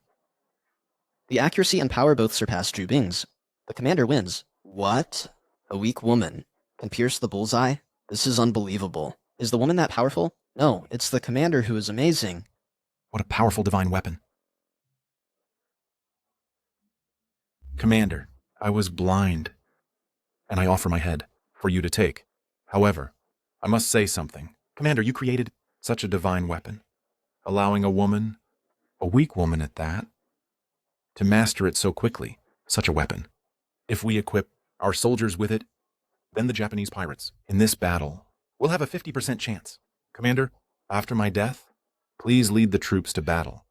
The accuracy and power both surpass Jubing's. The commander wins. What? A weak woman can pierce the bullseye? This is unbelievable. Is the woman that powerful? No, it's the commander who is amazing. What a powerful divine weapon. Commander, I was blind, and I offer my head for you to take. However, I must say something. Commander, you created such a divine weapon, allowing a woman, a weak woman at that, to master it so quickly, such a weapon. If we equip our soldiers with it, then the Japanese pirates, in this battle, will have a 50% chance. Commander, after my death, please lead the troops to battle,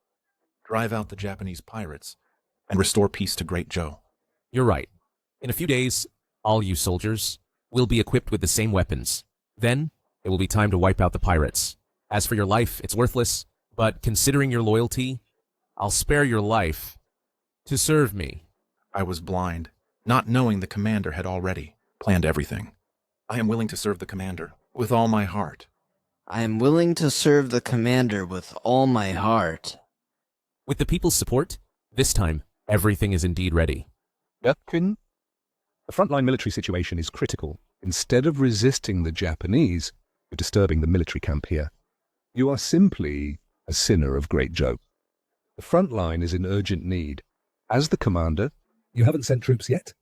drive out the Japanese pirates, and restore peace to Great Xia. You're right. In a few days, all you soldiers will be equipped with the same weapons. Then, it will be time to wipe out the pirates. As for your life, it's worthless, but considering your loyalty, I'll spare your life to serve me. I was blind, not knowing the commander had already planned everything. I am willing to serve the commander with all my heart. I am willing to serve the commander with all my heart. With the people's support, this time, everything is indeed ready. Yakin, the frontline military situation is critical. Instead of resisting the Japanese, you're disturbing the military camp here. You are simply a sinner of Great Xia. The front line is in urgent need. As the commander, you haven't sent troops yet,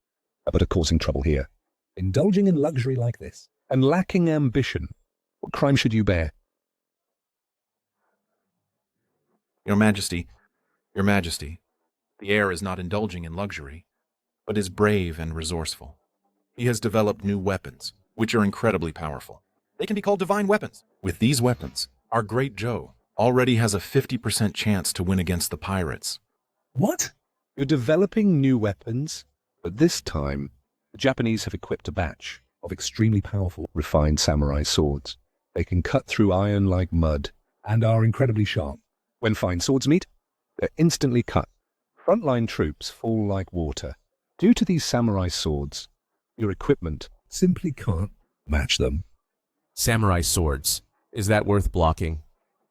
but are causing trouble here. Indulging in luxury like this, and lacking ambition, what crime should you bear? Your Majesty, the heir is not indulging in luxury, but is brave and resourceful. He has developed new weapons, which are incredibly powerful. They can be called divine weapons. With these weapons, our Great Xia already has a 50% chance to win against the pirates. What? You're developing new weapons, but this time, the Japanese have equipped a batch of extremely powerful, refined samurai swords. They can cut through iron like mud and are incredibly sharp. When fine swords meet, they're instantly cut. Frontline troops fall like water. Due to these samurai swords, your equipment simply can't match them. Samurai swords. Is that worth blocking?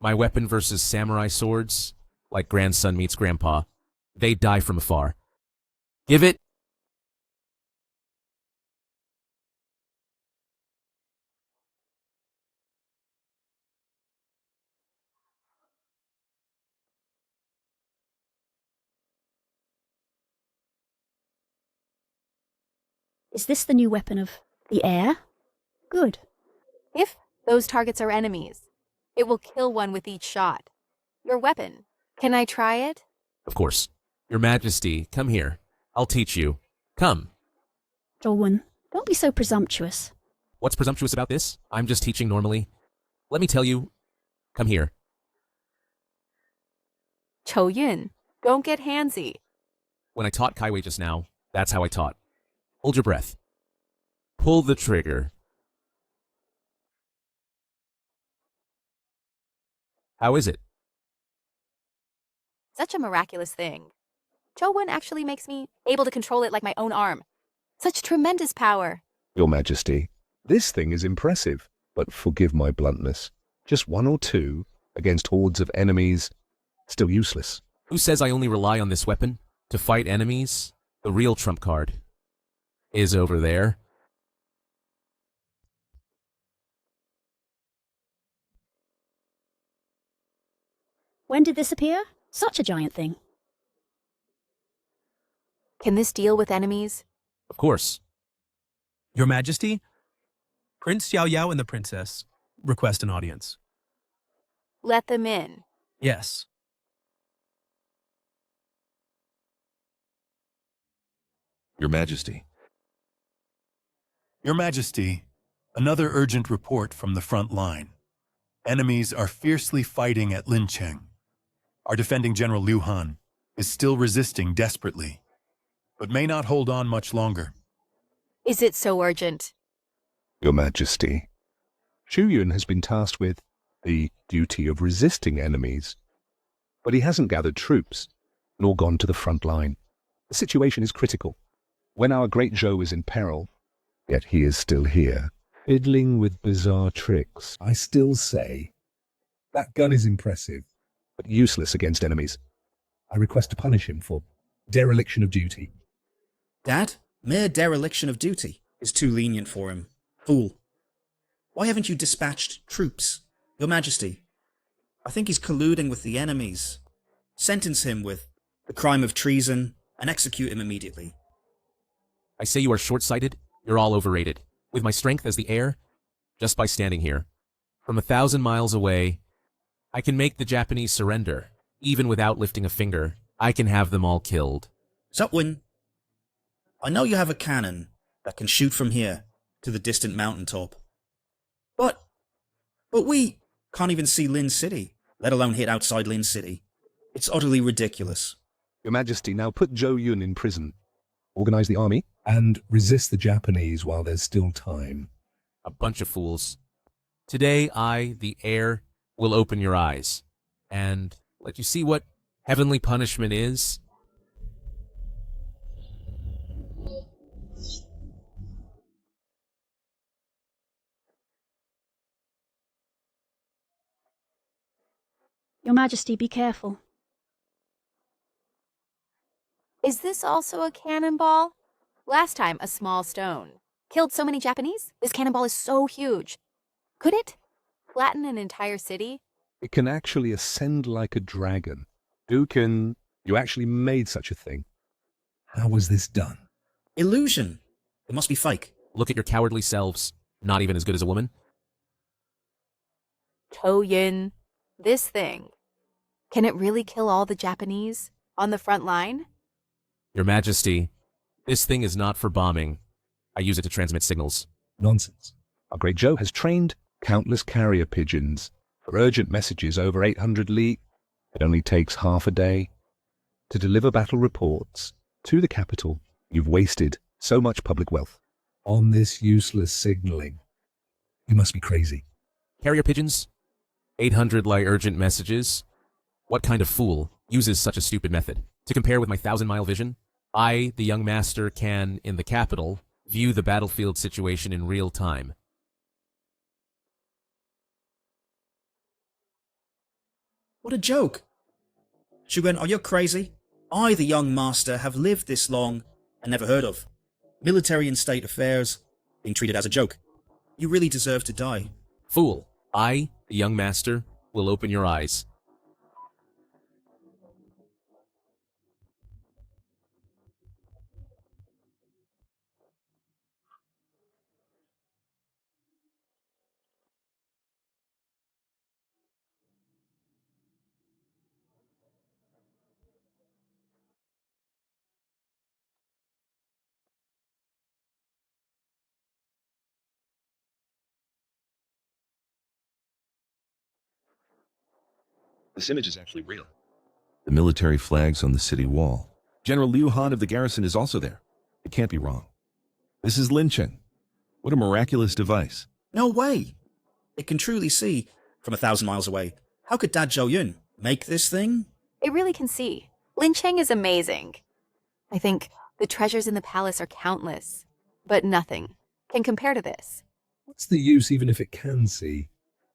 My weapon versus samurai swords? Like grandson meets grandpa. They die from afar. Give it. Is this the new weapon of the heir? Good. If those targets are enemies, it will kill one with each shot. Your weapon. Can I try it? Of course. Your Majesty, come here. I'll teach you. Come. Jolwyn, don't be so presumptuous. What's presumptuous about this? I'm just teaching normally. Let me tell you. Come here. Cho Yun, don't get handsy. When I taught Kaiwei just now, that's how I taught. Hold your breath. Pull the trigger. How is it? Such a miraculous thing. Cho-Won actually makes me able to control it like my own arm. Such tremendous power. Your Majesty, this thing is impressive, but forgive my bluntness. Just one or two against hordes of enemies, still useless. Who says I only rely on this weapon to fight enemies? The real trump card is over there. When did this appear? Such a giant thing. Can this deal with enemies? Of course. Your Majesty, Prince Xiao Yao and the Princess request an audience. Let them in. Yes. Your Majesty. Your Majesty, another urgent report from the front line. Enemies are fiercely fighting at Lincheng. Our defending General Liu Han is still resisting desperately, but may not hold on much longer. Is it so urgent? Your Majesty, Xu Yun has been tasked with the duty of resisting enemies, but he hasn't gathered troops, nor gone to the front line. The situation is critical. When our Great Xia is in peril, yet he is still here, fiddling with bizarre tricks. I still say, that gun is impressive, but useless against enemies. I request to punish him for dereliction of duty. Dad, mere dereliction of duty is too lenient for him. Fool. Why haven't you dispatched troops? Your Majesty, I think he's colluding with the enemies. Sentence him with the crime of treason and execute him immediately. I say you are short-sighted, you're all overrated. With my strength as the heir, just by standing here, from 1,000 miles away, I can make the Japanese surrender. Even without lifting a finger, I can have them all killed. Zutwin, I know you have a cannon that can shoot from here to the distant mountaintop. But we can't even see Lin City, let alone hit outside Lin City. It's utterly ridiculous. Your Majesty, now put Zhou Yun in prison. Organize the army and resist the Japanese while there's still time. A bunch of fools. Today I, the heir, will open your eyes and let you see what heavenly punishment is. Your Majesty, be careful. Is this also a cannonball? Last time, a small stone. Killed so many Japanese? This cannonball is so huge. Could it flatten an entire city? It can actually ascend like a dragon. Dukin, you actually made such a thing. How was this done? Illusion. It must be fake. Look at your cowardly selves. Not even as good as a woman. Toyin, this thing. Can it really kill all the Japanese on the front line? Your Majesty, this thing is not for bombing. I use it to transmit signals. Nonsense. Our great Zhou has trained countless carrier pigeons for urgent messages over 800 li. It only takes half a day. To deliver battle reports to the capital, you've wasted so much public wealth. On this useless signaling. You must be crazy. Carrier pigeons? 800 li urgent messages? What kind of fool uses such a stupid method? To compare with my 1,000-mile vision, I, the young master, can, in the capital, view the battlefield situation in real time. What a joke. Shugen, are you crazy? I, the young master, have lived this long and never heard of military and state affairs being treated as a joke. You really deserve to die. Fool, I, the young master, will open your eyes. This image is actually real. The military flags on the city wall. General Liu Han of the garrison is also there. It can't be wrong. This is Lincheng. What a miraculous device. No way. It can truly see from 1,000 miles away. How could Dad Zhou Yun make this thing? It really can see. Lin Cheng is amazing. I think the treasures in the palace are countless, but nothing can compare to this. What's the use even if it can see?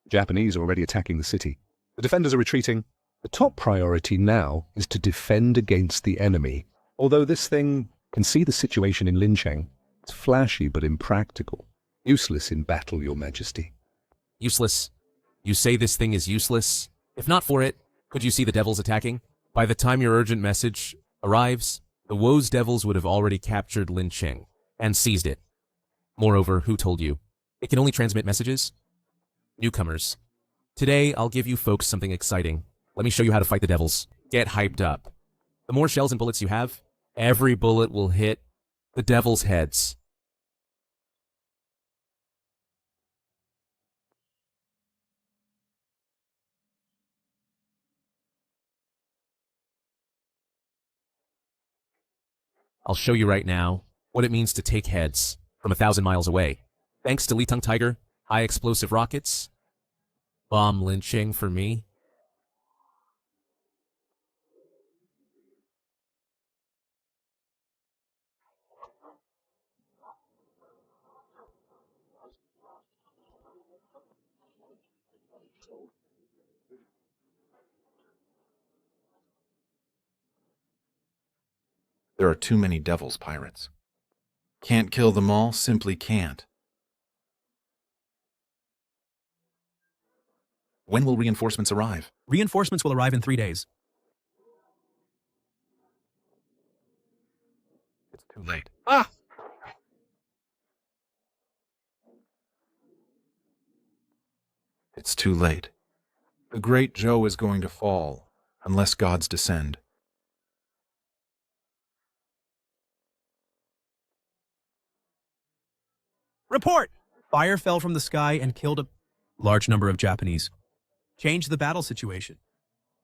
The Japanese are already attacking the city. The defenders are retreating. The top priority now is to defend against the enemy. Although this thing can see the situation in Lincheng, it's flashy but impractical. Useless in battle, Your Majesty. Useless? You say this thing is useless? If not for it, could you see the devils attacking? By the time your urgent message arrives, the Woe's devils would have already captured Lincheng and seized it. Moreover, who told you? It can only transmit messages? Newcomers. Today, I'll give you folks something exciting. Let me show you how to fight the devils. Get hyped up. The more shells and bullets you have, every bullet will hit the devil's heads. I'll show you right now what it means to take heads from 1,000 miles away. Thanks to Litung Tiger, high explosive rockets, bomb Lincheng for me. There are too many devils, pirates. Can't kill them all, simply can't. When will reinforcements arrive? Reinforcements will arrive in 3 days. It's too late. Ah! It's too late. The Great Zhou is going to fall, unless gods descend. Report! Fire fell from the sky and killed a large number of Japanese. Changed the battle situation.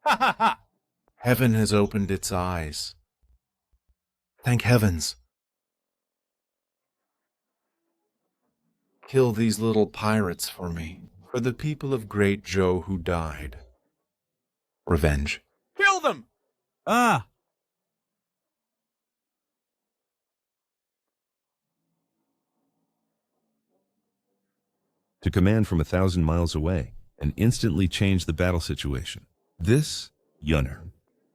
Ha ha ha! Heaven has opened its eyes. Thank heavens. Kill these little pirates for me, for the people of Great Zhou who died. Revenge. Kill them! Ah! To command from 1,000 miles away and instantly change the battle situation. This, Yunner.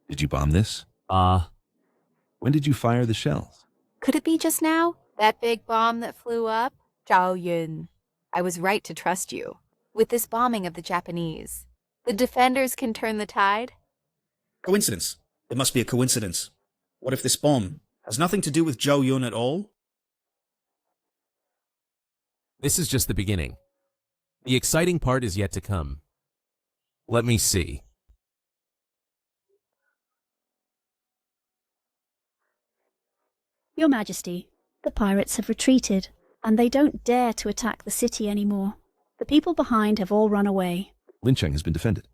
Did you bomb this? When did you fire the shells? Could it be just now? That big bomb that flew up? Zhao Yun, I was right to trust you. With this bombing of the Japanese, the defenders can turn the tide? Coincidence. It must be a coincidence. What if this bomb has nothing to do with Zhao Yun at all? This is just the beginning. The exciting part is yet to come. Let me see. Your Majesty, the pirates have retreated, and they don't dare to attack the city anymore. The people behind have all run away. Lincheng has been defended.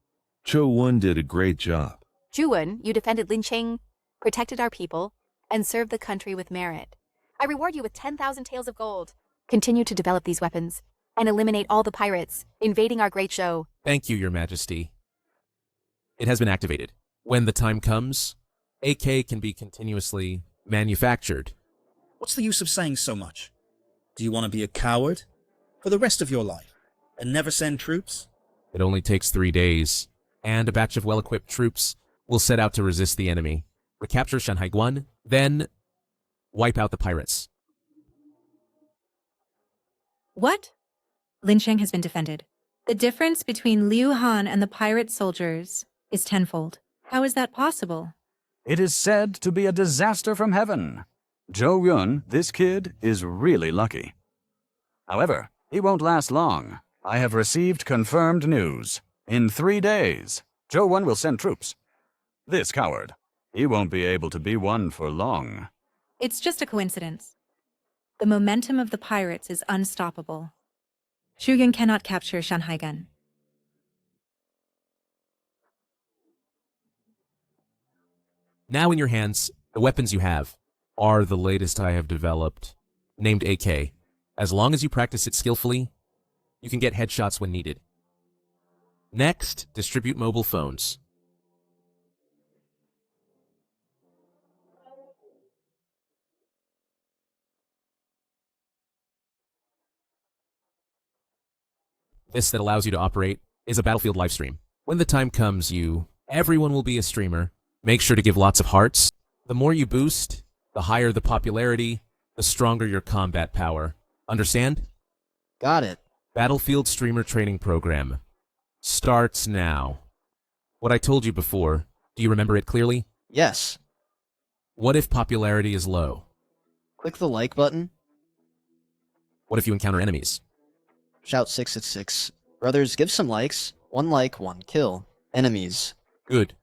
Zhou Wen did a great job. Zhuwen, you defended Linqing, protected our people, and served the country with merit. I reward you with 10,000 taels of gold. Continue to develop these weapons, and eliminate all the pirates invading our great show. Thank you, Your Majesty. It has been activated. When the time comes, AK can be continuously manufactured. What's the use of saying so much? Do you want to be a coward for the rest of your life and never send troops? It only takes 3 days, and a batch of well-equipped troops will set out to resist the enemy, recapture Shanhaiguan, then wipe out the pirates. What? Lincheng has been defended. The difference between Liu Han and the pirate soldiers is tenfold. How is that possible? It is said to be a disaster from heaven. Zhou Yun, this kid, is really lucky. However, he won't last long. I have received confirmed news. In 3 days, Zhou Wen will send troops. This coward, he won't be able to be one for long. It's just a coincidence. The momentum of the pirates is unstoppable. Xu Yun cannot capture Shanhaigan. Now in your hands, the weapons you have are the latest I have developed, named AK. As long as you practice it skillfully, you can get headshots when needed. Next, distribute mobile phones. This that allows you to operate is a battlefield livestream. When the time comes, everyone will be a streamer. Make sure to give lots of hearts. The more you boost, the higher the popularity, the stronger your combat power. Understand? Got it. Battlefield streamer training program starts now. What I told you before, do you remember it clearly? Yes. What if popularity is low? Click the like button. What if you encounter enemies? Shout 666. Brothers, give some likes. 1 like, 1 kill. Enemies. Good.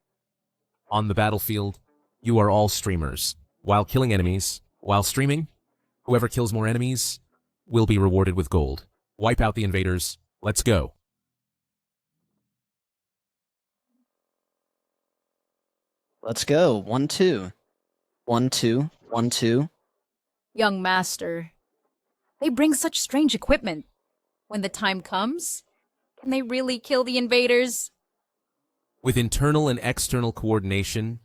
On the battlefield, you are all streamers. While killing enemies, while streaming, whoever kills more enemies will be rewarded with gold. Wipe out the invaders. Let's go. Let's go. 1 2. 1 2. 1 2. Young master, they bring such strange equipment. When the time comes, can they really kill the invaders? With internal and external coordination,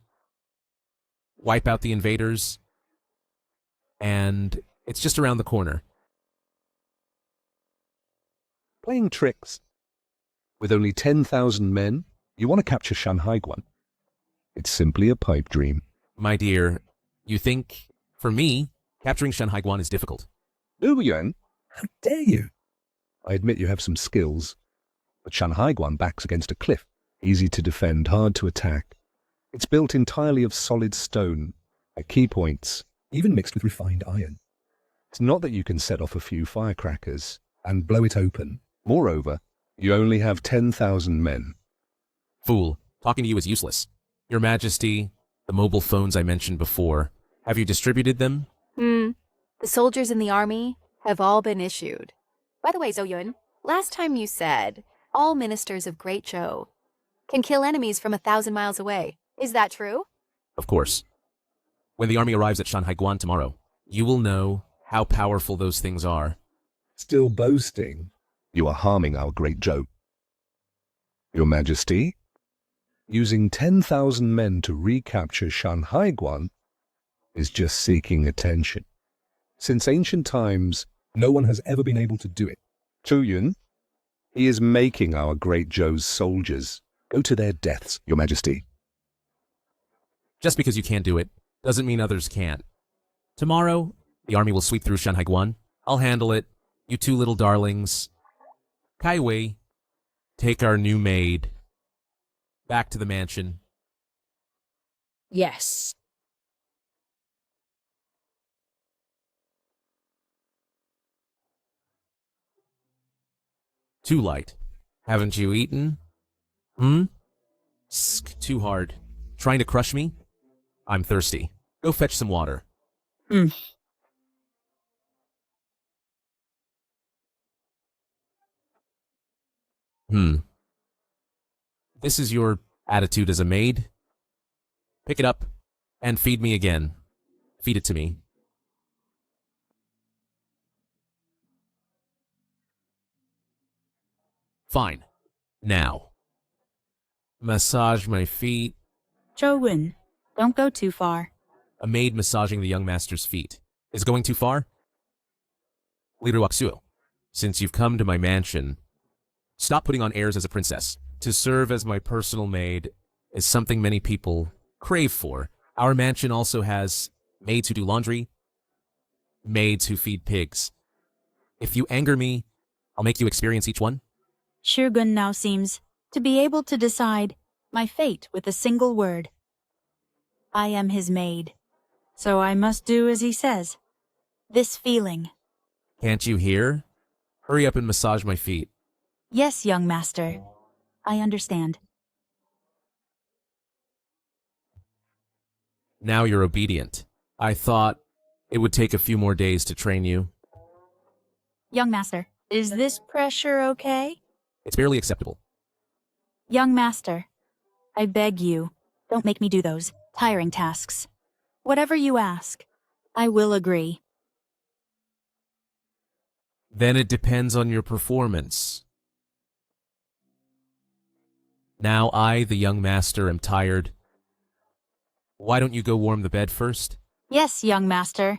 wipe out the invaders, and it's just around the corner. Playing tricks. With only 10,000 men, you want to capture Shanhaiguan. It's simply a pipe dream. My dear, you think, for me, capturing Shanhaiguan is difficult? Liu Yuan, how dare you? I admit you have some skills, but Shanhaiguan backs against a cliff. Easy to defend, hard to attack. It's built entirely of solid stone, at key points, even mixed with refined iron. It's not that you can set off a few firecrackers and blow it open. Moreover, You only have 10,000 men. Fool, talking to you is useless. Your Majesty, the mobile phones I mentioned before, have you distributed them? The soldiers in the army have all been issued. By the way, Zhou Yun, last time you said all ministers of Great Zhou can kill enemies from 1,000 miles away. Is that true? Of course. When the army arrives at Shanhaiguan tomorrow, you will know how powerful those things are. Still boasting, you are harming our Great Zhou. Your Majesty, using 10,000 men to recapture Shanhaiguan is just seeking attention. Since ancient times, no one has ever been able to do it. Zhou Yun, he is making our Great Zhou's soldiers go to their deaths, Your Majesty. Just because you can't do it doesn't mean others can't. Tomorrow, the army will sweep through Shanhaiguan. I'll handle it. You two little darlings. Kai Wei, take our new maid back to the mansion. Yes. Too light. Haven't you eaten? Too hard. Trying to crush me? I'm thirsty. Go fetch some water. This is your attitude as a maid? Pick it up and feed me again. Feed it to me. Fine. Now. Massage my feet. Zhou Yun, don't go too far. A maid massaging the young master's feet. Is going too far? Li Ruoxuo, since you've come to my mansion, stop putting on airs as a princess. To serve as my personal maid is something many people crave for. Our mansion also has maids who do laundry, maids who feed pigs. If you anger me, I'll make you experience each one. Shogun now seems to be able to decide my fate with a single word. I am his maid, so I must do as he says. This feeling. Can't you hear? Hurry up and massage my feet. Yes, young master. I understand. Now you're obedient. I thought it would take a few more days to train you. Young master, is this pressure okay? It's barely acceptable. Young master, I beg you, don't make me do those tiring tasks. Whatever you ask, I will agree. Then it depends on your performance. Now I, the young master, am tired. Why don't you go warm the bed first? Yes, young master.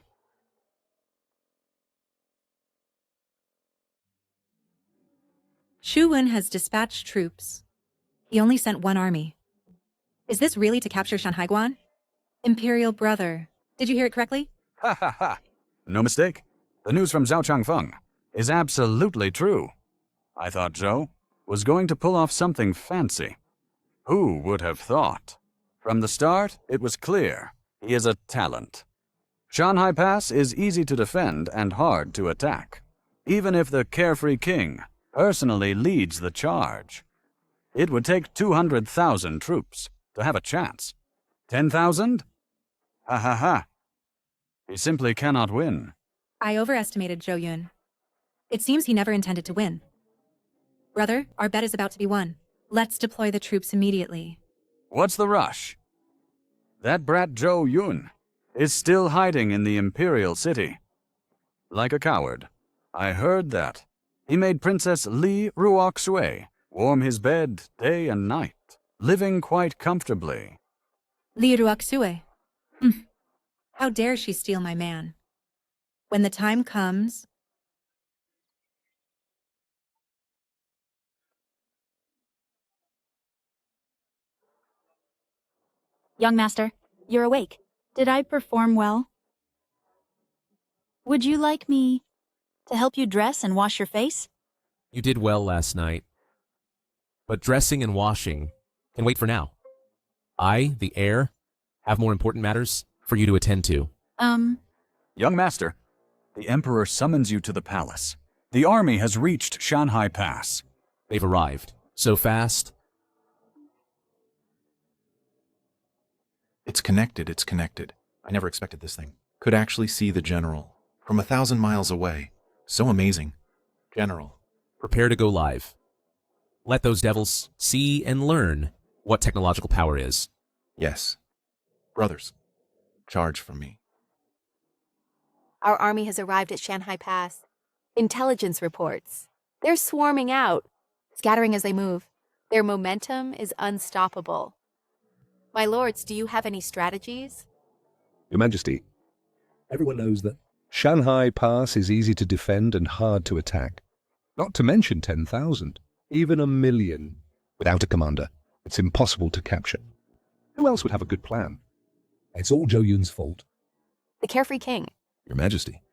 Shu Wen has dispatched troops. He only sent one army. Is this really to capture Shanhaiguan? Imperial brother, did you hear it correctly? Ha ha ha. No mistake. The news from Zhao Changfeng is absolutely true. I thought Zhou was going to pull off something fancy. Who would have thought? From the start, it was clear he is a talent. Shanhai Pass is easy to defend and hard to attack, even if the carefree king personally leads the charge. It would take 200,000 troops to have a chance. 10,000? Ha ha ha. He simply cannot win. I overestimated Zhou Yun. It seems he never intended to win. Brother, our bet is about to be won. Let's deploy the troops immediately. What's the rush? That brat Zhou Yun is still hiding in the imperial city. Like a coward. I heard that. He made Princess Li Ruoxuo warm his bed day and night, living quite comfortably. Li Ruoxuo. How dare she steal my man? When the time comes... Young master, you're awake. Did I perform well? Would you like me to help you dress and wash your face? You did well last night. But dressing and washing can wait for now. I, the heir, have more important matters for you to attend to. Young master, the emperor summons you to the palace. The army has reached Shanhai Pass. They've arrived. So fast. It's connected, it's connected. I never expected this thing. Could actually see the general from 1,000 miles away. So amazing. General. Prepare to go live. Let those devils see and learn what technological power is. Yes. Brothers, charge for me. Our army has arrived at Shanghai Pass. Intelligence reports. They're swarming out, scattering as they move. Their momentum is unstoppable. My lords, do you have any strategies? Your Majesty, everyone knows that Shanghai Pass is easy to defend and hard to attack. Not to mention 10,000, even 1,000,000. Without a commander, it's impossible to capture. Who else would have a good plan? It's all Zhou Yun's fault. The Carefree King. Your Majesty,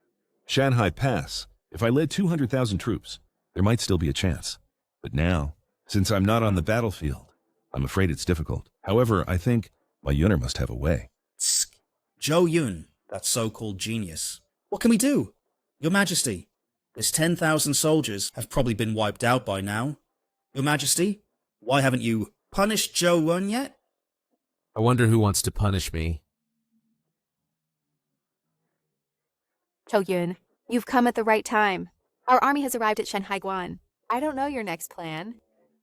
Shanghai Pass. If I led 200,000 troops, there might still be a chance. But now, since I'm not on the battlefield, I'm afraid it's difficult. However, I think my Yuner must have a way. Tsk. Zhou Yun, that so-called genius. What can we do? Your Majesty, his 10,000 soldiers have probably been wiped out by now. Your Majesty, why haven't you punished Zhou Yun yet? I wonder who wants to punish me. Zhou Yun, you've come at the right time. Our army has arrived at Shanhai Guan. I don't know your next plan.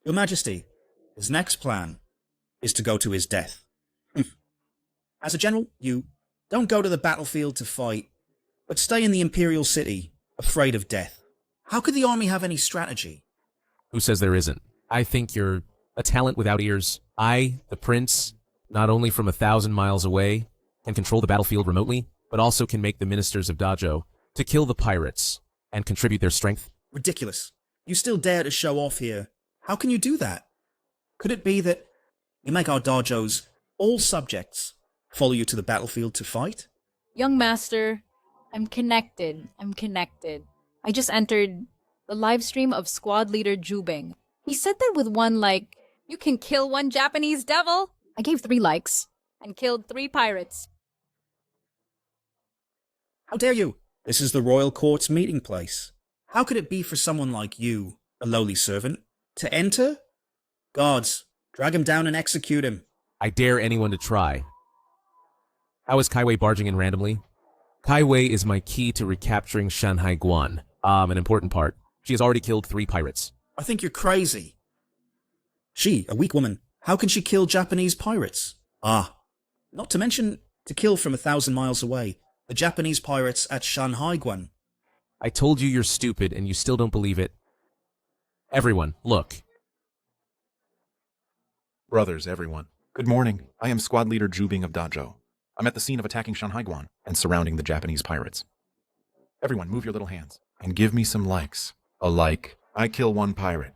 Your Majesty, his next plan is to go to his death. As a general, you don't go to the battlefield to fight, but stay in the Imperial City, afraid of death. How could the army have any strategy? Who says there isn't? I think you're a talent without ears. I, the prince, not only from 1,000 miles away, can control the battlefield remotely, but also can make the ministers of Dazhou to kill the pirates and contribute their strength. Ridiculous. You still dare to show off here. How can you do that? Could it be that you make our Dazhou's all subjects follow you to the battlefield to fight? Young master, I'm connected. I just entered the live stream of squad leader Jubing. He said that with one like, you can kill one Japanese devil. I gave 3 likes and killed 3 pirates. How dare you? This is the royal court's meeting place. How could it be for someone like you, a lowly servant, to enter? Guards, drag him down and execute him. I dare anyone to try. How is Kaiwei barging in randomly? Kaiwei is my key to recapturing Shanhai Guan. An important part. She has already killed 3 pirates. I think you're crazy. She, a weak woman, how can she kill Japanese pirates? Not to mention to kill from 1,000 miles away the Japanese pirates at Shanhai Guan. I told you you're stupid and you still don't believe it. Everyone, look. Brothers, everyone. Good morning. I am Squad Leader Jubing of Dazhou. I'm at the scene of attacking Shanhai Guan and surrounding the Japanese pirates. Everyone, move your little hands and give me some likes. A like. I kill 1 pirate.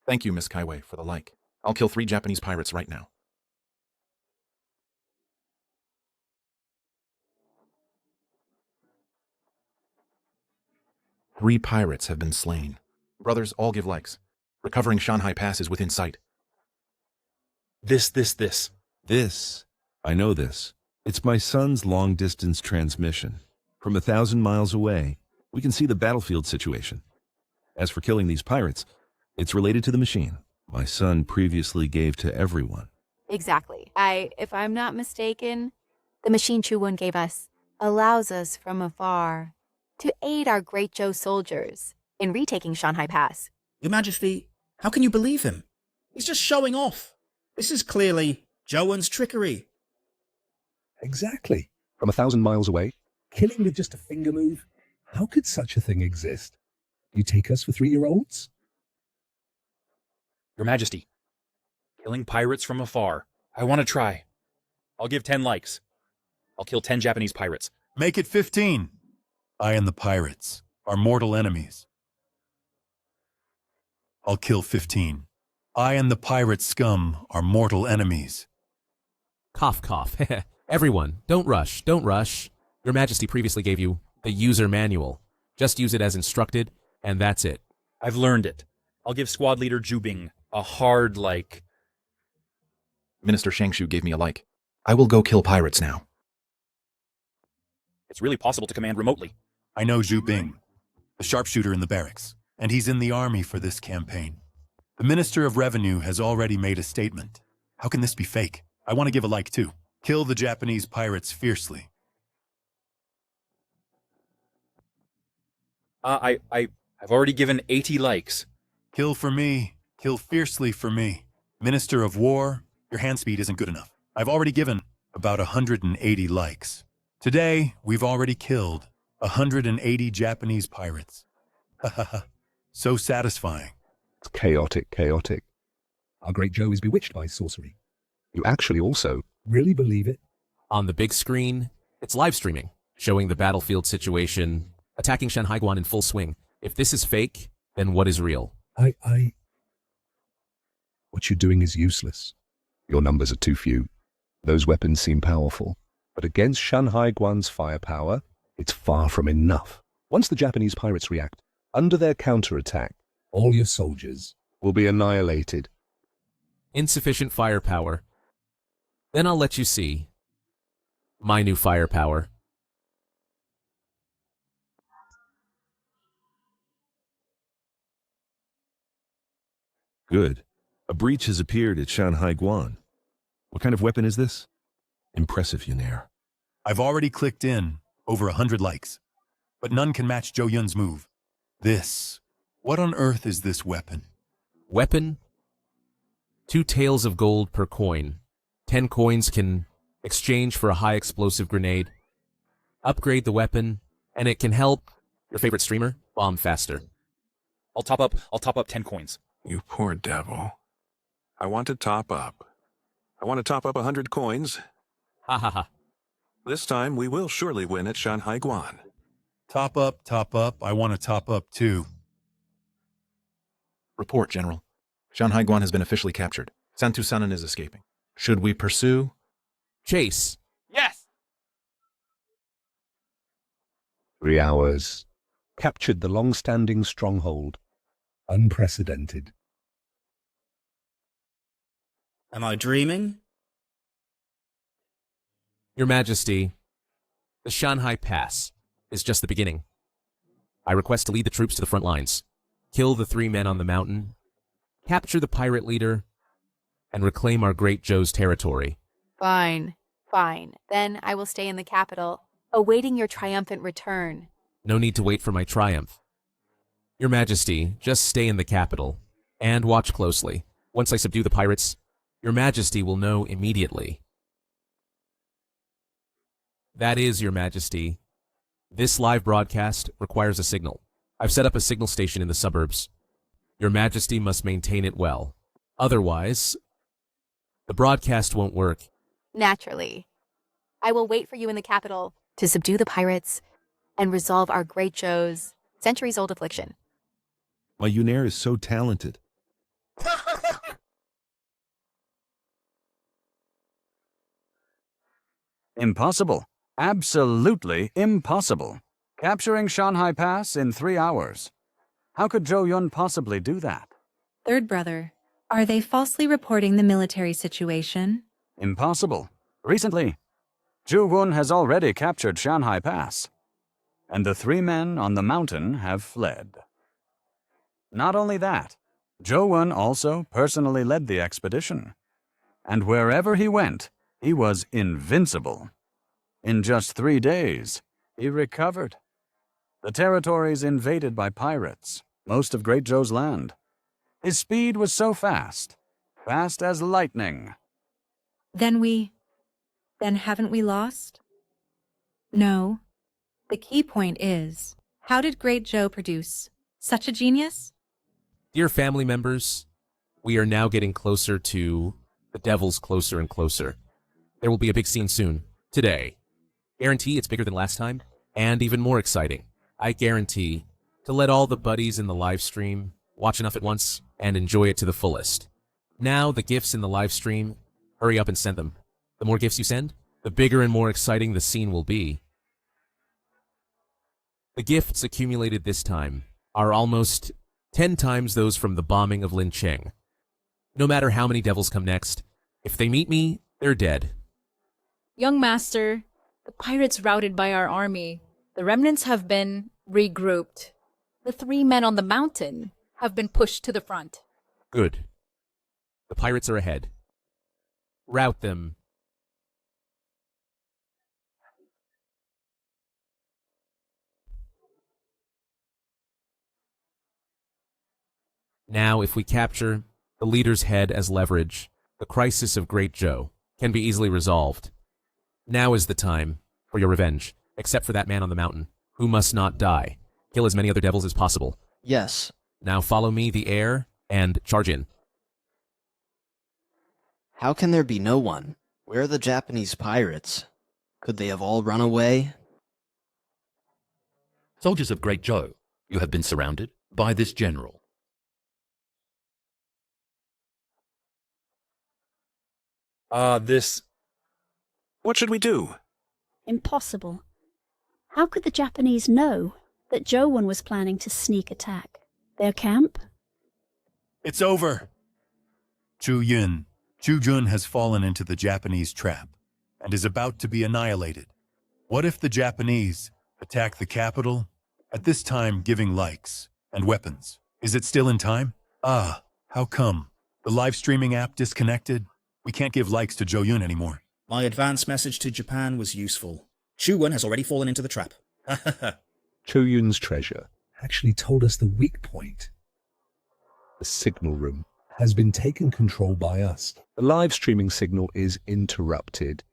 Thank you, Miss Kaiwei, for the like. I'll kill 3 Japanese pirates right now. Three pirates have been slain. Brothers, all give likes. Recovering Shanhai Pass is within sight. This. This. I know this. It's my son's long-distance transmission. From 1,000 miles away, we can see the battlefield situation. As for killing these pirates, it's related to the machine my son previously gave to everyone. Exactly. If I'm not mistaken, the machine Chu Wen gave us allows us from afar to aid our Great Zhou soldiers in retaking Shanhai Pass. Your Majesty, how can you believe him? He's just showing off. This is clearly Zhou Wen's trickery. Exactly. From 1,000 miles away, killing with just a finger move? How could such a thing exist? You take us for 3-year-olds? Your Majesty, killing pirates from afar. I want to try. I'll give 10 likes. I'll kill 10 Japanese pirates. Make it 15. I and the pirates are mortal enemies. I'll kill 15. I and the pirate scum are mortal enemies. Cough, cough. Everyone, don't rush. Your Majesty previously gave you the user manual. Just use it as instructed, and that's it. I've learned it. I'll give Squad Leader Jubing a hard like. Minister Shangshu gave me a like. I will go kill pirates now. It's really possible to command remotely. I know Zhu Bing, the sharpshooter in the barracks, and he's in the army for this campaign. The Minister of Revenue has already made a statement. How can this be fake? I want to give a like too. Kill the Japanese pirates fiercely. I've already given 80 likes. Kill for me. Kill fiercely for me. Minister of War, your hand speed isn't good enough. I've already given about 180 likes. Today, we've already killed 180 Japanese pirates. Ha ha ha. So satisfying. It's chaotic, chaotic. Our great Joe is bewitched by sorcery. You actually also really believe it? On the big screen, it's live streaming, showing the battlefield situation, attacking Shanhaiguan in full swing. If this is fake, then what is real? What you're doing is useless. Your numbers are too few. Those weapons seem powerful, but against Shanhaiguan's firepower, it's far from enough. Once the Japanese pirates react, under their counterattack, all your soldiers will be annihilated. Insufficient firepower. Then I'll let you see my new firepower. Good. A breach has appeared at Shanhaiguan. What kind of weapon is this? Impressive, Yunair. I've already clicked in over 100 likes, but none can match Zhou Yun's move. What on earth is this weapon? Weapon? 2 taels of gold per coin. 10 coins can exchange for a high explosive grenade. Upgrade the weapon, and it can help your favorite streamer bomb faster. I'll top up 10 coins. You poor devil. I want to top up. I want to top up 100 coins. Ha ha ha. This time we will surely win at Shanhaiguan. Top up. I want to top up too. Report, General. Shanhaiguan has been officially captured. Santu Sanan is escaping. Should we pursue? Chase. Yes! 3 hours. Captured the long-standing stronghold. Unprecedented. Am I dreaming? Your Majesty, the Shanhai Pass is just the beginning. I request to lead the troops to the front lines, kill the 3 men on the mountain, capture the pirate leader, and reclaim our great Joe's territory. Fine. Then I will stay in the capital, awaiting your triumphant return. No need to wait for my triumph. Your Majesty, just stay in the capital, and watch closely. Once I subdue the pirates, Your Majesty will know immediately. That is, Your Majesty. This live broadcast requires a signal. I've set up a signal station in the suburbs. Your Majesty must maintain it well. Otherwise, the broadcast won't work. Naturally. I will wait for you in the capital to subdue the pirates and resolve our great Joe's centuries-old affliction. My Yunair is so talented. Impossible. Absolutely impossible. Capturing Shanhai Pass in 3 hours. How could Zhou Yun possibly do that? Third brother, are they falsely reporting the military situation? Impossible. Recently, Zhu Wen has already captured Shanhai Pass, and the 3 men on the mountain have fled. Not only that, Zhou Wen also personally led the expedition, and wherever he went, he was invincible. In just 3 days, he recovered. The territories invaded by pirates, most of Great Zhou's land. His speed was so fast as lightning. Then haven't we lost? No. The key point is, how did Great Zhou produce such a genius? Dear family members, we are now getting closer to the devil's closer and closer. There will be a big scene soon, today. Guarantee it's bigger than last time, and even more exciting. I guarantee to let all the buddies in the live stream watch enough at once and enjoy it to the fullest. Now, the gifts in the live stream, hurry up and send them. The more gifts you send, the bigger and more exciting the scene will be. The gifts accumulated this time are almost 10 times those from the bombing of Lincheng. No matter how many devils come next, if they meet me, they're dead. Young master, the pirates routed by our army. The remnants have been regrouped. The 3 men on the mountain have been pushed to the front. Good. The pirates are ahead. Rout them. Now, if we capture the leader's head as leverage, the crisis of Great Joe can be easily resolved. Now is the time for your revenge, except for that man on the mountain, who must not die. Kill as many other devils as possible. Yes. Now follow me, the heir, and charge in. How can there be no one? Where are the Japanese pirates? Could they have all run away? Soldiers of Great Joe, you have been surrounded by this general. What should we do? Impossible. How could the Japanese know that Jowun was planning to sneak attack their camp? It's over. Chu Jun has fallen into the Japanese trap and is about to be annihilated. What if the Japanese attack the capital, at this time giving likes and weapons? Is it still in time? Ah, how come? The live streaming app disconnected? We can't give likes to Jowun anymore. My advance message to Japan was useful. Chu-Wen has already fallen into the trap. Cho-Yun's treasure actually told us the weak point. The signal room has been taken control by us. The live streaming signal is interrupted.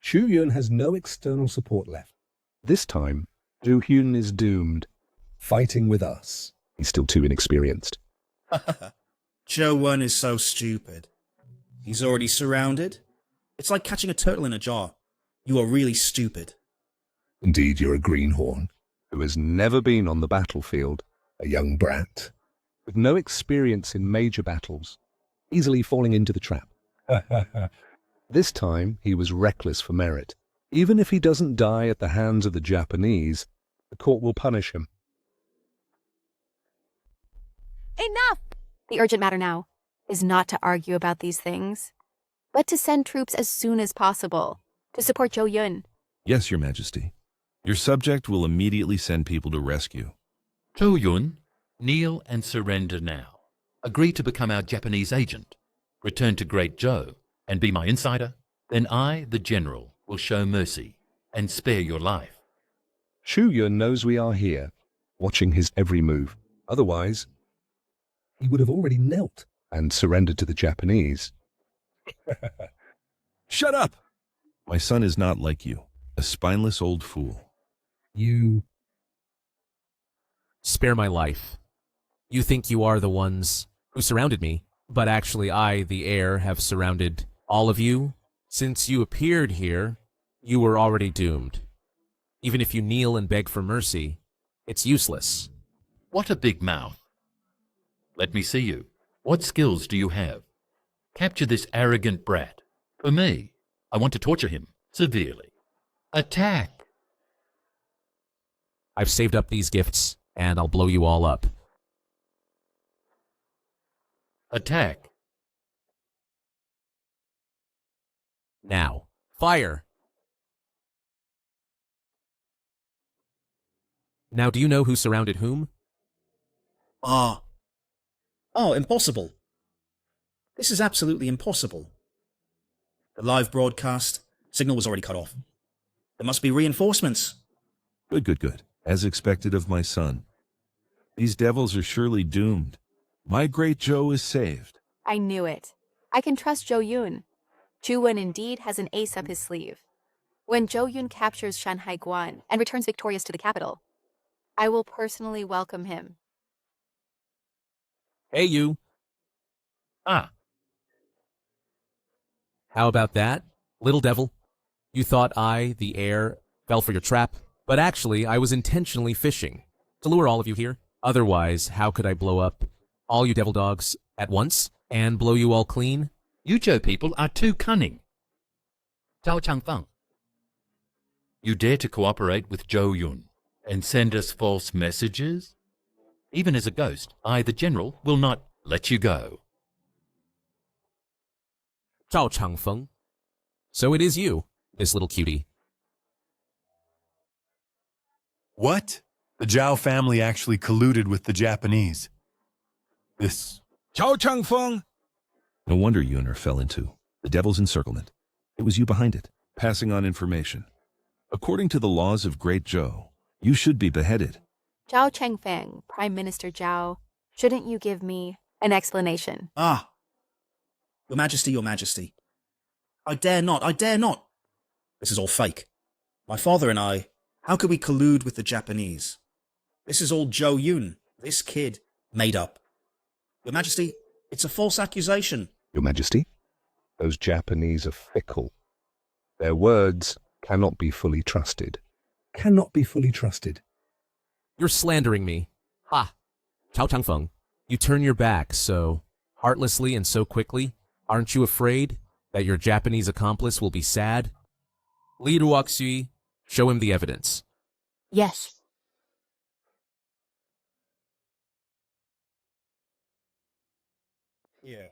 Chu-Yun has no external support left. This time, Ju-Hyun is doomed. Fighting with us. He's still too inexperienced. Jo-Won is so stupid. He's already surrounded. It's like catching a turtle in a jar. You are really stupid. Indeed, you're a greenhorn who has never been on the battlefield, a young brat with no experience in major battles, easily falling into the trap. This time, he was reckless for merit. Even if he doesn't die at the hands of the Japanese, the court will punish him. Enough! The urgent matter now is not to argue about these things, but to send troops as soon as possible to support Jo-Yun. Yes, Your Majesty. Your subject will immediately send people to rescue. Jo-Yun, kneel and surrender now. Agree to become our Japanese agent. Return to Great Joe and be my insider. Then I, the general, will show mercy and spare your life. Shu-Yun knows we are here, watching his every move. Otherwise, he would have already knelt and surrendered to the Japanese. Shut up! My son is not like you, a spineless old fool. You... Spare my life. You think you are the ones who surrounded me, but actually I, the heir, have surrounded all of you. Since you appeared here, you were already doomed. Even if you kneel and beg for mercy, it's useless. What a big mouth. Let me see you. What skills do you have? Capture this arrogant brat. For me, I want to torture him severely. Attack! I've saved up these gifts, and I'll blow you all up. Attack! Now, fire! Now, do you know who surrounded whom? Oh, impossible. This is absolutely impossible. The live broadcast signal was already cut off. There must be reinforcements. Good. As expected of my son. These devils are surely doomed. My Great Joe is saved. I knew it. I can trust Jo-Yun. Chu-Wen indeed has an ace up his sleeve. When Jo-Yun captures Shanghai Guan and returns victorious to the capital, I will personally welcome him. Hey, you. Ah. How about that, little devil? You thought I, the heir, fell for your trap, but actually I was intentionally fishing to lure all of you here. Otherwise, how could I blow up all you devil dogs at once and blow you all clean? You Joe people are too cunning. Zhao Changfeng. You dare to cooperate with Jo-Yun and send us false messages? Even as a ghost, I, the general, will not let you go. Zhao Changfeng. So it is you, this little cutie. What? The Zhao family actually colluded with the Japanese. This Zhao Changfeng! No wonder Yuner fell into the devil's encirclement. It was you behind it, passing on information. According to the laws of Great Zhou, you should be beheaded. Zhao Chengfeng, Prime Minister Zhao, shouldn't you give me an explanation? Ah! Your Majesty, Your Majesty. I dare not, I dare not! This is all fake. My father and I, how could we collude with the Japanese? This is all Zhou Yun, this kid, made up. Your Majesty, it's a false accusation. Your Majesty, those Japanese are fickle. Their words cannot be fully trusted. Cannot be fully trusted. You're slandering me. Ha! Chao Changfeng, you turn your back so heartlessly and so quickly. Aren't you afraid that your Japanese accomplice will be sad? Li Ruoxui, show him the evidence. Yes. Yeah.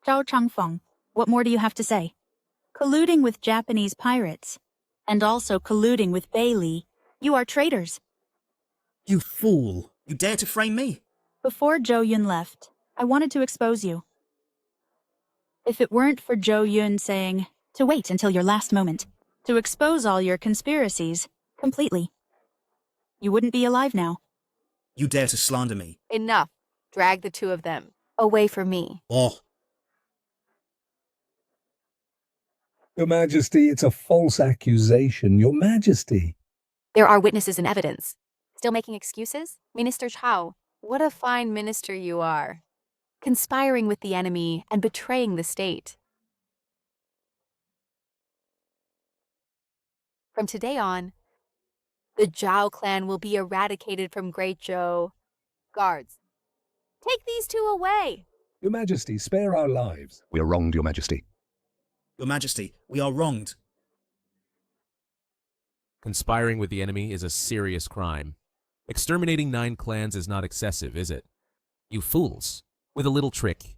Zhao Changfeng, what more do you have to say? Colluding with Japanese pirates, and also colluding with Bailey, you are traitors. You fool! You dare to frame me? Before Zhou Yun left, I wanted to expose you. If it weren't for Zhou Yun saying to wait until your last moment, to expose all your conspiracies completely, you wouldn't be alive now. You dare to slander me? Enough. Drag the two of them away from me. Oh. Your Majesty, it's a false accusation. Your Majesty. There are witnesses and evidence. Still making excuses? Minister Chao, what a fine minister you are. Conspiring with the enemy and betraying the state. From today on, the Zhao clan will be eradicated from Great Zhou. Guards, take these two away. Your Majesty, spare our lives. We are wronged, Your Majesty. Your Majesty, we are wronged. Conspiring with the enemy is a serious crime. Exterminating 9 clans is not excessive, is it? You fools. With a little trick,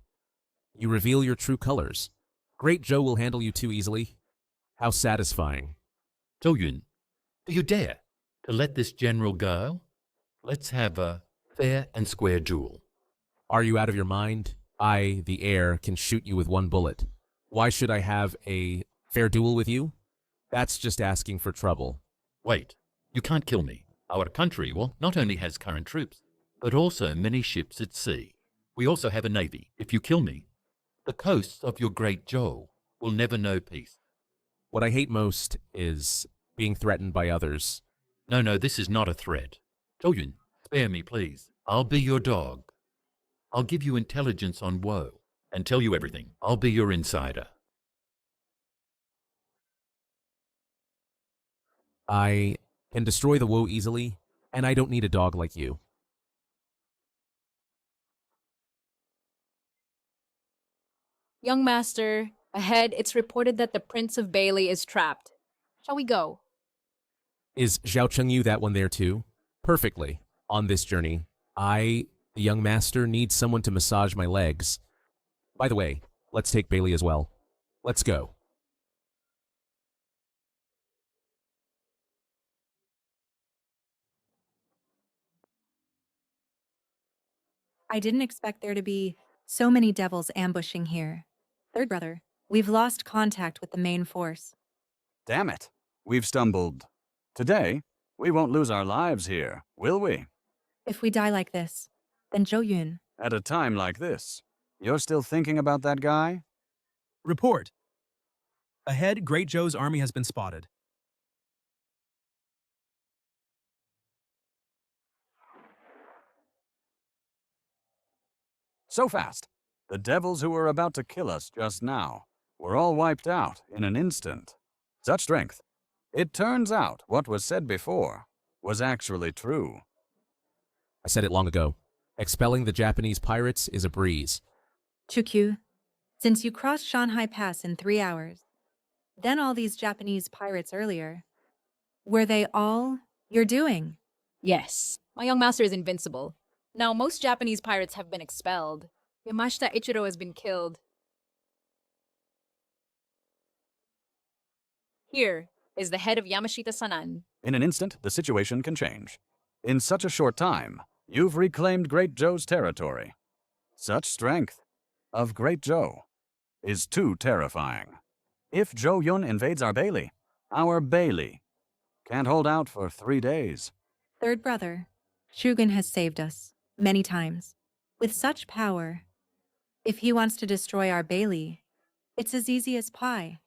you reveal your true colors. Great Zhou will handle you too easily. How satisfying. Zhou Yun, do you dare to let this general go? Let's have a fair and square duel. Are you out of your mind? I, the heir, can shoot you with 1 bullet. Why should I have a fair duel with you? That's just asking for trouble. Wait, you can't kill me. Our country, well, not only has current troops, but also many ships at sea. We also have a navy. If you kill me, the coasts of your Great Zhou will never know peace. What I hate most is being threatened by others. No, this is not a threat. Zhou Yun, spare me, please. I'll be your dog. I'll give you intelligence on Woe and tell you everything. I'll be your insider. I can destroy the woe easily, and I don't need a dog like you. Young master, ahead it's reported that the Prince of Bailey is trapped. Shall we go? Is Zhao Chengyu that one there too? Perfectly. On this journey, I, the young master, need someone to massage my legs. By the way, let's take Bailey as well. Let's go. I didn't expect there to be so many devils ambushing here. Third brother, we've lost contact with the main force. Damn it. We've stumbled. Today, we won't lose our lives here, will we? If we die like this, then Zhou Yun. At a time like this, you're still thinking about that guy? Report. Ahead, Great Zhou's army has been spotted. So fast. The devils who were about to kill us just now were all wiped out in an instant. Such strength. It turns out what was said before was actually true. I said it long ago. Expelling the Japanese pirates is a breeze. Chukyu, since you crossed Shanghai Pass in 3 hours, then all these Japanese pirates earlier, were they all your doing? Yes, my young master is invincible. Now, most Japanese pirates have been expelled. Yamashita Ichiro has been killed. Here is the head of Yamashita Sanan. In an instant, the situation can change. In such a short time, you've reclaimed Great Zhou's territory. Such strength of Great Zhou is too terrifying. If Zhou Yun invades our Bailey can't hold out for 3 days. Third brother, Shugen has saved us many times. With such power, if he wants to destroy our Bailey, it's as easy as pie.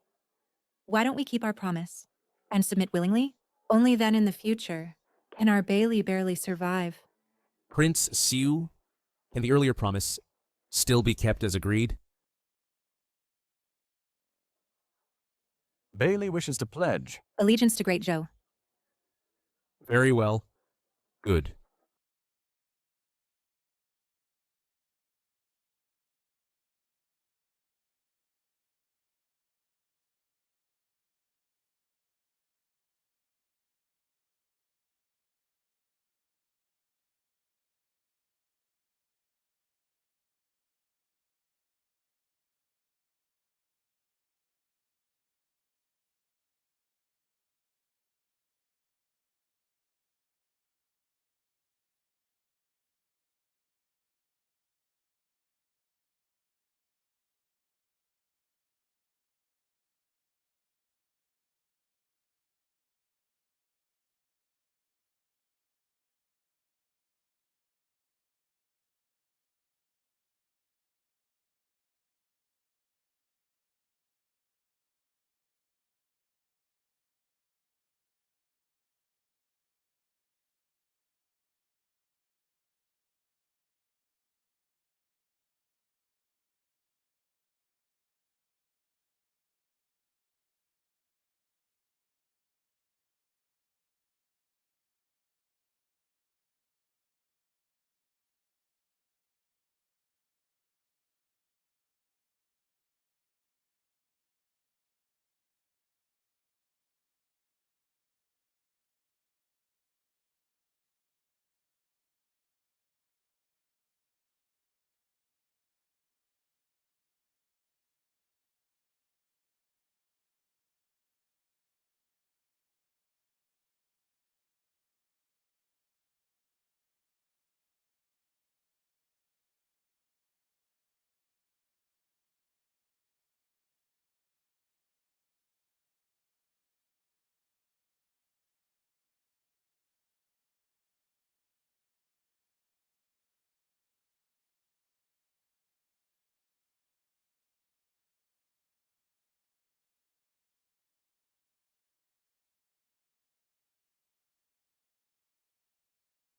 Why don't we keep our promise and submit willingly? Only then in the future can our Bailey barely survive. Prince Xiu, can the earlier promise still be kept as agreed? Bailey wishes to pledge Allegiance to Great Zhou. Very well. Good.